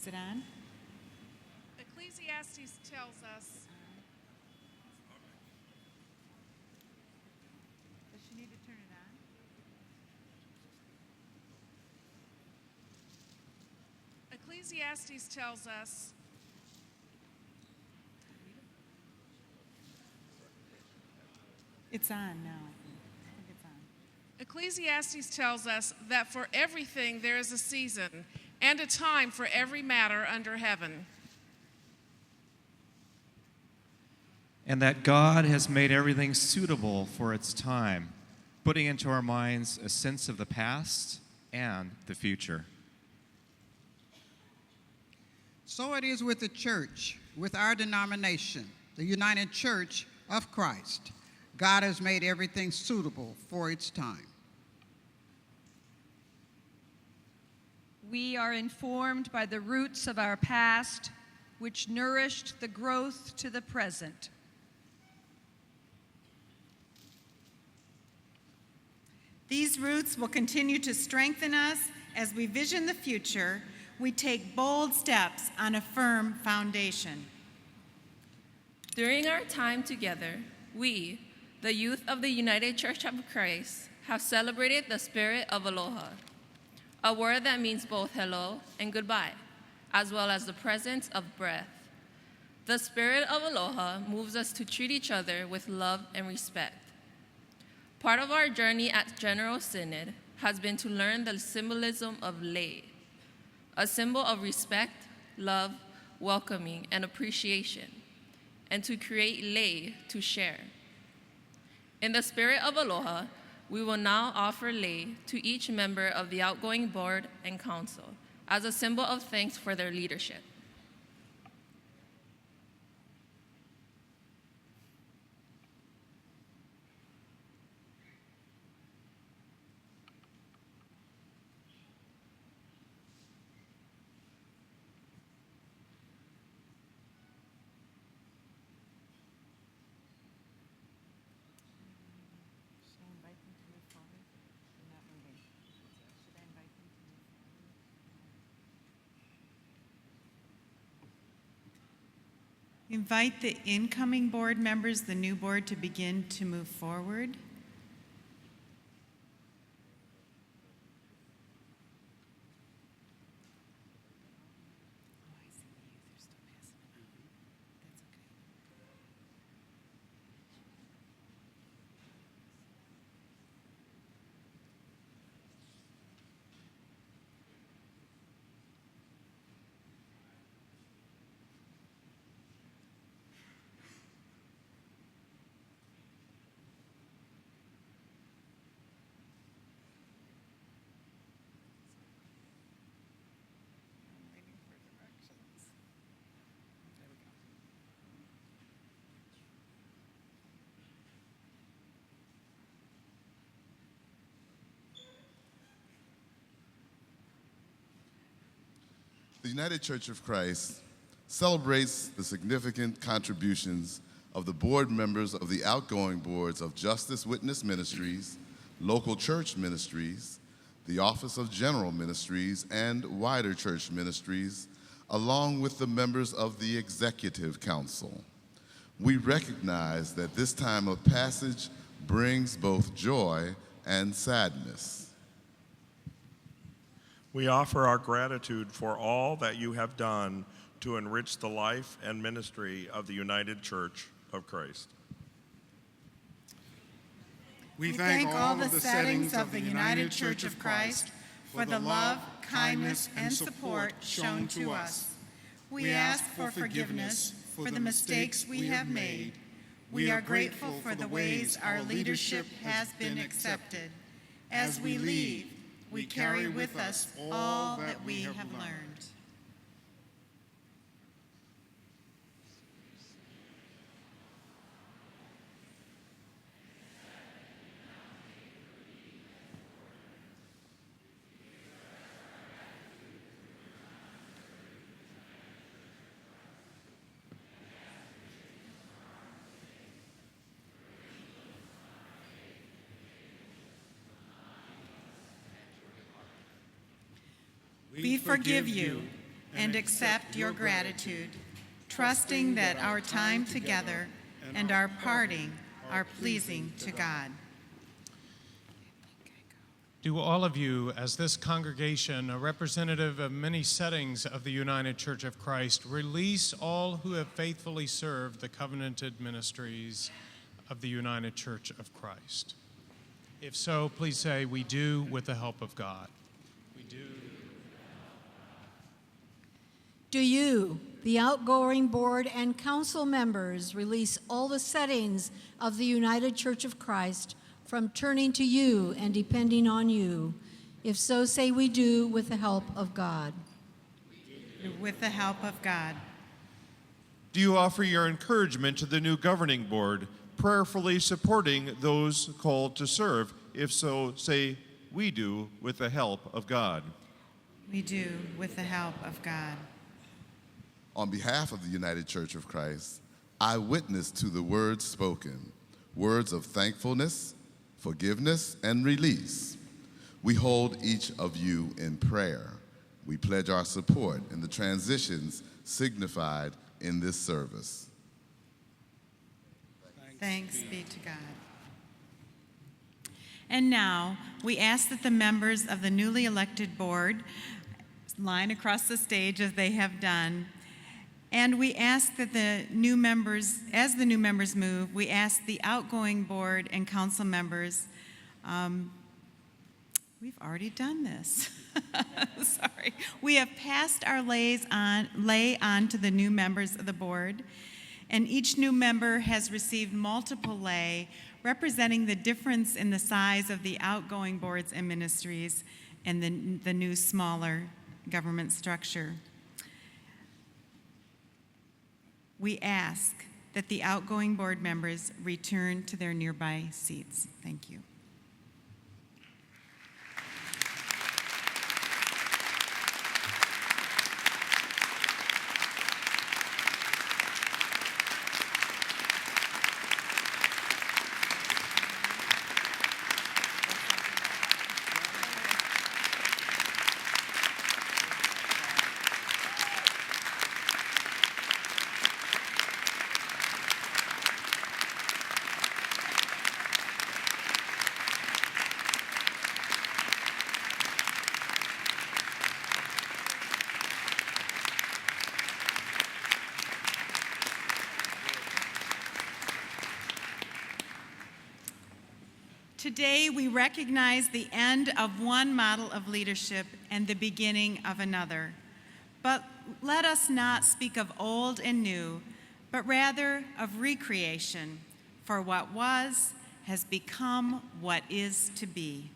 Is it on? Ecclesiastes tells us. Does she need to turn it on? Ecclesiastes tells us. It's on now. I think it's on. Ecclesiastes tells us that for everything there is a season and a time for every matter under heaven. And that God has made everything suitable for its time, putting into our minds a sense of the past and the future. So it is with the church, with our denomination, the United Church of Christ. God has made everything suitable for its time. We are informed by the roots of our past, which nourished the growth to the present. These roots will continue to strengthen us as we vision the future. We take bold steps on a firm foundation. During our time together, we, the youth of the United Church of Christ, have celebrated the spirit of aloha, a word that means both hello and goodbye, as well as the presence of breath. The spirit of aloha moves us to treat each other with love and respect. Part of our journey at General Synod has been to learn the symbolism of lei, a symbol of respect, love, welcoming, and appreciation, and to create lei to share. In the spirit of aloha, we will now offer lei to each member of the outgoing board and council as a symbol of thanks for their leadership. Invite the incoming board members, the new board, to begin to move forward. The United Church of Christ celebrates the significant contributions of the board members of the outgoing boards of Justice Witness Ministries, Local Church Ministries, the Office of General Ministries, and Wider Church Ministries, along with the members of the Executive Council. We recognize that this time of passage brings both joy and sadness. We offer our gratitude for all that you have done to enrich the life and ministry of the United Church. of Christ. We thank all the settings of the United Church of Christ for the love, kindness, and support shown to us. We ask for forgiveness for the mistakes we have made. We are grateful for the ways our leadership has been accepted. As we leave, we carry with us all that we have learned. We forgive you and accept your gratitude, trusting that our time together and our parting are pleasing to God. Do all of you, as this congregation, a representative of many settings of the United Church of Christ, release all who have faithfully served the covenanted ministries of the United Church of Christ? If so, please say, "We do with the help of God." We do. Do you, the outgoing board and council members, release all the settings of the United Church of Christ from turning to you and depending on you? If so, say, "We do with the help of God." With the help of God. Do you offer your encouragement to the new governing board, prayerfully supporting those called to serve? If so, say, "We do with the help of God." We do with the help of God. On behalf of the United Church of Christ, I witness to the words spoken, words of thankfulness, forgiveness, and release. We hold each of you in prayer. We pledge our support in the transitions signified in this service. Thanks be to God. And now, we ask that the members of the newly elected board line across the stage as they have done. And we ask that the new members, as the new members move, we ask the outgoing board and council members, we've already done this. Sorry. We have passed our lay on to the new members of the board, and each new member has received multiple lay, representing the difference in the size of the outgoing boards and ministries and the new smaller government structure. We ask that the outgoing board members return to their nearby seats. Thank you. Today, we recognize the end of one model of leadership and the beginning of another. But let us not speak of old and new, but rather of recreation, for what was has become what is to be.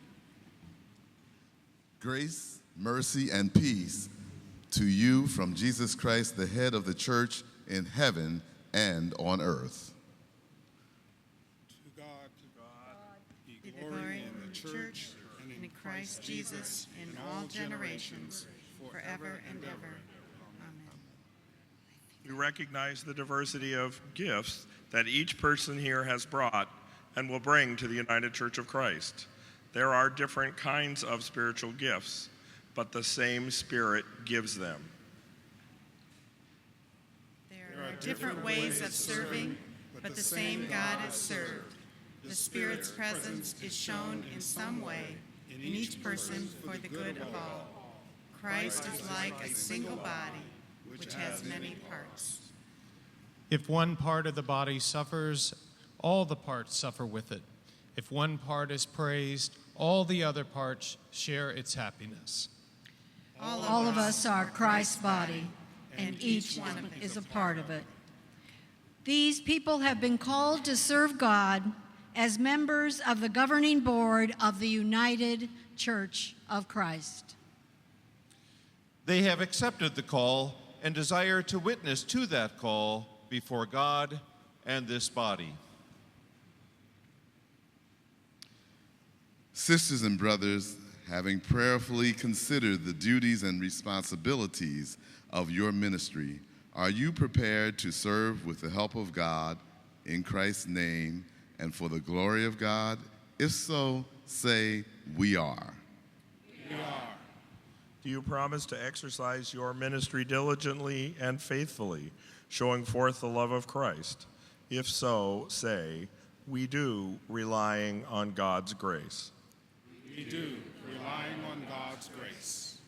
Grace, mercy, and peace to you from Jesus Christ, the head of the church in heaven and on earth. Glory in the church and in Christ Jesus in all generations, forever and ever. Amen. We recognize the diversity of gifts that each person here has brought and will bring to the United Church of Christ. There are different kinds of spiritual gifts, but the same Spirit gives them. There are different ways of serving, but the same God is served. The Spirit's presence is shown in some way in each person for the good of all. Christ is like a single body, which has many parts. If one part of the body suffers, all the parts suffer with it. If one part is praised, all the other parts share its happiness. All of us are Christ's body, and each one is a part of it. These people have been called to serve God as members of the governing board of the United Church of Christ. They have accepted the call and desire to witness to that call before God and this body. Sisters and brothers, having prayerfully considered the duties and responsibilities of your ministry, are you prepared to serve with the help of God in Christ's name and for the glory of God? If so, say, "We are." We are. Do you promise to exercise your ministry diligently and faithfully, showing forth the love of Christ? If so, say, "We do," relying on God's grace. We do, relying on God's grace.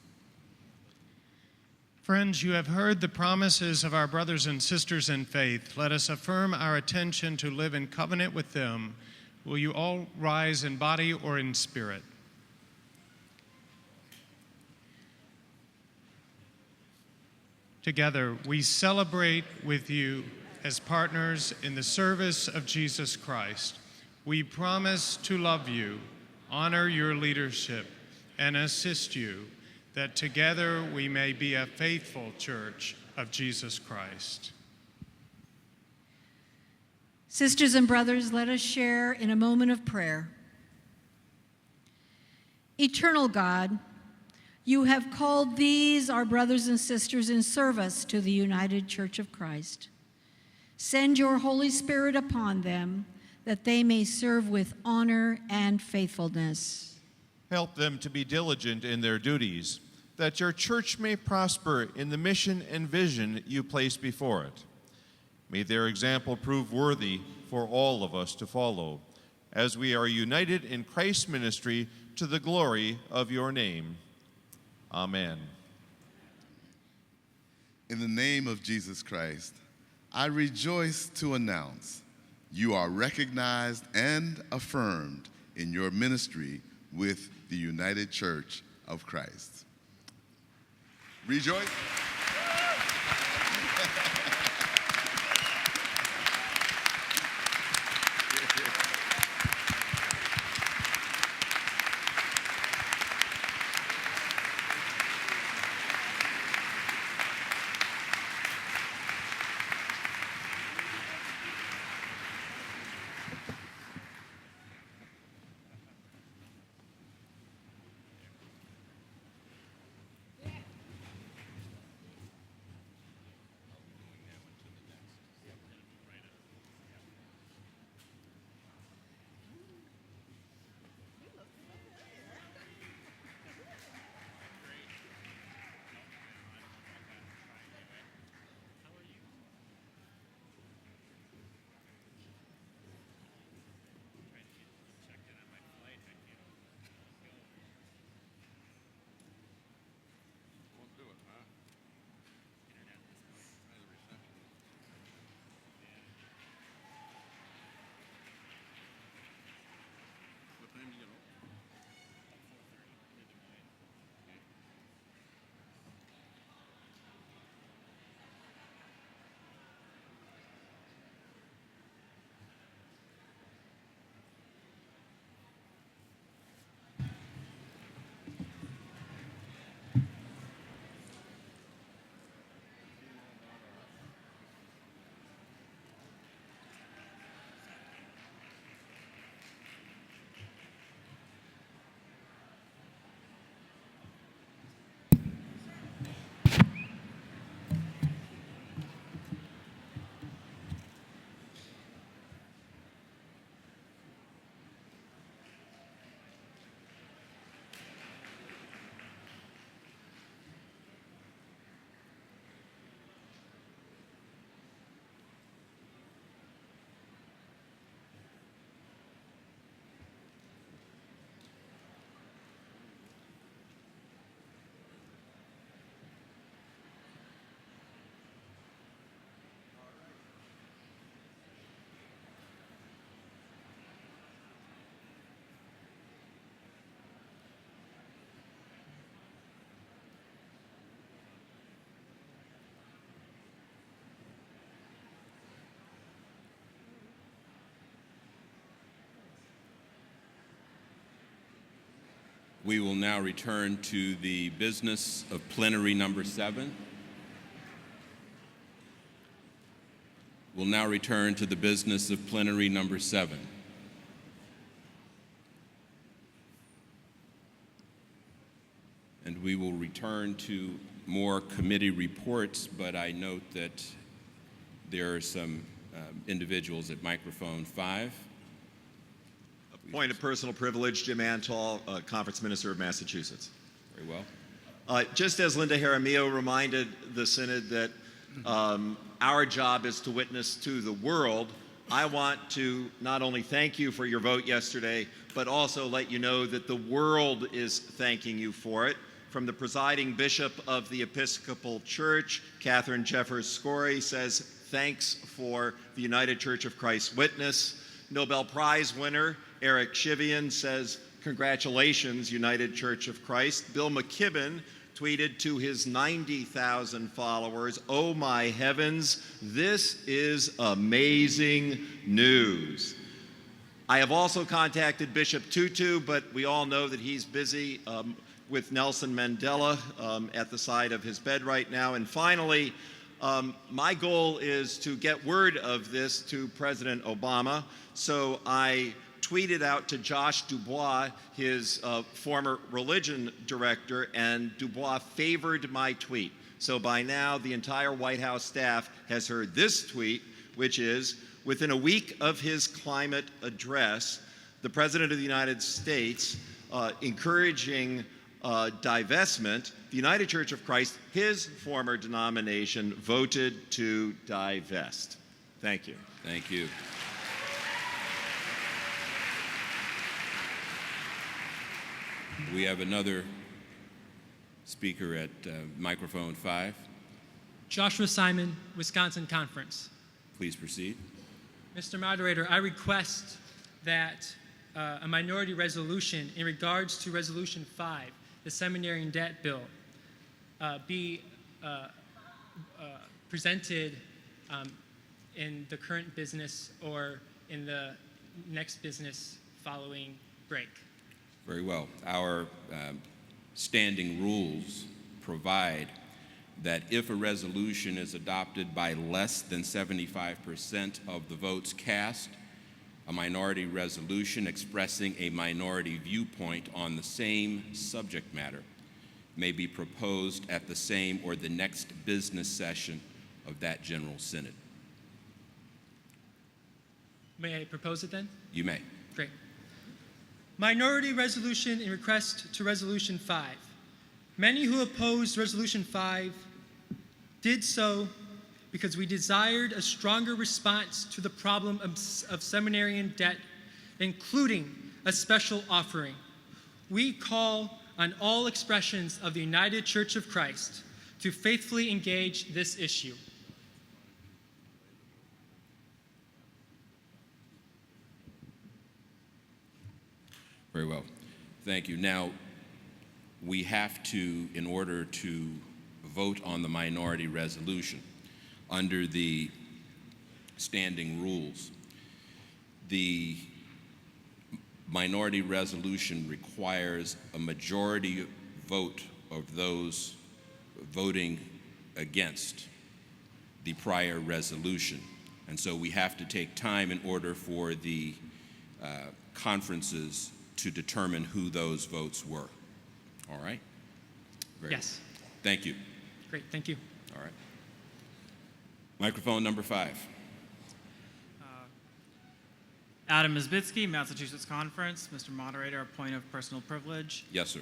Friends, you have heard the promises of our brothers and sisters in faith. Let us affirm our attention to live in covenant with them. Will you all rise in body or in spirit? Together, we celebrate with you as partners in the service of Jesus Christ. We promise to love you, honor your leadership, and assist you, that together we may be a faithful church of Jesus Christ. Sisters and brothers, let us share in a moment of prayer. Eternal God, you have called these, our brothers and sisters, in service to the United Church of Christ. Send your Holy Spirit upon them, that they may serve with honor and faithfulness. Help them to be diligent in their duties, that your church may prosper in the mission and vision you place before it. May their example prove worthy for all of us to follow, as we are united in Christ's ministry to the glory of your name. Amen. In the name of Jesus Christ, I rejoice to announce you are recognized and affirmed in your ministry with the United Church of Christ. Rejoice. We will now return to the business of plenary number 7. We'll now return to the business of plenary number 7. And we will return to more committee reports, but I note that there are some individuals at microphone 5. Point of personal privilege, Jim Antal, Conference Minister of Massachusetts. Very well. Just as Linda Jaramillo reminded the Synod that our job is to witness to the world, I want to not only thank you for your vote yesterday, but also let you know that the world is thanking you for it. From the presiding bishop of the Episcopal Church, Catherine Jeffers Scory, says, thanks for the United Church of Christ's witness. Nobel Prize winner Eric Shivian says, congratulations, United Church of Christ. Bill McKibben tweeted to his 90,000 followers, oh my heavens, this is amazing news. I have also contacted Bishop Tutu, but we all know that he's busy with Nelson Mandela at the side of his bed right now. And finally, my goal is to get word of this to President Obama. So I tweeted out to Josh Dubois, his former religion director, and Dubois favored my tweet. So by now, the entire White House staff has heard this tweet, which is, within a week of his climate address, the President of the United States encouraging divestment, the United Church of Christ, his former denomination, voted to divest. Thank you. Thank you. We have another speaker at microphone 5. Joshua Simon, Wisconsin Conference. Please proceed. Mr. Moderator, I request that a minority resolution in regards to Resolution 5, the seminary and debt bill, be presented in the current business or in the next business following break. Very well. Our standing rules provide that if a resolution is adopted by less than 75% of the votes cast, a minority resolution expressing a minority viewpoint on the same subject matter may be proposed at the same or the next business session of that General Synod. May I propose it then? You may. Great. Minority resolution in request to Resolution 5. Many who opposed Resolution 5 did so because we desired a stronger response to the problem of seminarian debt, including a special offering. We call on all expressions of the United Church of Christ to faithfully engage this issue. Very well. Thank you. Now, we have to, in order to vote on the minority resolution, under the standing rules, the minority resolution requires a majority vote of those voting against the prior resolution. And so we have to take time in order for the conferences to determine who those votes were. All right? Yes. Thank you. Great, thank you. All right. Microphone number 5. Adam Izbitsky, Massachusetts Conference. Mr. Moderator, a point of personal privilege. Yes, sir.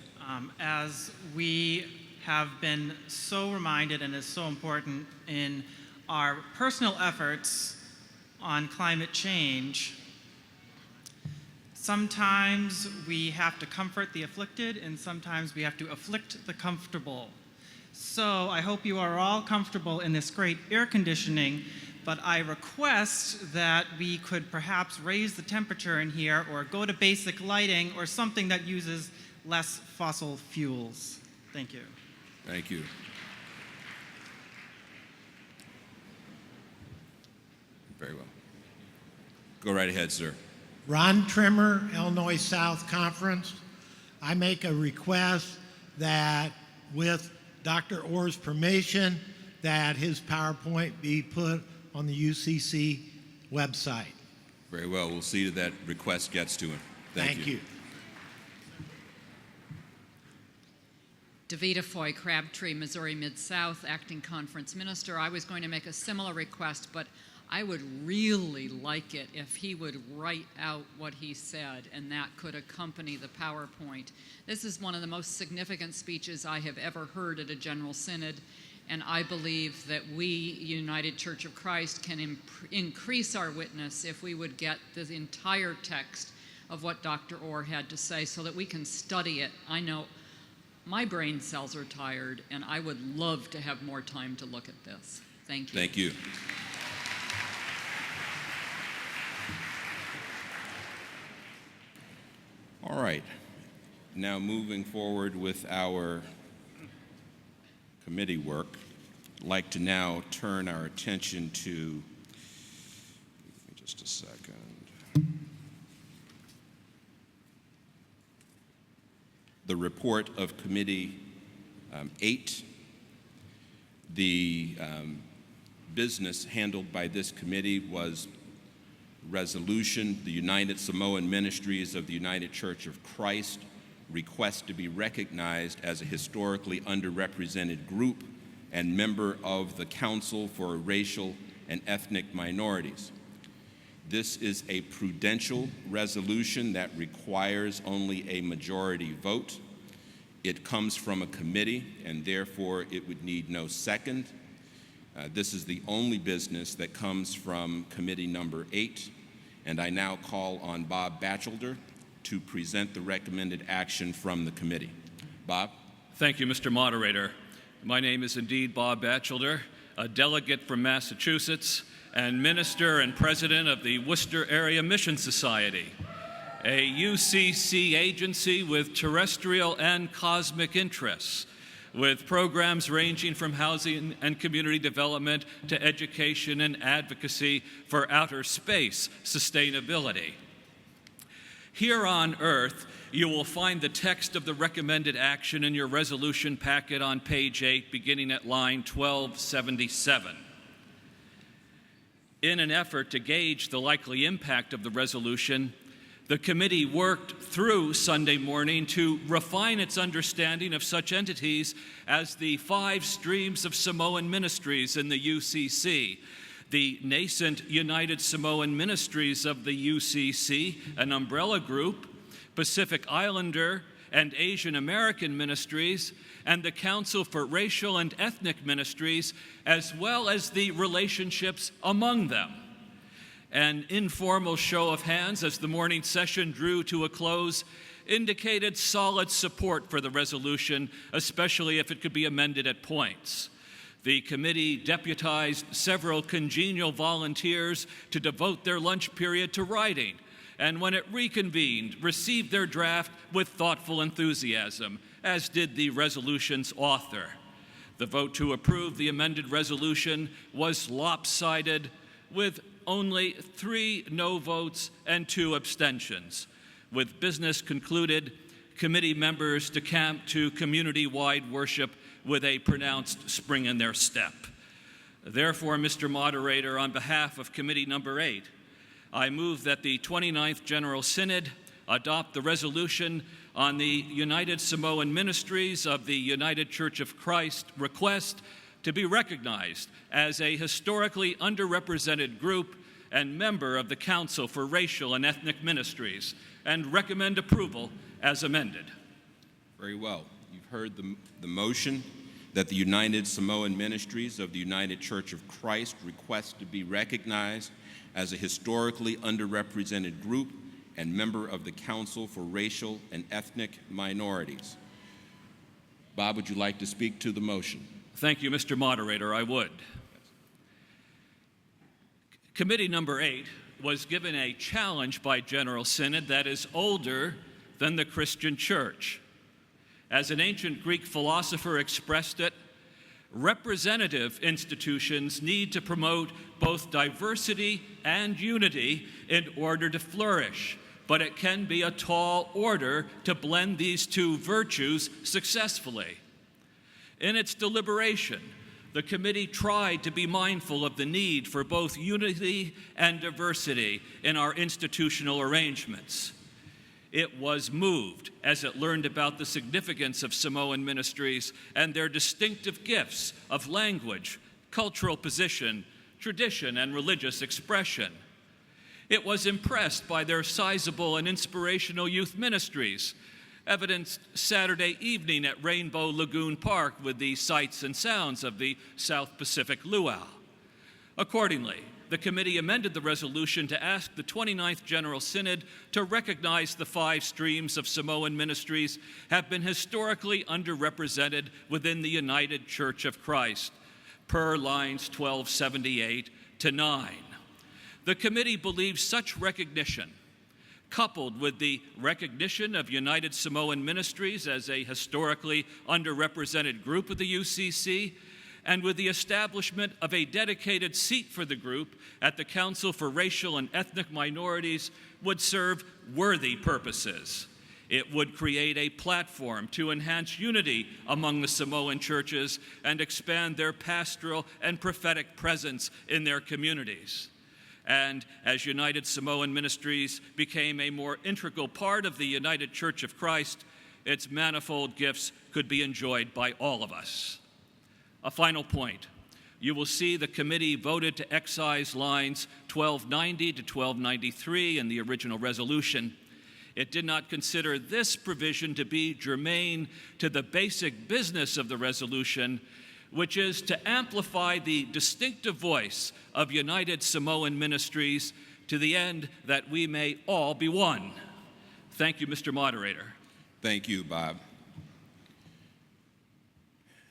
As we have been so reminded and is so important in our personal efforts on climate change, sometimes we have to comfort the afflicted and sometimes we have to afflict the comfortable. So I hope you are all comfortable in this great air conditioning, but I request that we could perhaps raise the temperature in here or go to basic lighting or something that uses less fossil fuels. Thank you. Thank you. Very well. Go right ahead, sir. Ron Trimmer, Illinois South Conference. I make a request that with Dr. Orr's permission, that his PowerPoint be put on the UCC website. Very well. We'll see that that request gets to him. Thank you. Davida Foy, Crabtree, Missouri Mid-South, Acting Conference Minister. I was going to make a similar request, but I would really like it if he would write out what he said, and that could accompany the PowerPoint. This is one of the most significant speeches I have ever heard at a General Synod, and I believe that we, United Church of Christ, can increase our witness if we would get the entire text of what Dr. Orr had to say so that we can study it. I know my brain cells are tired, and I would love to have more time to look at this. Thank you. Thank you. All right. Now moving forward with our committee work, I'd like to now turn our attention to, give me just a second. The report of Committee 8. The business handled by this committee was resolution, the United Samoan Ministries of the United Church of Christ request to be recognized as a historically underrepresented group and member of the Council for Racial and Ethnic Minorities. This is a prudential resolution that requires only a majority vote. It comes from a committee, and therefore it would need no second. This is the only business that comes from Committee Number 8, and I now call on Bob Batchelder to present the recommended action from the committee. Bob? Thank you, Mr. Moderator. My name is indeed Bob Batchelder, a delegate from Massachusetts and minister and president of the Worcester Area Mission Society, a UCC agency with terrestrial and cosmic interests, with programs ranging from housing and community development to education and advocacy for outer space sustainability. Here on Earth, you will find the text of the recommended action in your resolution packet on page 8, beginning at line 1277. In an effort to gauge the likely impact of the resolution, the committee worked through Sunday morning to refine its understanding of such entities as the 5 streams of Samoan ministries in the UCC, the nascent United Samoan Ministries of the UCC, an umbrella group, Pacific Islander and Asian American ministries, and the Council for Racial and Ethnic Ministries, as well as the relationships among them. An informal show of hands as the morning session drew to a close indicated solid support for the resolution, especially if it could be amended at points. The committee deputized several congenial volunteers to devote their lunch period to writing, and when it reconvened, received their draft with thoughtful enthusiasm, as did the resolution's author. The vote to approve the amended resolution was lopsided, with only 3 no votes and 2 abstentions. With business concluded, committee members decamped to community-wide worship with a pronounced spring in their step. Therefore, Mr. Moderator, on behalf of Committee Number 8, I move that the 29th General Synod adopt the resolution on the United Samoan Ministries of the United Church of Christ request to be recognized as a historically underrepresented group and member of the Council for Racial and Ethnic Ministries, and recommend approval as amended. Very well. You've heard the motion that the United Samoan Ministries of the United Church of Christ request to be recognized as a historically underrepresented group and member of the Council for Racial and Ethnic Minorities. Bob, would you like to speak to the motion? Thank you, Mr. Moderator. I would. Committee Number 8 was given a challenge by General Synod that is older than the Christian Church. As an ancient Greek philosopher expressed it, representative institutions need to promote both diversity and unity in order to flourish. but it can be a tall order to blend these two virtues successfully. In its deliberation, the committee tried to be mindful of the need for both unity and diversity in our institutional arrangements. It was moved as it learned about the significance of Samoan ministries and their distinctive gifts of language, cultural position, tradition, and religious expression. It was impressed by their sizable and inspirational youth ministries, evidenced Saturday evening at Rainbow Lagoon Park with the sights and sounds of the South Pacific Luau. Accordingly, the committee amended the resolution to ask the 29th General Synod to recognize the 5 streams of Samoan ministries have been historically underrepresented within the United Church of Christ, per lines 1278 to 9. The committee believes such recognition, coupled with the recognition of United Samoan Ministries as a historically underrepresented group of the UCC, and with the establishment of a dedicated seat for the group at the Council for Racial and Ethnic Minorities, would serve worthy purposes. It would create a platform to enhance unity among the Samoan churches and expand their pastoral and prophetic presence in their communities. And as United Samoan Ministries became a more integral part of the United Church of Christ, its manifold gifts could be enjoyed by all of us. A final point. You will see the committee voted to excise lines 1290 to 1293 in the original resolution. It did not consider this provision to be germane to the basic business of the resolution, which is to amplify the distinctive voice of United Samoan Ministries to the end that we may all be one. Thank you, Mr. Moderator. Thank you, Bob.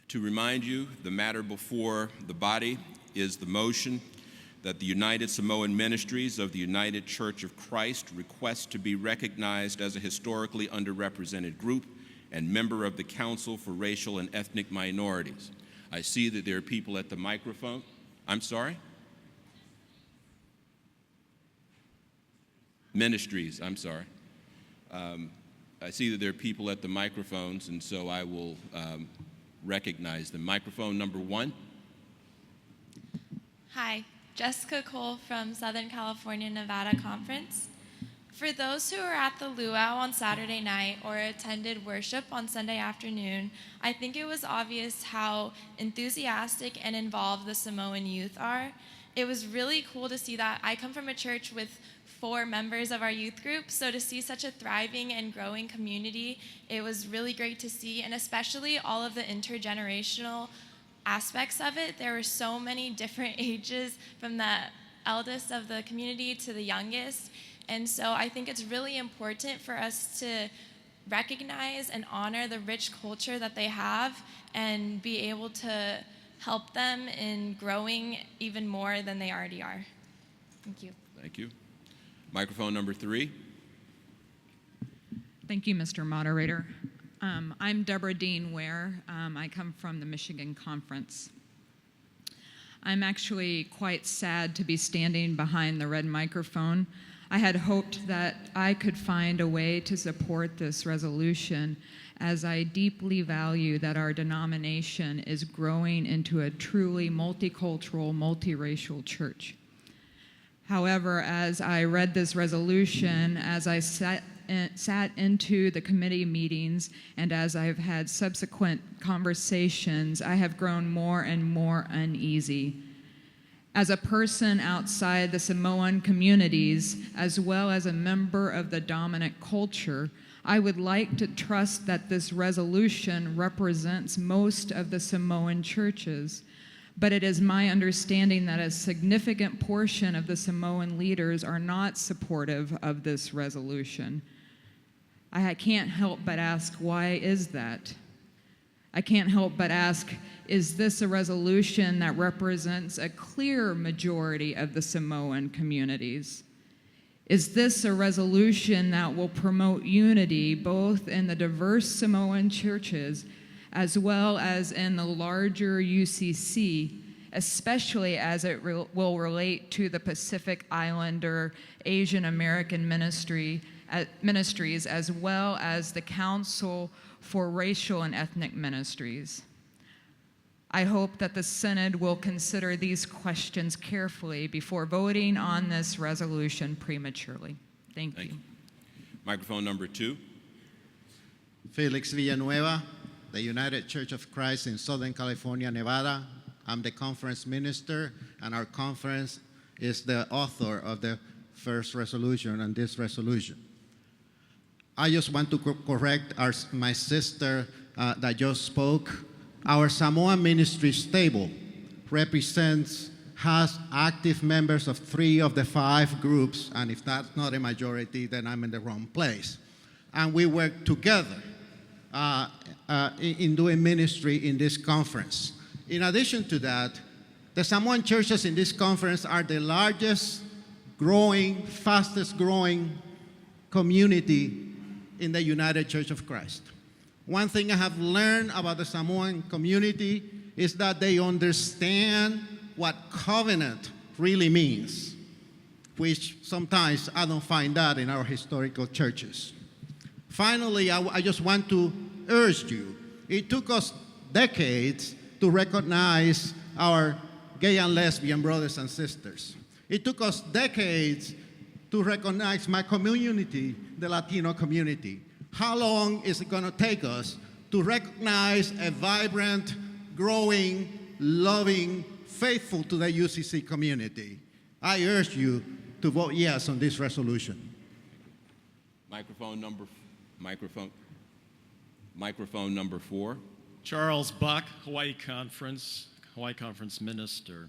To remind you, the matter before the body is the motion that the United Samoan Ministries of the United Church of Christ request to be recognized as a historically underrepresented group and member of the Council for Racial and Ethnic Minorities. I see that there are people at the microphone. I'm sorry? Ministries, I'm sorry. I see that there are people at the microphones, and so I will recognize them. Microphone number 1. Hi, Jessica Cole from Southern California Nevada Conference. For those who were at the luau on Saturday night or attended worship on Sunday afternoon, I think it was obvious how enthusiastic and involved the Samoan youth are. It was really cool to see that. I come from a church with 4 members of our youth group, so to see such a thriving and growing community, it was really great to see, and especially all of the intergenerational aspects of it. There were so many different ages, from the eldest of the community to the youngest, and so I think it's really important for us to recognize and honor the rich culture that they have and be able to help them in growing even more than they already are. Thank you. Thank you. Microphone number 3. Thank you, Mr. Moderator. I'm Deborah Dean Ware. I come from the Michigan Conference. I'm actually quite sad to be standing behind the red microphone. I had hoped that I could find a way to support this resolution, as I deeply value that our denomination is growing into a truly multicultural, multiracial church. However, as I read this resolution, as I sat into the committee meetings, and as I've had subsequent conversations, I have grown more and more uneasy. As a person outside the Samoan communities, as well as a member of the dominant culture, I would like to trust that this resolution represents most of the Samoan churches. But it is my understanding that a significant portion of the Samoan leaders are not supportive of this resolution. I can't help but ask, why is that? I can't help but ask, is this a resolution that represents a clear majority of the Samoan communities? Is this a resolution that will promote unity both in the diverse Samoan churches as well as in the larger UCC, especially as it will relate to the Pacific Islander Asian American ministry, Ministries, as well as the Council for Racial and Ethnic Ministries. I hope that the Synod will consider these questions carefully before voting on this resolution prematurely. Thank you. Microphone number 2. Felix Villanueva, the United Church of Christ in Southern California, Nevada. I'm the conference minister, and our conference is the author of the first resolution and this resolution. I just want to correct my sister that just spoke. Our Samoan ministry stable has active members of 3 of the 5 groups, and if that's not a majority, then I'm in the wrong place. And we work together in doing ministry in this conference. In addition to that, the Samoan churches in this conference are the largest growing, fastest growing community in the United Church of Christ. One thing I have learned about the Samoan community is that they understand what covenant really means, which sometimes I don't find that in our historical churches. Finally, I just want to urge you, it took us decades to recognize our gay and lesbian brothers and sisters. It took us decades to recognize my community, the Latino community. How long is it going to take us to recognize a vibrant, growing, loving, faithful to the UCC community? I urge you to vote yes on this resolution. Microphone number 4. Charles Buck, Hawaii Conference Minister.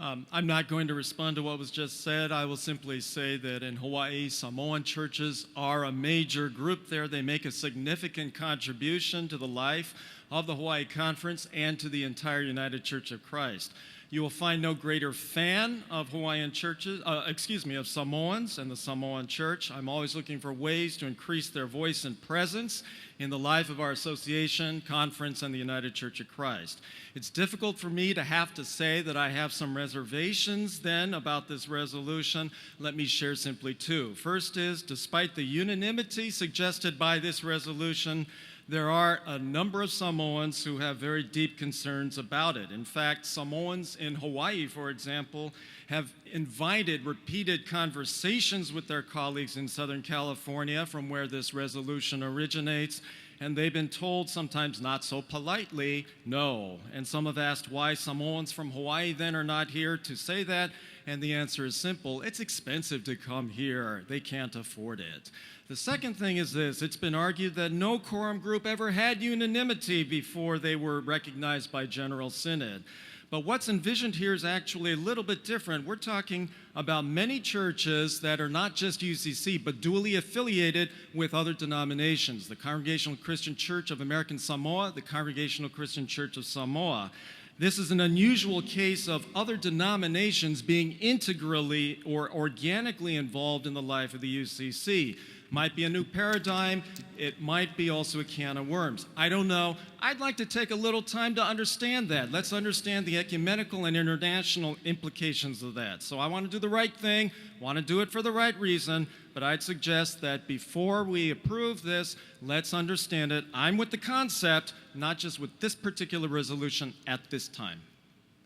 I'm not going to respond to what was just said. I will simply say that in Hawaii, Samoan churches are a major group there. They make a significant contribution to the life of the Hawaii Conference and to the entire United Church of Christ. You will find no greater fan of of Samoans and the Samoan Church. I'm always looking for ways to increase their voice and presence in the life of our association, conference, and the United Church of Christ. It's difficult for me to have to say that I have some reservations then about this resolution. Let me share simply 2. First is, despite the unanimity suggested by this resolution, there are a number of Samoans who have very deep concerns about it. In fact, Samoans in Hawaii, for example, have invited repeated conversations with their colleagues in Southern California, from where this resolution originates, and they've been told, sometimes not so politely, no. And some have asked why Samoans from Hawaii then are not here to say that, and the answer is simple: it's expensive to come here. They can't afford it. The second thing is this: it's been argued that no quorum group ever had unanimity before they were recognized by General Synod. But what's envisioned here is actually a little bit different. We're talking about many churches that are not just UCC, but dually affiliated with other denominations: the Congregational Christian Church of American Samoa, the Congregational Christian Church of Samoa. This is an unusual case of other denominations being integrally or organically involved in the life of the UCC. Might be a new paradigm. It might be also a can of worms. I don't know. I'd like to take a little time to understand that. Let's understand the ecumenical and international implications of that. So I want to do the right thing, want to do it for the right reason, but I'd suggest that before we approve this, let's understand it. I'm with the concept, not just with this particular resolution at this time.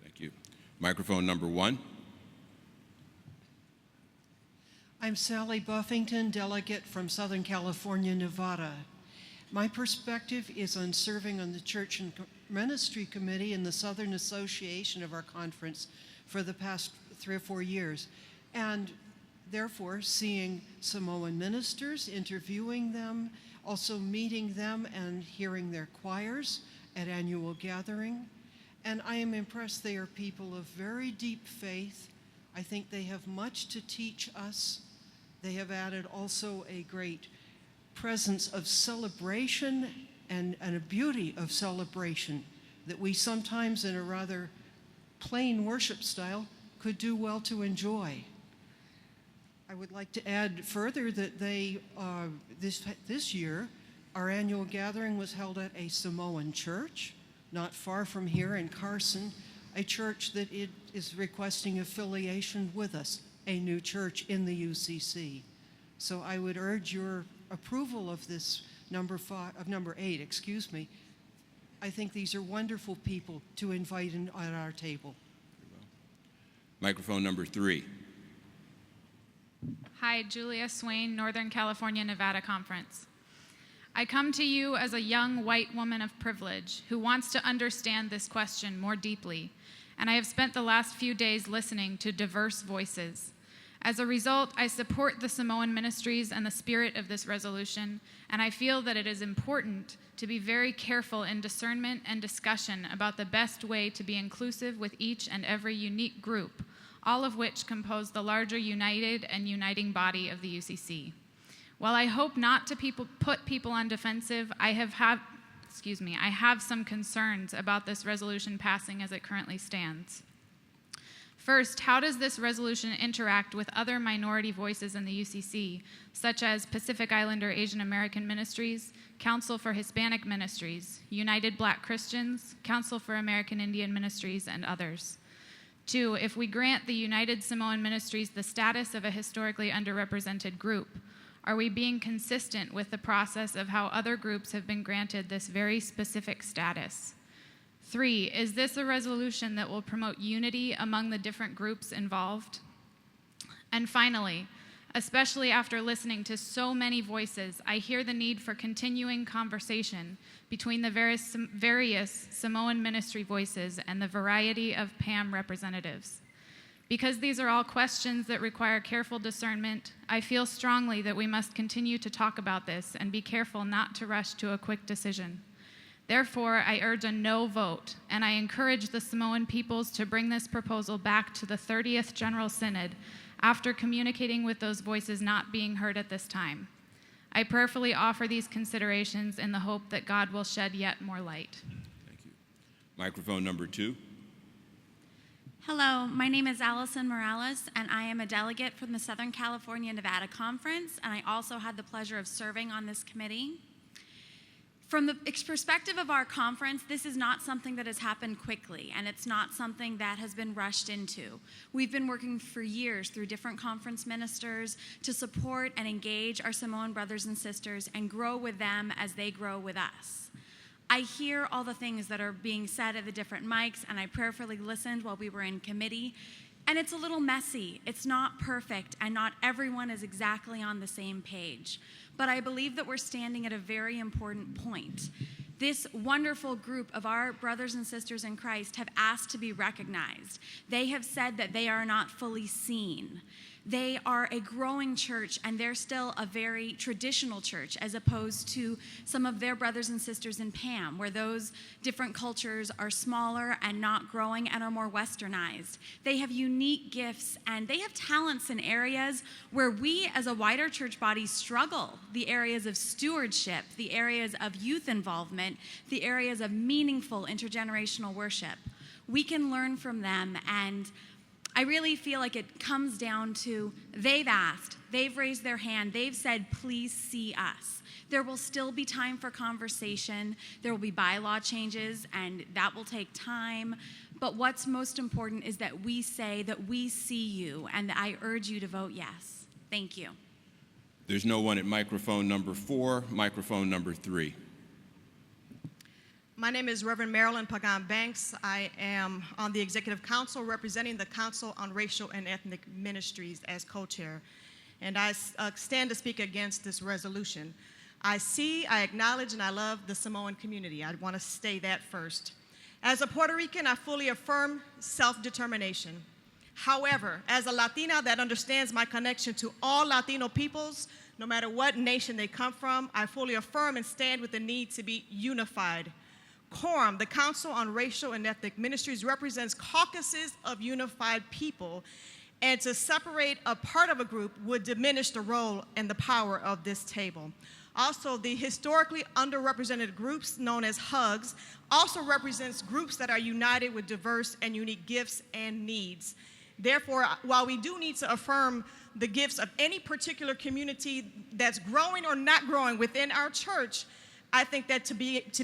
Thank you. Microphone number 1. I'm Sally Buffington, delegate from Southern California, Nevada. My perspective is on serving on the Church and Ministry Committee in the Southern Association of our conference for the past 3 or 4 years, and therefore seeing Samoan ministers, interviewing them, also meeting them and hearing their choirs at annual gathering. And I am impressed they are people of very deep faith. I think they have much to teach us. They have added also a great presence of celebration and a beauty of celebration that we sometimes, in a rather plain worship style, could do well to enjoy. I would like to add further that this year, our annual gathering was held at a Samoan church, not far from here in Carson, a church that is requesting affiliation with us, a new church in the UCC. So I would urge your approval of this number 8, excuse me. I think these are wonderful people to invite at our table. Microphone number 3. Hi, Julia Swain, Northern California, Nevada Conference. I come to you as a young white woman of privilege who wants to understand this question more deeply, and I have spent the last few days listening to diverse voices. As a result, I support the Samoan ministries and the spirit of this resolution, and I feel that it is important to be very careful in discernment and discussion about the best way to be inclusive with each and every unique group, all of which compose the larger united and uniting body of the UCC. While I hope not to put people on defensive, I have some concerns about this resolution passing as it currently stands. First, how does this resolution interact with other minority voices in the UCC, such as Pacific Islander Asian American Ministries, Council for Hispanic Ministries, United Black Christians, Council for American Indian Ministries, and others? 2, if we grant the United Samoan Ministries the status of a historically underrepresented group, are we being consistent with the process of how other groups have been granted this very specific status? 3, is this a resolution that will promote unity among the different groups involved? And finally, especially after listening to so many voices, I hear the need for continuing conversation between the various Samoan ministry voices and the variety of PAM representatives. Because these are all questions that require careful discernment, I feel strongly that we must continue to talk about this and be careful not to rush to a quick decision. Therefore, I urge a no vote, and I encourage the Samoan peoples to bring this proposal back to the 30th General Synod after communicating with those voices not being heard at this time. I prayerfully offer these considerations in the hope that God will shed yet more light. Thank you. Microphone number 2. Hello, my name is Allison Morales, and I am a delegate from the Southern California Nevada Conference, and I also had the pleasure of serving on this committee. From the perspective of our conference, this is not something that has happened quickly, and it's not something that has been rushed into. We've been working for years through different conference ministers to support and engage our Samoan brothers and sisters and grow with them as they grow with us. I hear all the things that are being said at the different mics, and I prayerfully listened while we were in committee. And it's a little messy. It's not perfect, and not everyone is exactly on the same page. But I believe that we're standing at a very important point. This wonderful group of our brothers and sisters in Christ have asked to be recognized. They have said that they are not fully seen. They are a growing church, and they're still a very traditional church, as opposed to some of their brothers and sisters in PAM, where those different cultures are smaller and not growing and are more westernized. They have unique gifts, and they have talents in areas where we as a wider church body struggle. The areas of stewardship, the areas of youth involvement, the areas of meaningful intergenerational worship. We can learn from them, and I really feel like it comes down to they've asked, they've raised their hand, they've said, please see us. There will still be time for conversation. There will be bylaw changes, and that will take time. But what's most important is that we say that we see you, and I urge you to vote yes. Thank you. There's no one at microphone number 4, microphone number 3. My name is Reverend Marilyn Pagan Banks. I am on the Executive Council representing the Council on Racial and Ethnic Ministries as co-chair, and I stand to speak against this resolution. I see, I acknowledge, and I love the Samoan community. I want to say that first. As a Puerto Rican, I fully affirm self-determination. However, as a Latina that understands my connection to all Latino peoples, no matter what nation they come from, I fully affirm and stand with the need to be unified. Quorum, the Council on Racial and Ethnic Ministries, represents caucuses of unified people, and to separate a part of a group would diminish the role and the power of this table. Also, the historically underrepresented groups known as HUGs also represents groups that are united with diverse and unique gifts and needs. Therefore, while we do need to affirm the gifts of any particular community that's growing or not growing within our church, I think that to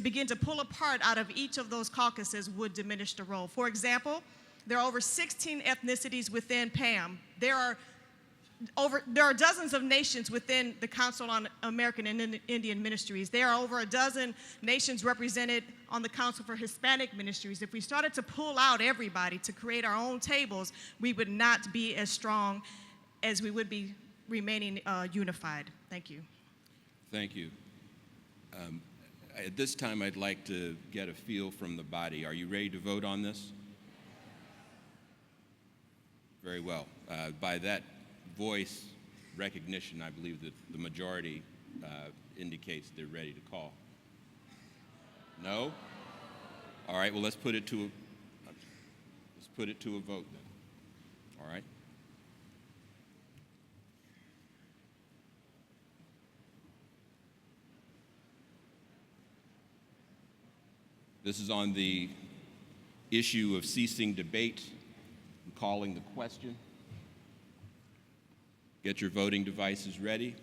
begin to pull apart out of each of those caucuses would diminish the role. For example, there are over 16 ethnicities within PAM. There are there are dozens of nations within the Council on American and Indian Ministries. There are over a dozen nations represented on the Council for Hispanic Ministries. If we started to pull out everybody to create our own tables, we would not be as strong as we would be remaining unified. Thank you. Thank you. At this time, I'd like to get a feel from the body. Are you ready to vote on this? Very well. By that voice recognition, I believe that the majority indicates they're ready to call. No? All right, well, let's put it to a vote then. All right? This is on the issue of ceasing debate and calling the question. Get your voting devices ready.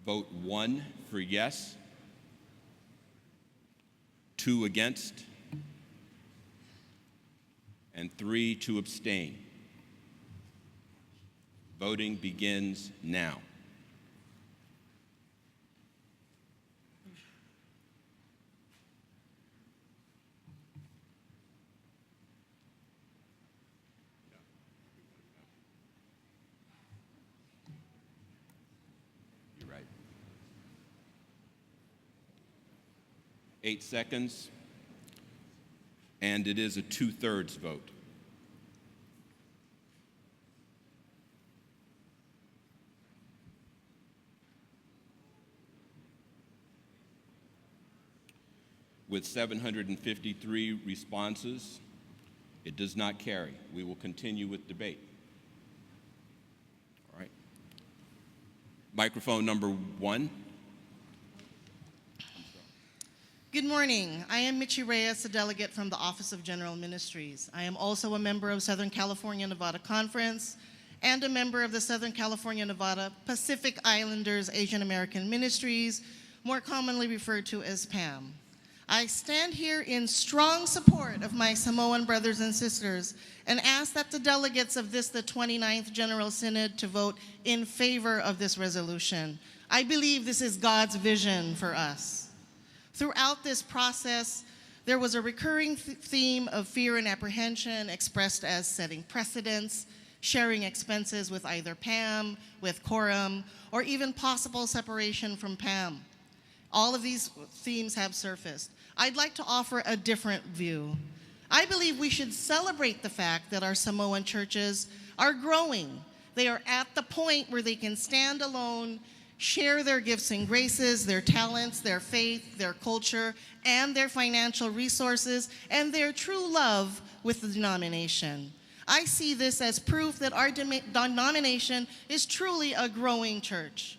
Vote 1 for yes, 2 against, and 3 to abstain. Voting begins now. You're right. 8 seconds, and it is a 2/3 vote. With 753 responses, it does not carry. We will continue with debate. All right. Microphone number 1. Good morning. I am Michi Reyes, a delegate from the Office of General Ministries. I am also a member of Southern California Nevada Conference and a member of the Southern California Nevada Pacific Islanders Asian American Ministries, more commonly referred to as PAM. I stand here in strong support of my Samoan brothers and sisters and ask that the delegates of this, the 29th General Synod, to vote in favor of this resolution. I believe this is God's vision for us. Throughout this process, there was a recurring theme of fear and apprehension expressed as setting precedents, sharing expenses with either PAM, with Quorum, or even possible separation from PAM. All of these themes have surfaced. I'd like to offer a different view. I believe we should celebrate the fact that our Samoan churches are growing. They are at the point where they can stand alone, share their gifts and graces, their talents, their faith, their culture, and their financial resources, and their true love with the denomination. I see this as proof that our denomination is truly a growing church.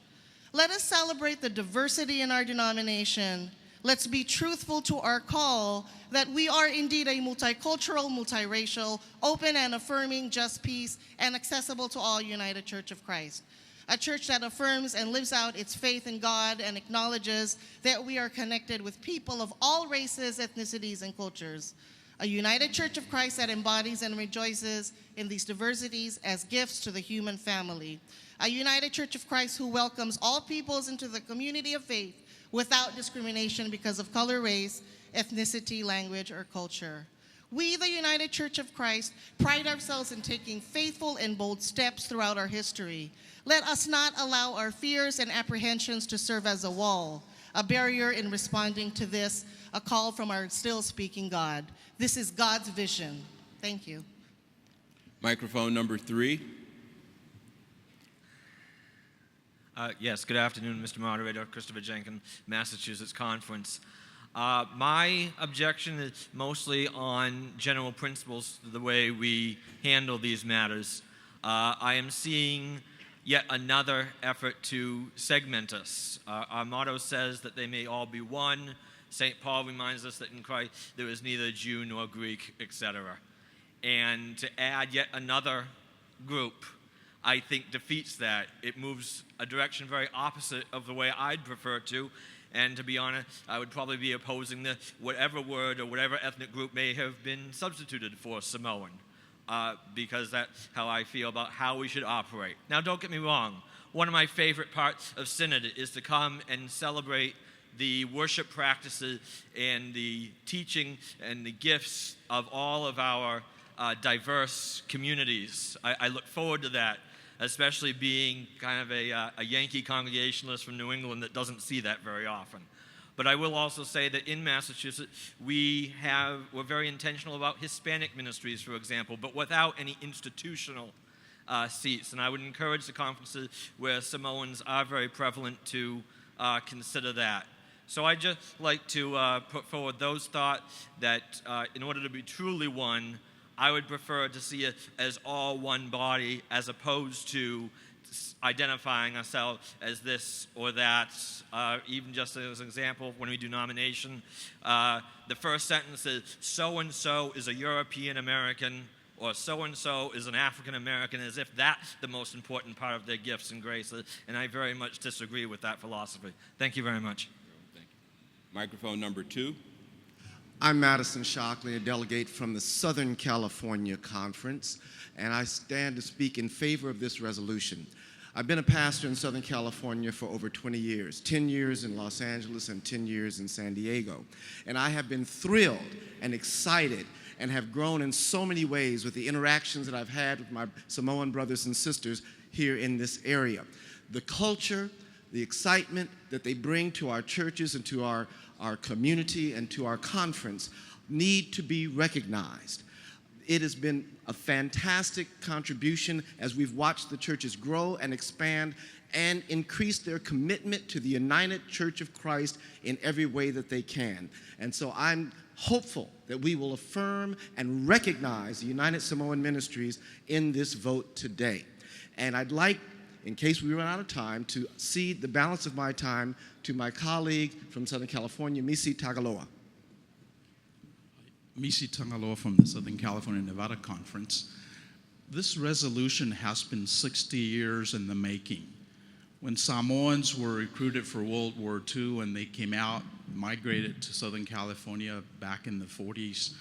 Let us celebrate the diversity in our denomination. Let's be truthful to our call that we are indeed a multicultural, multiracial, open and affirming, just, peace, and accessible to all United Church of Christ. A church that affirms and lives out its faith in God and acknowledges that we are connected with people of all races, ethnicities, and cultures. A united Church of Christ that embodies and rejoices in these diversities as gifts to the human family. A united Church of Christ who welcomes all peoples into the community of faith without discrimination because of color, race, ethnicity, language, or culture. We, the United Church of Christ, pride ourselves in taking faithful and bold steps throughout our history. Let us not allow our fears and apprehensions to serve as a wall, a barrier in responding to this, a call from our still speaking God. This is God's vision. Thank you. Microphone number 3. Yes, good afternoon, Mr. Moderator, Christopher Jenkins, Massachusetts Conference. My objection is mostly on general principles, the way we handle these matters. I am seeing yet another effort to segment us. Our motto says that they may all be one. St. Paul reminds us that in Christ there is neither Jew nor Greek, etc. And to add yet another group, I think defeats that. It moves a direction very opposite of the way I'd prefer to. And to be honest, I would probably be opposing the whatever word or whatever ethnic group may have been substituted for Samoan. because that's how I feel about how we should operate. Now, don't get me wrong. One of my favorite parts of Synod is to come and celebrate the worship practices and the teaching and the gifts of all of our diverse communities. I look forward to that, especially being kind of a Yankee Congregationalist from New England that doesn't see that very often. But I will also say that in Massachusetts, we're very intentional about Hispanic ministries, for example, but without any institutional seats. And I would encourage the conferences where Samoans are very prevalent to consider that. So I just like to put forward those thoughts that in order to be truly one, I would prefer to see it as all one body as opposed to identifying ourselves as this or that. Even just as an example, when we do nomination, the first sentence is, so-and-so is a European American, or so-and-so is an African American, as if that's the most important part of their gifts and graces, and I very much disagree with that philosophy. Thank you very much. Thank you. Microphone number 2. I'm Madison Shockley, a delegate from the Southern California Conference, and I stand to speak in favor of this resolution. I've been a pastor in Southern California for over 20 years, 10 years in Los Angeles and 10 years in San Diego. And I have been thrilled and excited and have grown in so many ways with the interactions that I've had with my Samoan brothers and sisters here in this area. The culture, the excitement that they bring to our churches and to our community and to our conference need to be recognized. It has been a fantastic contribution as we've watched the churches grow and expand and increase their commitment to the United Church of Christ in every way that they can. And so I'm hopeful that we will affirm and recognize the United Samoan Ministries in this vote today. And I'd like, in case we run out of time, to cede the balance of my time to my colleague from Southern California, Misi Tagaloa. Misi Tagaloa from the Southern California Nevada Conference. This resolution has been 60 years in the making. When Samoans were recruited for World War II and they came out, migrated to Southern California back in the 40s,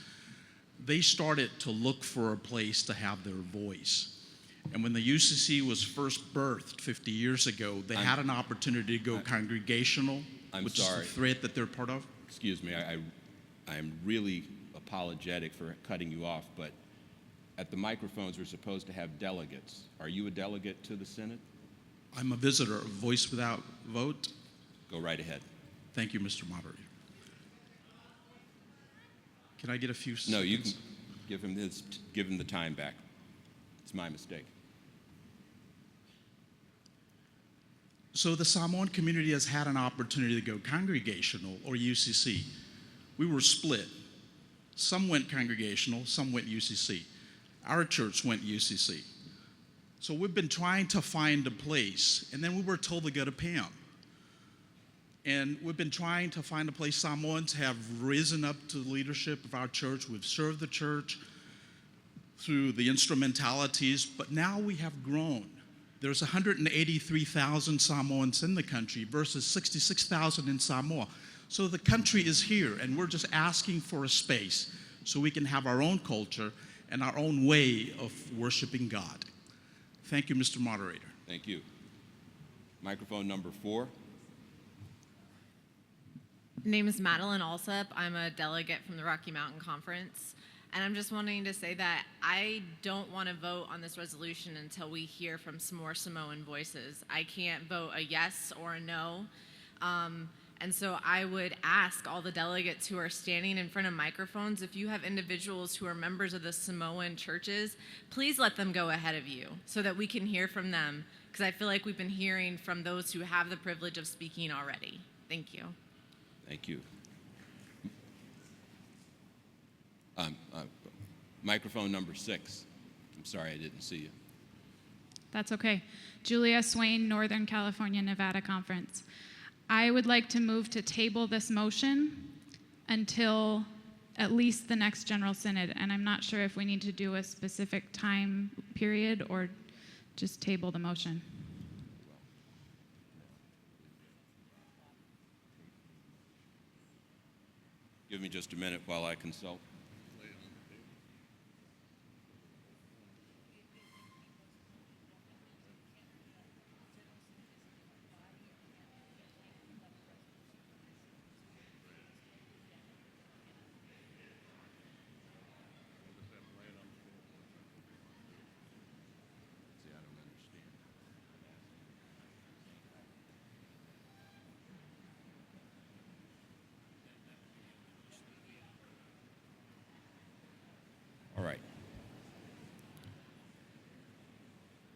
they started to look for a place to have their voice. And when the UCC was first birthed 50 years ago, they had an opportunity to go congregational, which is the thread that they're part of. Excuse me, I'm really apologetic for cutting you off, but at the microphones we're supposed to have delegates. Are you a delegate to the Synod? I'm a visitor, a voice without vote. Go right ahead. Thank you, Mr. Moderator. Can I get a few seconds? No, you can give him the time back. It's my mistake. So the Samoan community has had an opportunity to go congregational or UCC. We were split. Some went congregational, some went UCC. Our church went UCC. So we've been trying to find a place, and then we were told to go to PAM. And we've been trying to find a place. Samoans have risen up to the leadership of our church. We've served the church through the instrumentalities, but now we have grown. There's 183,000 Samoans in the country versus 66,000 in Samoa. So the country is here, and we're just asking for a space so we can have our own culture and our own way of worshiping God. Thank you, Mr. Moderator. Thank you. Microphone number 4. Name is Madeline Alsop. I'm a delegate from the Rocky Mountain Conference. And I'm just wanting to say that I don't want to vote on this resolution until we hear from some more Samoan voices. I can't vote a yes or a no. And so I would ask all the delegates who are standing in front of microphones, if you have individuals who are members of the Samoan churches, please let them go ahead of you so that we can hear from them, because I feel like we've been hearing from those who have the privilege of speaking already. Thank you. Thank you. Microphone number 6. I'm sorry I didn't see you. That's okay. Julia Swain, Northern California Nevada Conference. I would like to move to table this motion until at least the next General Synod, and I'm not sure if we need to do a specific time period or just table the motion. Give me just a minute while I consult.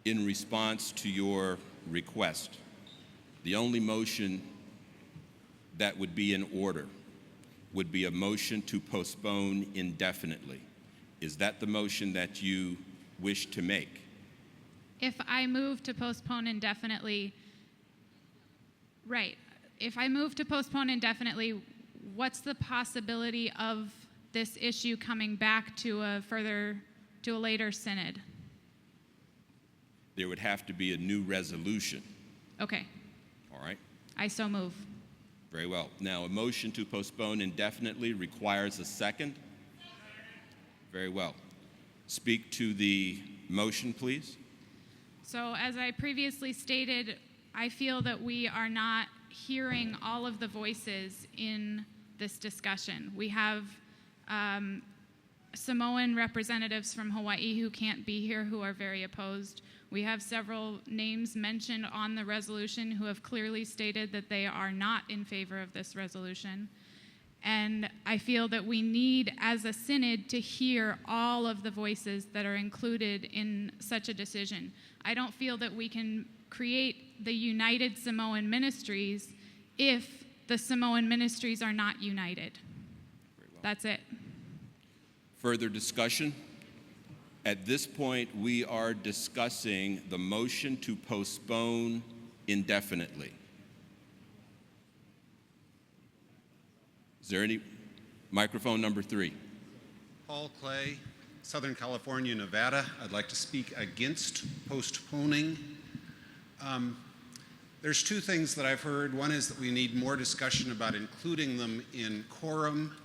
in response to your request, the only motion that would be in order would be a motion to postpone indefinitely. Is that the motion that you wish to make? If I move to postpone indefinitely, right. If I move to postpone indefinitely, what's the possibility of this issue coming back to a later synod? There would have to be a new resolution. Okay, All right? I so move. Very well. Now, a motion to postpone indefinitely requires a second. Very well. Speak to the motion, please. So, as I previously stated, I feel that we are not hearing all of the voices in this discussion. We have Samoan representatives from Hawaii who can't be here, who are very opposed. We have several names mentioned on the resolution who have clearly stated that they are not in favor of this resolution. And I feel that we need, as a synod, to hear all of the voices that are included in such a decision. I don't feel that we can create the United Samoan Ministries if the Samoan ministries are not united. That's it. Further discussion? At this point, we are discussing the motion to postpone indefinitely. Is there any? Microphone number 3. Paul Clay, Southern California, Nevada. I'd like to speak against postponing. There's two things that I've heard. One is that we need more discussion about including them in quorum.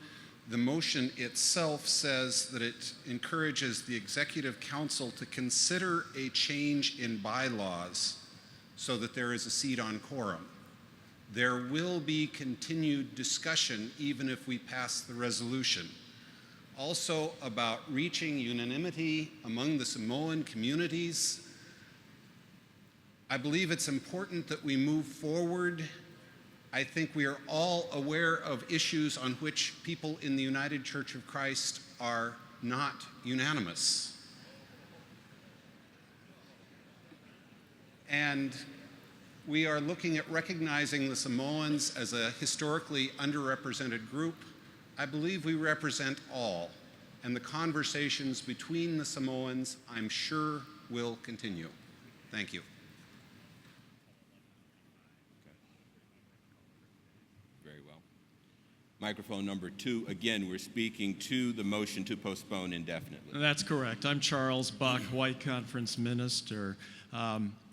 The motion itself says that it encourages the Executive Council to consider a change in bylaws so that there is a seat on quorum. There will be continued discussion even if we pass the resolution. Also about reaching unanimity among the Samoan communities. I believe it's important that we move forward. I think we are all aware of issues on which people in the United Church of Christ are not unanimous. And we are looking at recognizing the Samoans as a historically underrepresented group. I believe we represent all, and the conversations between the Samoans, I'm sure, will continue. Thank you. Very well. Microphone number 2. Again, we're speaking to the motion to postpone indefinitely. That's correct. I'm Charles Buck, White Conference Minister.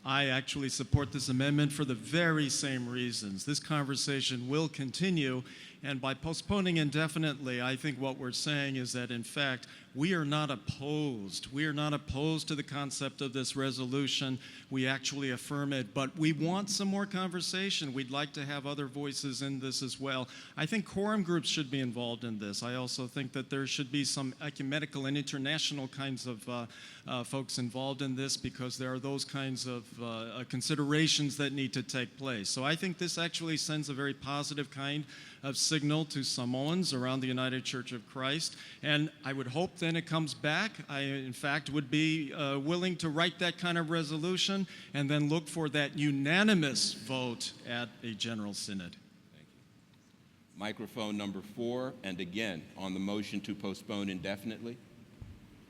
I actually support this amendment for the very same reasons. This conversation will continue, and by postponing indefinitely, I think what we're saying is that, in fact, we are not opposed. We are not opposed to the concept of this resolution. We actually affirm it, but we want some more conversation. We'd like to have other voices in this as well. I think quorum groups should be involved in this. I also think that there should be some ecumenical and international kinds of folks involved in this, because there are those kinds of considerations that need to take place. So I think this actually sends a very positive kind of signal to Samoans around the United Church of Christ, and I would hope then it comes back. I, in fact, would be willing to write that kind of resolution and then look for that unanimous vote at a General Synod. Thank you. Microphone number 4, and again, on the motion to postpone indefinitely.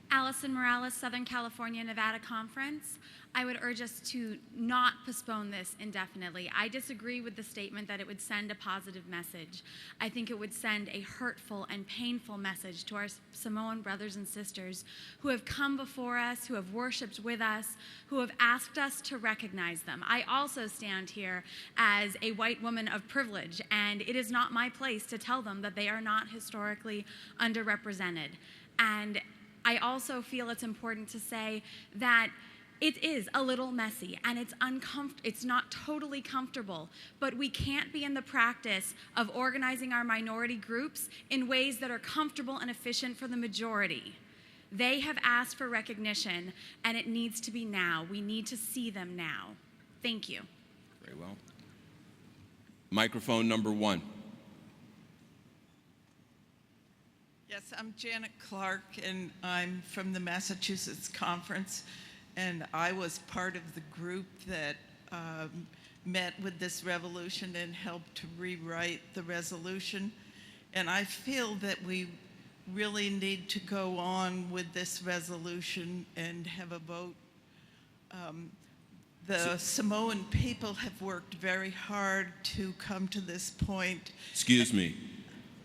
Allison Morales, Southern California, Nevada Conference. I would urge us to not postpone this indefinitely. I disagree with the statement that it would send a positive message. I think it would send a hurtful and painful message to our Samoan brothers and sisters who have come before us, who have worshiped with us, who have asked us to recognize them. I also stand here as a white woman of privilege, and it is not my place to tell them that they are not historically underrepresented. And I also feel it's important to say that it is a little messy and it's not totally comfortable, but we can't be in the practice of organizing our minority groups in ways that are comfortable and efficient for the majority. They have asked for recognition, and it needs to be now. We need to see them now. Thank you. Very well. Microphone number 1. Yes, I'm Janet Clark, and I'm from the Massachusetts Conference. and I was part of the group that met with this resolution and helped to rewrite the resolution. And I feel that we really need to go on with this resolution and have a vote. The Samoan people have worked very hard to come to this point. Excuse me.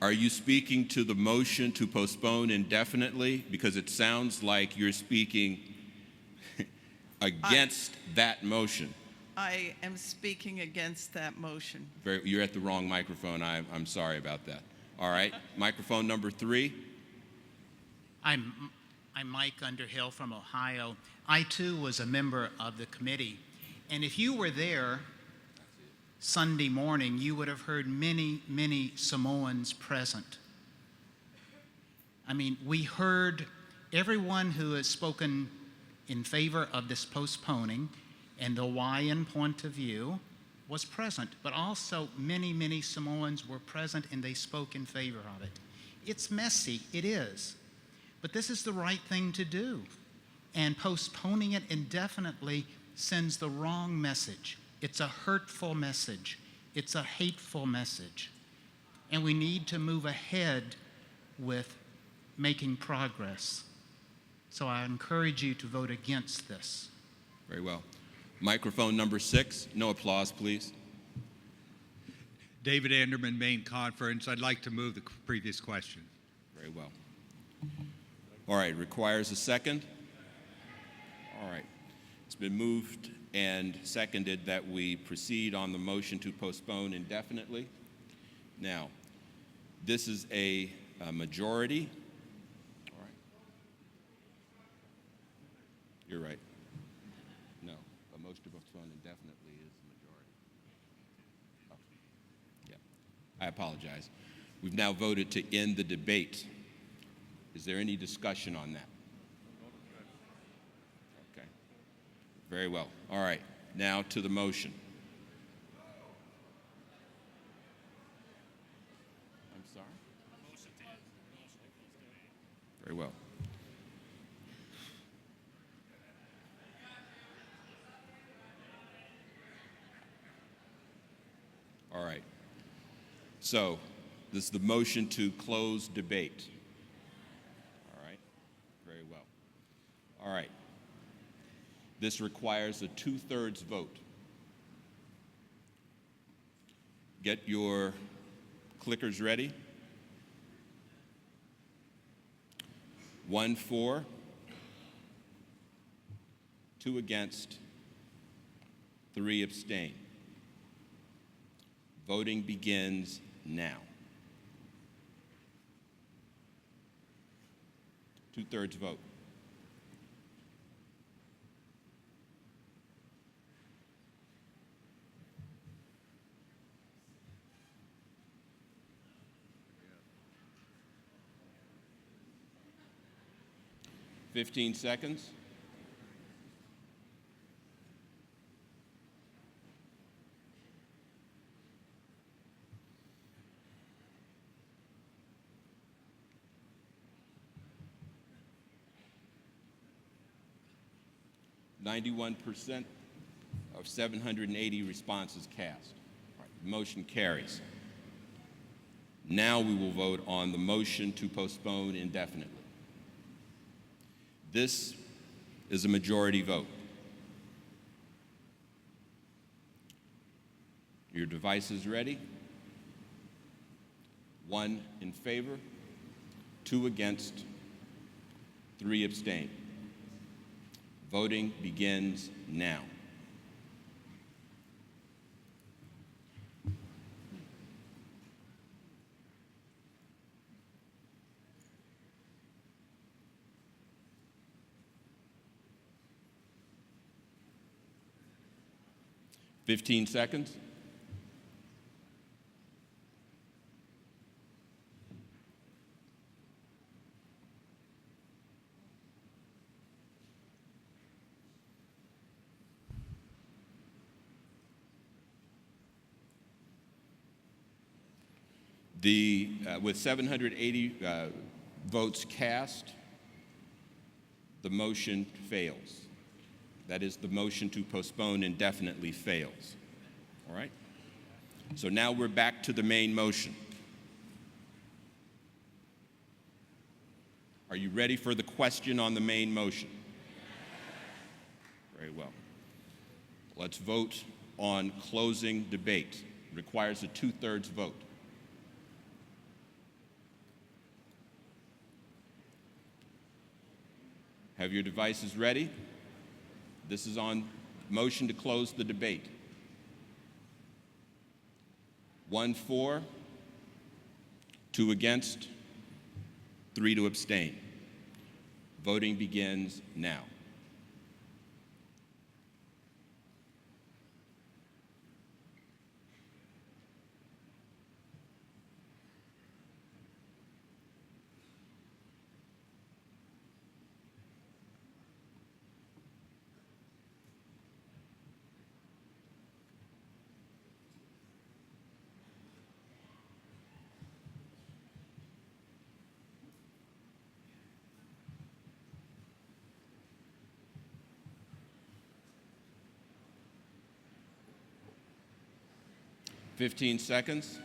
Are you speaking to the motion to postpone indefinitely? Because it sounds like you're speaking against that motion. I am speaking against that motion. You're at the wrong microphone. I'm sorry about that. All right. Microphone number 3. I'm Mike Underhill from Ohio. I too was a member of the committee. And if you were there Sunday morning, you would have heard many, many Samoans present. I mean, we heard everyone who has spoken in favor of this postponing and the Hawaiian point of view was present, but also many, many Samoans were present and they spoke in favor of it. It's messy, it is, but this is the right thing to do. And postponing it indefinitely sends the wrong message. It's a hurtful message. It's a hateful message. And we need to move ahead with making progress. So I encourage you to vote against this. Very well. Microphone number 6. No applause, please. David Anderman, Maine Conference. I'd like to move the previous question. Very well. All right, requires a second. All right. It's been moved and seconded that we proceed on the motion to postpone indefinitely. Now, this is a majority. All right. You're right. No, a motion to postpone indefinitely is the majority. Oh. Yeah, I apologize. We've now voted to end the debate. Is there any discussion on that? Okay. Very well. All right. Now to the motion. I'm sorry? Very well. All right. So, this is the motion to close debate. All right. Very well. All right. This requires a 2/3 vote. Get your clickers ready. 1 for, 2 against, 3 abstain. Voting begins now. 2/3 vote. Fifteen seconds. %, of 780 responses cast. All right, the motion carries. Now we will vote on the motion to postpone indefinitely. This is a majority vote. Your device is ready. 1 in favor, 2 against, 3 abstain. Voting begins now. Fifteen seconds. With 780 votes cast, the motion fails. That is, the motion to postpone indefinitely fails. All right? So now we're back to the main motion. Are you ready for the question on the main motion? Very well. Let's vote on closing debate. It requires a 2/3 vote. Have your devices ready? This is on motion to close the debate. 1 for, 2 against, 3 to abstain. Voting begins now. Fifteen seconds.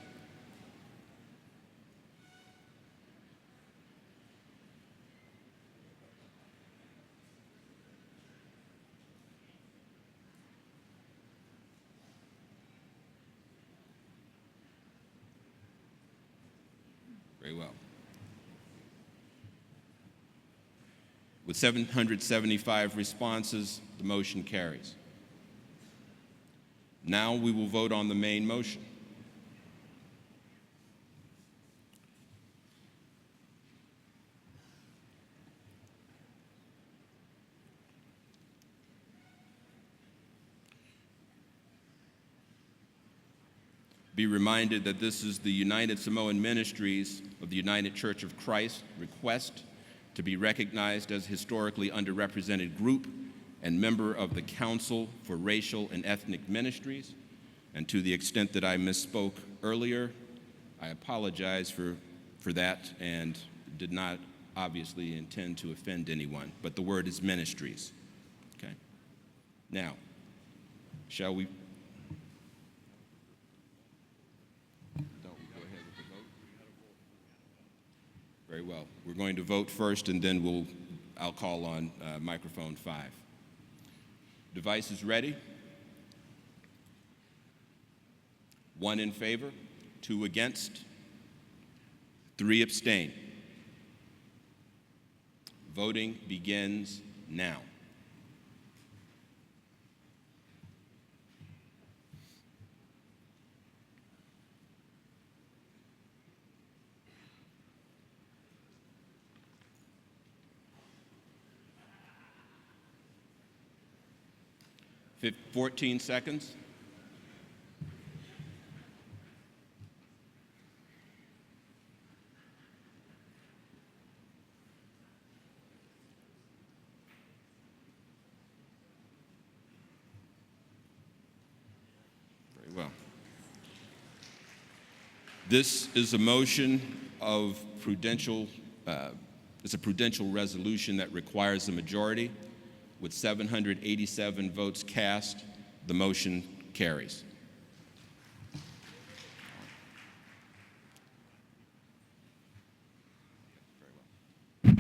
Very well. With 775 responses, the motion carries. Now we will vote on the main motion. Be reminded that this is the United Samoan Ministries of the United Church of Christ request to be recognized as historically underrepresented group and member of the Council for Racial and Ethnic Ministries. And to the extent that I misspoke earlier, I apologize for that and did not obviously intend to offend anyone, but the word is ministries. Okay? Now, shall we? Very well. We're going to vote first, and then I'll call on microphone 5. Devices ready? 1 in favor, 2 against, 3 abstain. Voting begins now. Fif 14 seconds. Very well. This is a motion of prudential, it's a prudential resolution that requires a majority. With 787 votes cast, the motion carries. All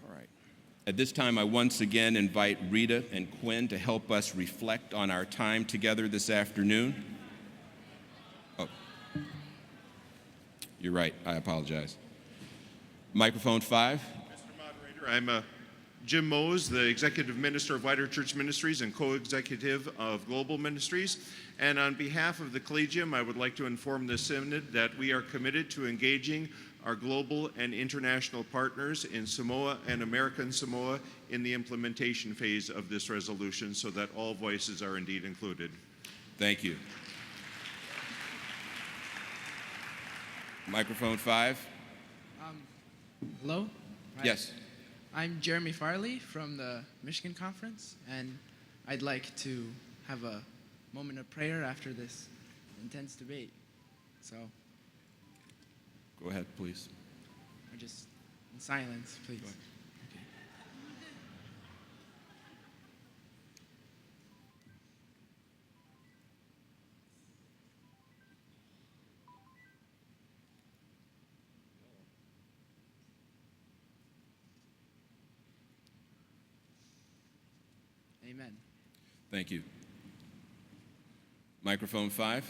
right. At this time, I once again invite Rita and Quinn to help us reflect on our time together this afternoon. Oh, you're right. I apologize. Microphone 5. Mr. Moderator, I'm Jim Mose, the Executive Minister of Wider Church Ministries and Co-Executive of Global Ministries. And on behalf of the Collegium, I would like to inform the Synod that we are committed to engaging our global and international partners in Samoa and American Samoa in the implementation phase of this resolution so that all voices are indeed included. Thank you. Microphone 5. Hello? Right. Yes. I'm Jeremy Farley from the Michigan Conference, and I'd like to have a moment of prayer after this intense debate. So, go ahead, please. or just in silence, please. Okay. Amen. Thank you. Microphone 5.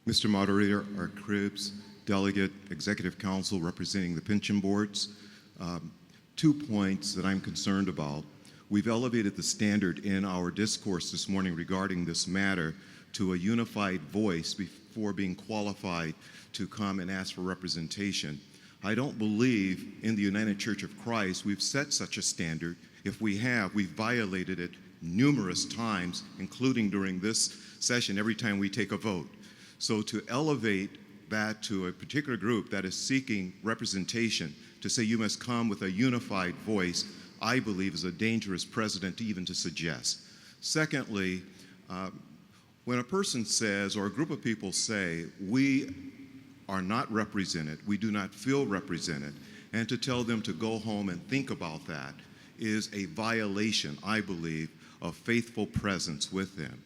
Mr. Moderator, our Cribs Delegate, Executive Council representing the pension boards. 2 points that I'm concerned about. We've elevated the standard in our discourse this morning regarding this matter to a unified voice before being qualified to come and ask for representation. I don't believe in the United Church of Christ we've set such a standard. If we have, we've violated it numerous times, including during this session, every time we take a vote. So to elevate that to a particular group that is seeking representation, to say you must come with a unified voice, I believe is a dangerous precedent even to suggest. Secondly, when a person says, or a group of people say, we are not represented, we do not feel represented, and to tell them to go home and think about that is a violation, I believe, of faithful presence with them.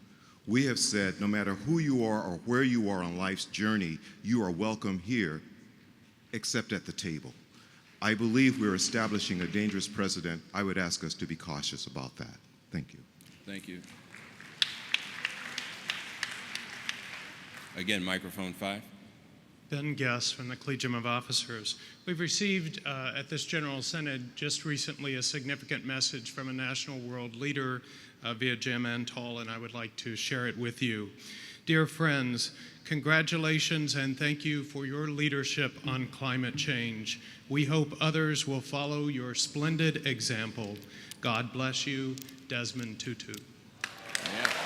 We have said no matter who you are or where you are on life's journey, you are welcome here, except at the table. I believe we're establishing a dangerous precedent. I would ask us to be cautious about that. Thank you. Thank you. Again, microphone 5. Ben Guess from the Collegium of Officers. We've received at this General Synod just recently a significant message from a national world leader via Jim Antall, and I would like to share it with you. Dear friends, congratulations and thank you for your leadership on climate change. We hope others will follow your splendid example. God bless you, Desmond Tutu. Yeah.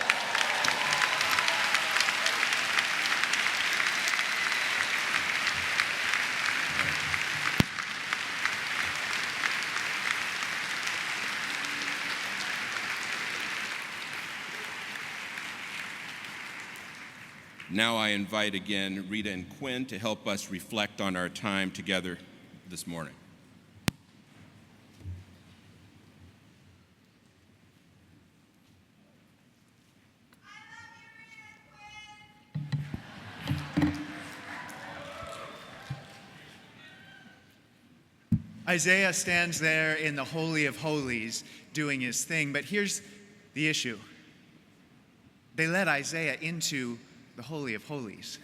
Now I invite again Rita and Quinn to help us reflect on our time together this morning. Isaiah stands there in the Holy of Holies doing his thing, but here's the issue. They let Isaiah into the Holy of Holies.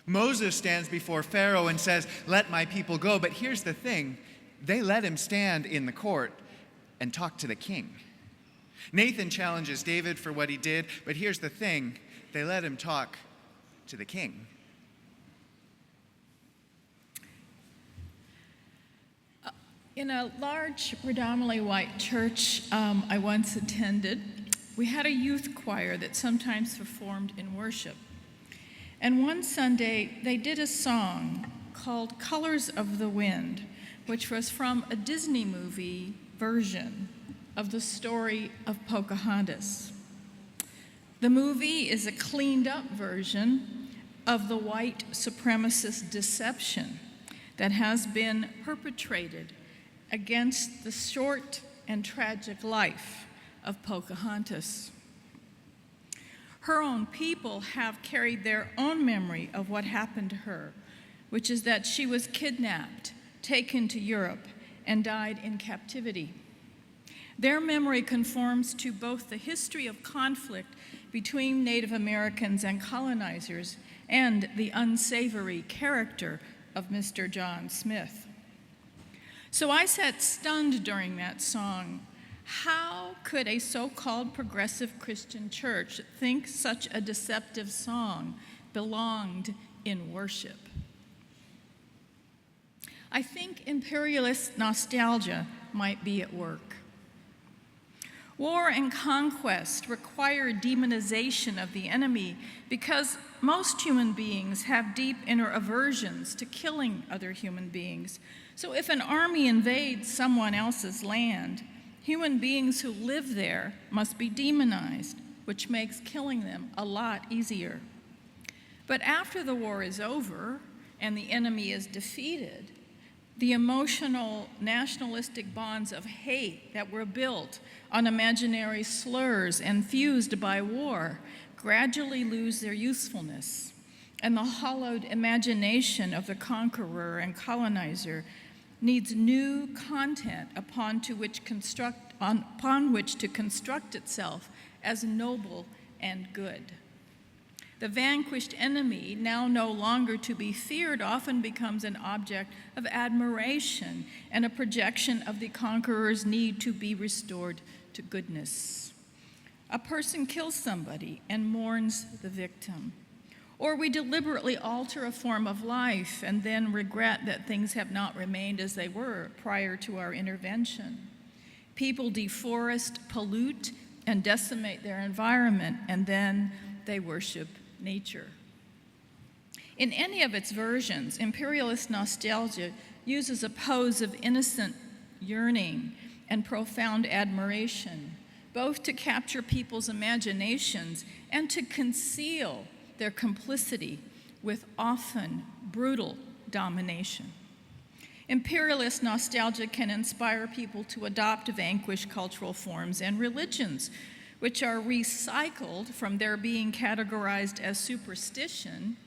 Moses stands before Pharaoh and says, "Let my people go," but here's the thing. They let him stand in the court and talk to the king. Nathan challenges David for what he did, but here's the thing. They let him talk to the king. In a large, predominantly white church I once attended, we had a youth choir that sometimes performed in worship. And one Sunday, they did a song called Colors of the Wind, which was from a Disney movie version of the story of Pocahontas. The movie is a cleaned up version of the white supremacist deception that has been perpetrated against the short and tragic life of Pocahontas. Her own people have carried their own memory of what happened to her, which is that she was kidnapped, taken to Europe, and died in captivity. Their memory conforms to both the history of conflict between Native Americans and colonizers and the unsavory character of Mr. John Smith. So I sat stunned during that song. How could a so-called progressive Christian church think such a deceptive song belonged in worship? I think imperialist nostalgia might be at work. War and conquest require demonization of the enemy because most human beings have deep inner aversions to killing other human beings. So if an army invades someone else's land, human beings who live there must be demonized, which makes killing them a lot easier. But after the war is over and the enemy is defeated, the emotional nationalistic bonds of hate that were built on imaginary slurs and fused by war gradually lose their usefulness, and the hollowed imagination of the conqueror and colonizer needs new content upon which to construct itself as noble and good. The vanquished enemy, now no longer to be feared, often becomes an object of admiration and a projection of the conqueror's need to be restored to goodness. A person kills somebody and mourns the victim. Or we deliberately alter a form of life and then regret that things have not remained as they were prior to our intervention. People deforest, pollute, and decimate their environment, and then they worship nature. In any of its versions, imperialist nostalgia uses a pose of innocent yearning and profound admiration, both to capture people's imaginations and to conceal their complicity with often brutal domination. Imperialist nostalgia can inspire people to adopt vanquished cultural forms and religions, which are recycled from their being categorized as superstition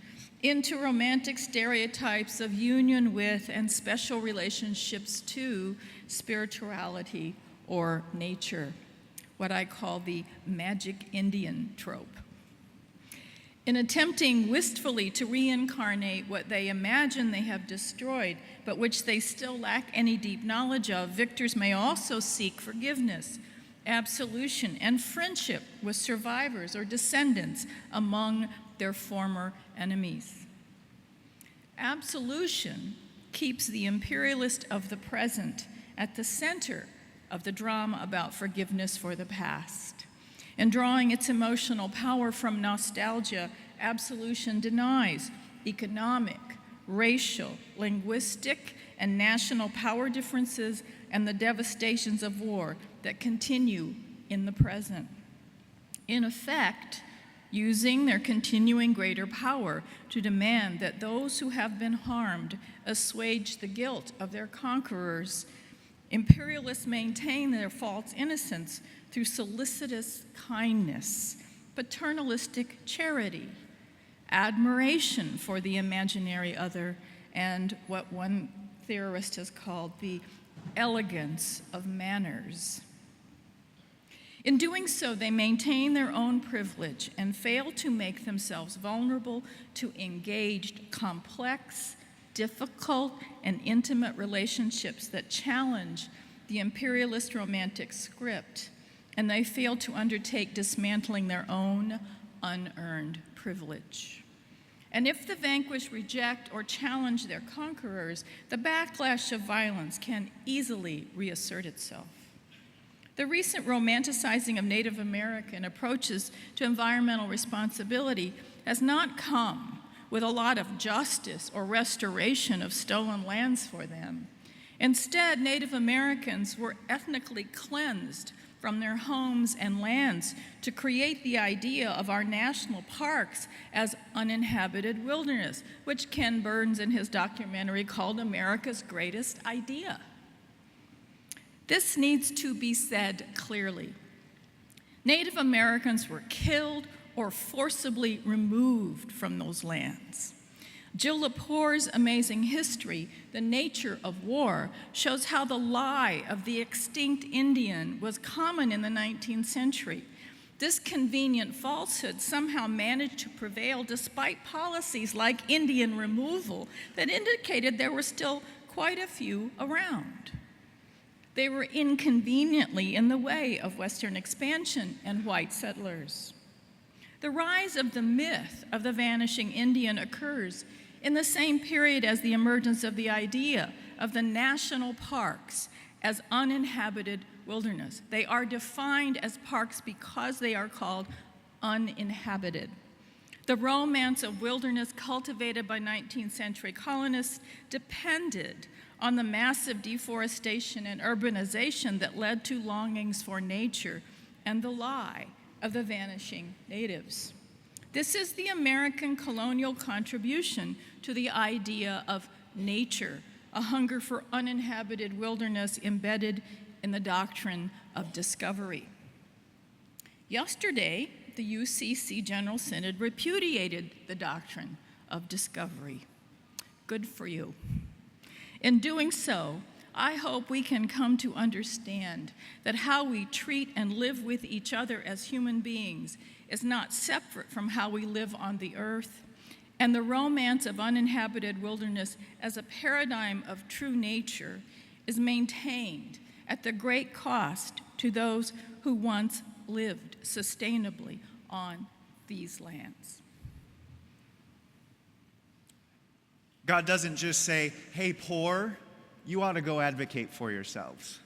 into romantic stereotypes of union with and special relationships to spirituality or nature, what I call the magic Indian trope. In attempting wistfully to reincarnate what they imagine they have destroyed, but which they still lack any deep knowledge of, victors may also seek forgiveness, absolution, and friendship with survivors or descendants among their former enemies. Absolution keeps the imperialist of the present at the center of the drama about forgiveness for the past. In drawing its emotional power from nostalgia, absolution denies economic, racial, linguistic, and national power differences and the devastations of war that continue in the present. In effect, using their continuing greater power to demand that those who have been harmed assuage the guilt of their conquerors, imperialists maintain their false innocence through solicitous kindness, paternalistic charity, admiration for the imaginary other, and what one theorist has called the elegance of manners. In doing so, they maintain their own privilege and fail to make themselves vulnerable to engaged, complex, difficult, and intimate relationships that challenge the imperialist romantic script, and they fail to undertake dismantling their own unearned privilege. And if the vanquished reject or challenge their conquerors, the backlash of violence can easily reassert itself. The recent romanticizing of Native American approaches to environmental responsibility has not come with a lot of justice or restoration of stolen lands for them. Instead, Native Americans were ethnically cleansed from their homes and lands to create the idea of our national parks as uninhabited wilderness, which Ken Burns in his documentary called America's greatest idea. This needs to be said clearly. Native Americans were killed or forcibly removed from those lands. Jill Lepore's amazing history, The Nature of War, shows how the lie of the extinct Indian was common in the 19th century. This convenient falsehood somehow managed to prevail despite policies like Indian removal that indicated there were still quite a few around. They were inconveniently in the way of Western expansion and white settlers. The rise of the myth of the vanishing Indian occurs in the same period as the emergence of the idea of the national parks as uninhabited wilderness. They are defined as parks because they are called uninhabited. The romance of wilderness cultivated by 19th century colonists depended on the massive deforestation and urbanization that led to longings for nature and the lie of the vanishing natives. This is the American colonial contribution to the idea of nature, a hunger for uninhabited wilderness embedded in the doctrine of discovery. Yesterday, the UCC General Synod repudiated the doctrine of discovery. Good for you. In doing so, I hope we can come to understand that how we treat and live with each other as human beings is not separate from how we live on the earth, and the romance of uninhabited wilderness as a paradigm of true nature is maintained at the great cost to those who once lived sustainably on these lands. God doesn't just say, hey, poor, you ought to go advocate for yourselves.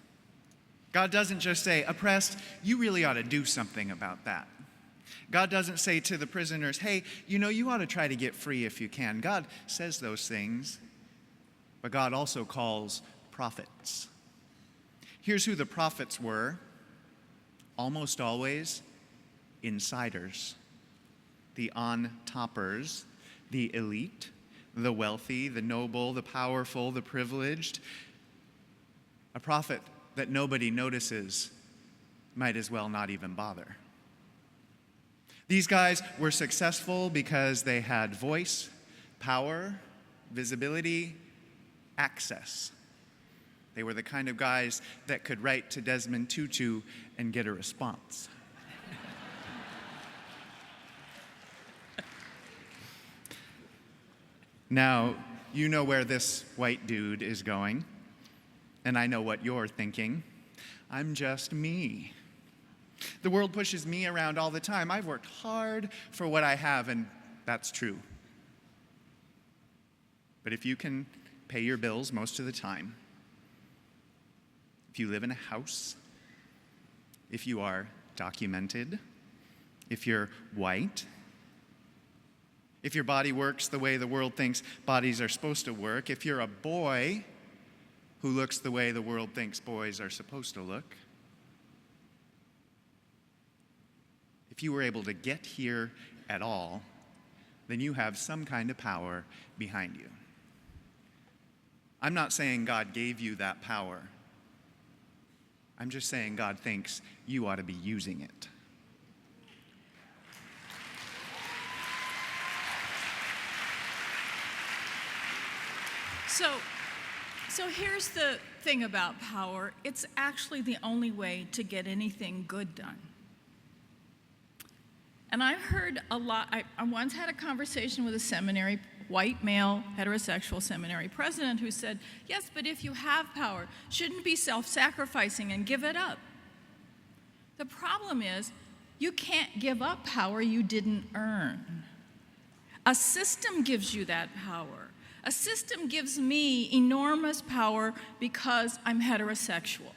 God doesn't just say, oppressed, you really ought to do something about that. God doesn't say to the prisoners, hey, you ought to try to get free if you can. God says those things, but God also calls prophets. Here's who the prophets were, almost always insiders, the on-toppers, the elite, the wealthy, the noble, the powerful, the privileged. A prophet that nobody notices might as well not even bother. These guys were successful because they had voice, power, visibility, access. They were the kind of guys that could write to Desmond Tutu and get a response. Now, you know where this white dude is going, and I know what you're thinking. I'm just me. The world pushes me around all the time. I've worked hard for what I have, and that's true. But if you can pay your bills most of the time, if you live in a house, if you are documented, if you're white, if your body works the way the world thinks bodies are supposed to work, if you're a boy who looks the way the world thinks boys are supposed to look, if you were able to get here at all, then you have some kind of power behind you. I'm not saying God gave you that power. I'm just saying God thinks you ought to be using it. So here's the thing about power. It's actually the only way to get anything good done. And I've heard a lot. I once had a conversation with a seminary, white male, heterosexual seminary president who said, yes, but if you have power, shouldn't you be self-sacrificing and give it up? The problem is, you can't give up power you didn't earn. A system gives you that power. A system gives me enormous power because I'm heterosexual.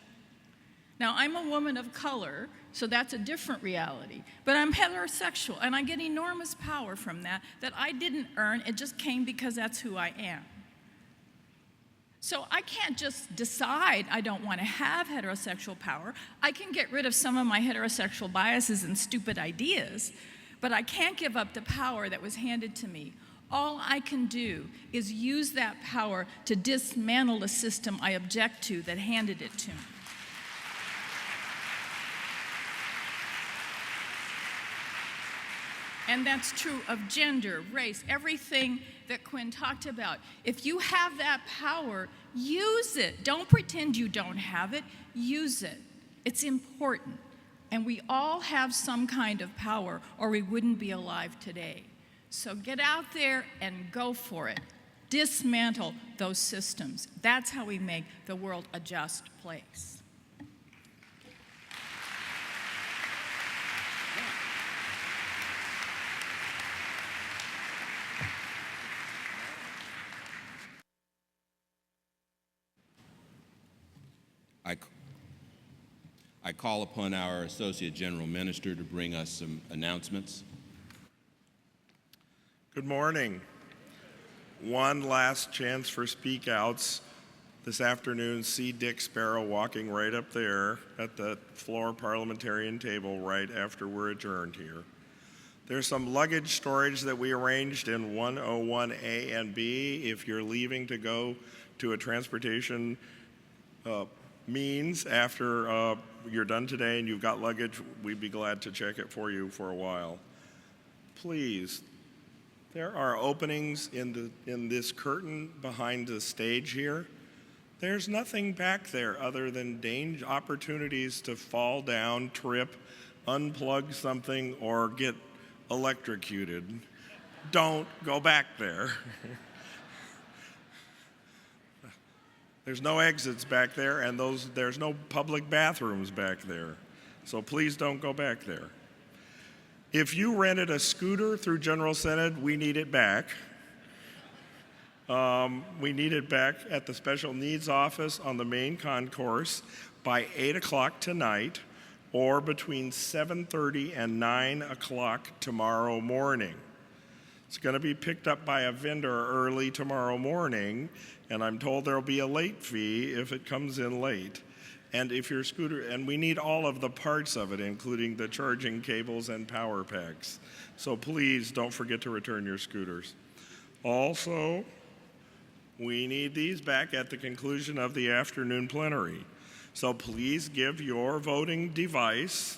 Now, I'm a woman of color, so that's a different reality. But I'm heterosexual, and I get enormous power from that I didn't earn. It just came because that's who I am. So I can't just decide I don't want to have heterosexual power. I can get rid of some of my heterosexual biases and stupid ideas, but I can't give up the power that was handed to me. All I can do is use that power to dismantle the system I object to that handed it to me. And that's true of gender, race, everything that Quinn talked about. If you have that power, use it. Don't pretend you don't have it. Use it. It's important. And we all have some kind of power, or we wouldn't be alive today. So get out there and go for it. Dismantle those systems. That's how we make the world a just place. I call upon our Associate General Minister to bring us some announcements. Good morning. One last chance for speak outs. This afternoon, see Dick Sparrow walking right up there at the floor parliamentarian table right after we're adjourned here. There's some luggage storage that we arranged in 101A and B. If you're leaving to go to a transportation means after you're done today and you've got luggage, we'd be glad to check it for you for a while. Please, there are openings in this curtain behind the stage here. There's nothing back there other than opportunities to fall down, trip, unplug something, or get electrocuted. Don't go back there. There's no exits back there, and there's no public bathrooms back there. So please don't go back there. If you rented a scooter through General Synod, we need it back. We need it back at the Special Needs Office on the main concourse by 8 o'clock tonight, or between 7:30 and 9 o'clock tomorrow morning. It's going to be picked up by a vendor early tomorrow morning, and I'm told there'll be a late fee if it comes in late. And if your scooter, and we need all of the parts of it, including the charging cables and power packs. So please don't forget to return your scooters. Also, we need these back at the conclusion of the afternoon plenary. So please give your voting device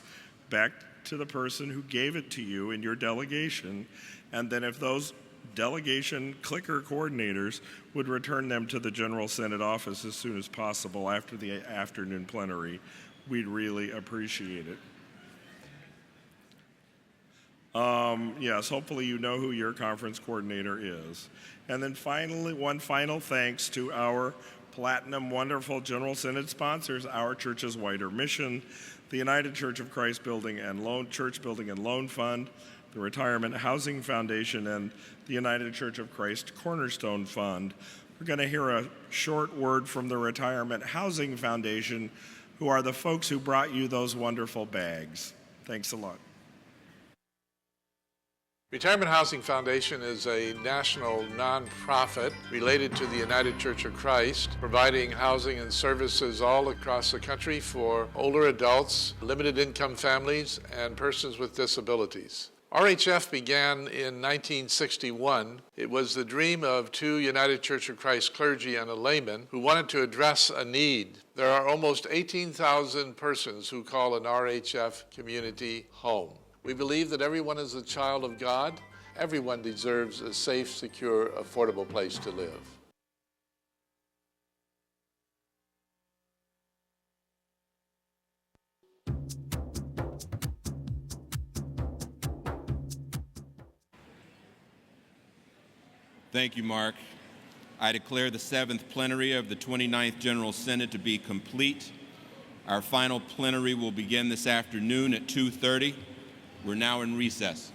back to the person who gave it to you in your delegation. And then if those delegation clicker coordinators would return them to the General Synod office as soon as possible after the afternoon plenary, we'd really appreciate it. Yes, hopefully you know who your conference coordinator is. And then finally, one final thanks to our platinum wonderful General Synod sponsors, our church's wider mission, the United Church of Christ Church Building and Loan Fund, the Retirement Housing Foundation, and the United Church of Christ Cornerstone Fund. We're going to hear a short word from the Retirement Housing Foundation, who are the folks who brought you those wonderful bags. Thanks a lot. Retirement Housing Foundation is a national nonprofit related to the United Church of Christ, providing housing and services all across the country for older adults, limited income families, and persons with disabilities. RHF began in 1961. It was the dream of two United Church of Christ clergy and a layman who wanted to address a need. There are almost 18,000 persons who call an RHF community home. We believe that everyone is a child of God. Everyone deserves a safe, secure, affordable place to live. Thank you, Mark. I declare the 7th plenary of the 29th General Synod to be complete. Our final plenary will begin this afternoon at 2:30. We're now in recess.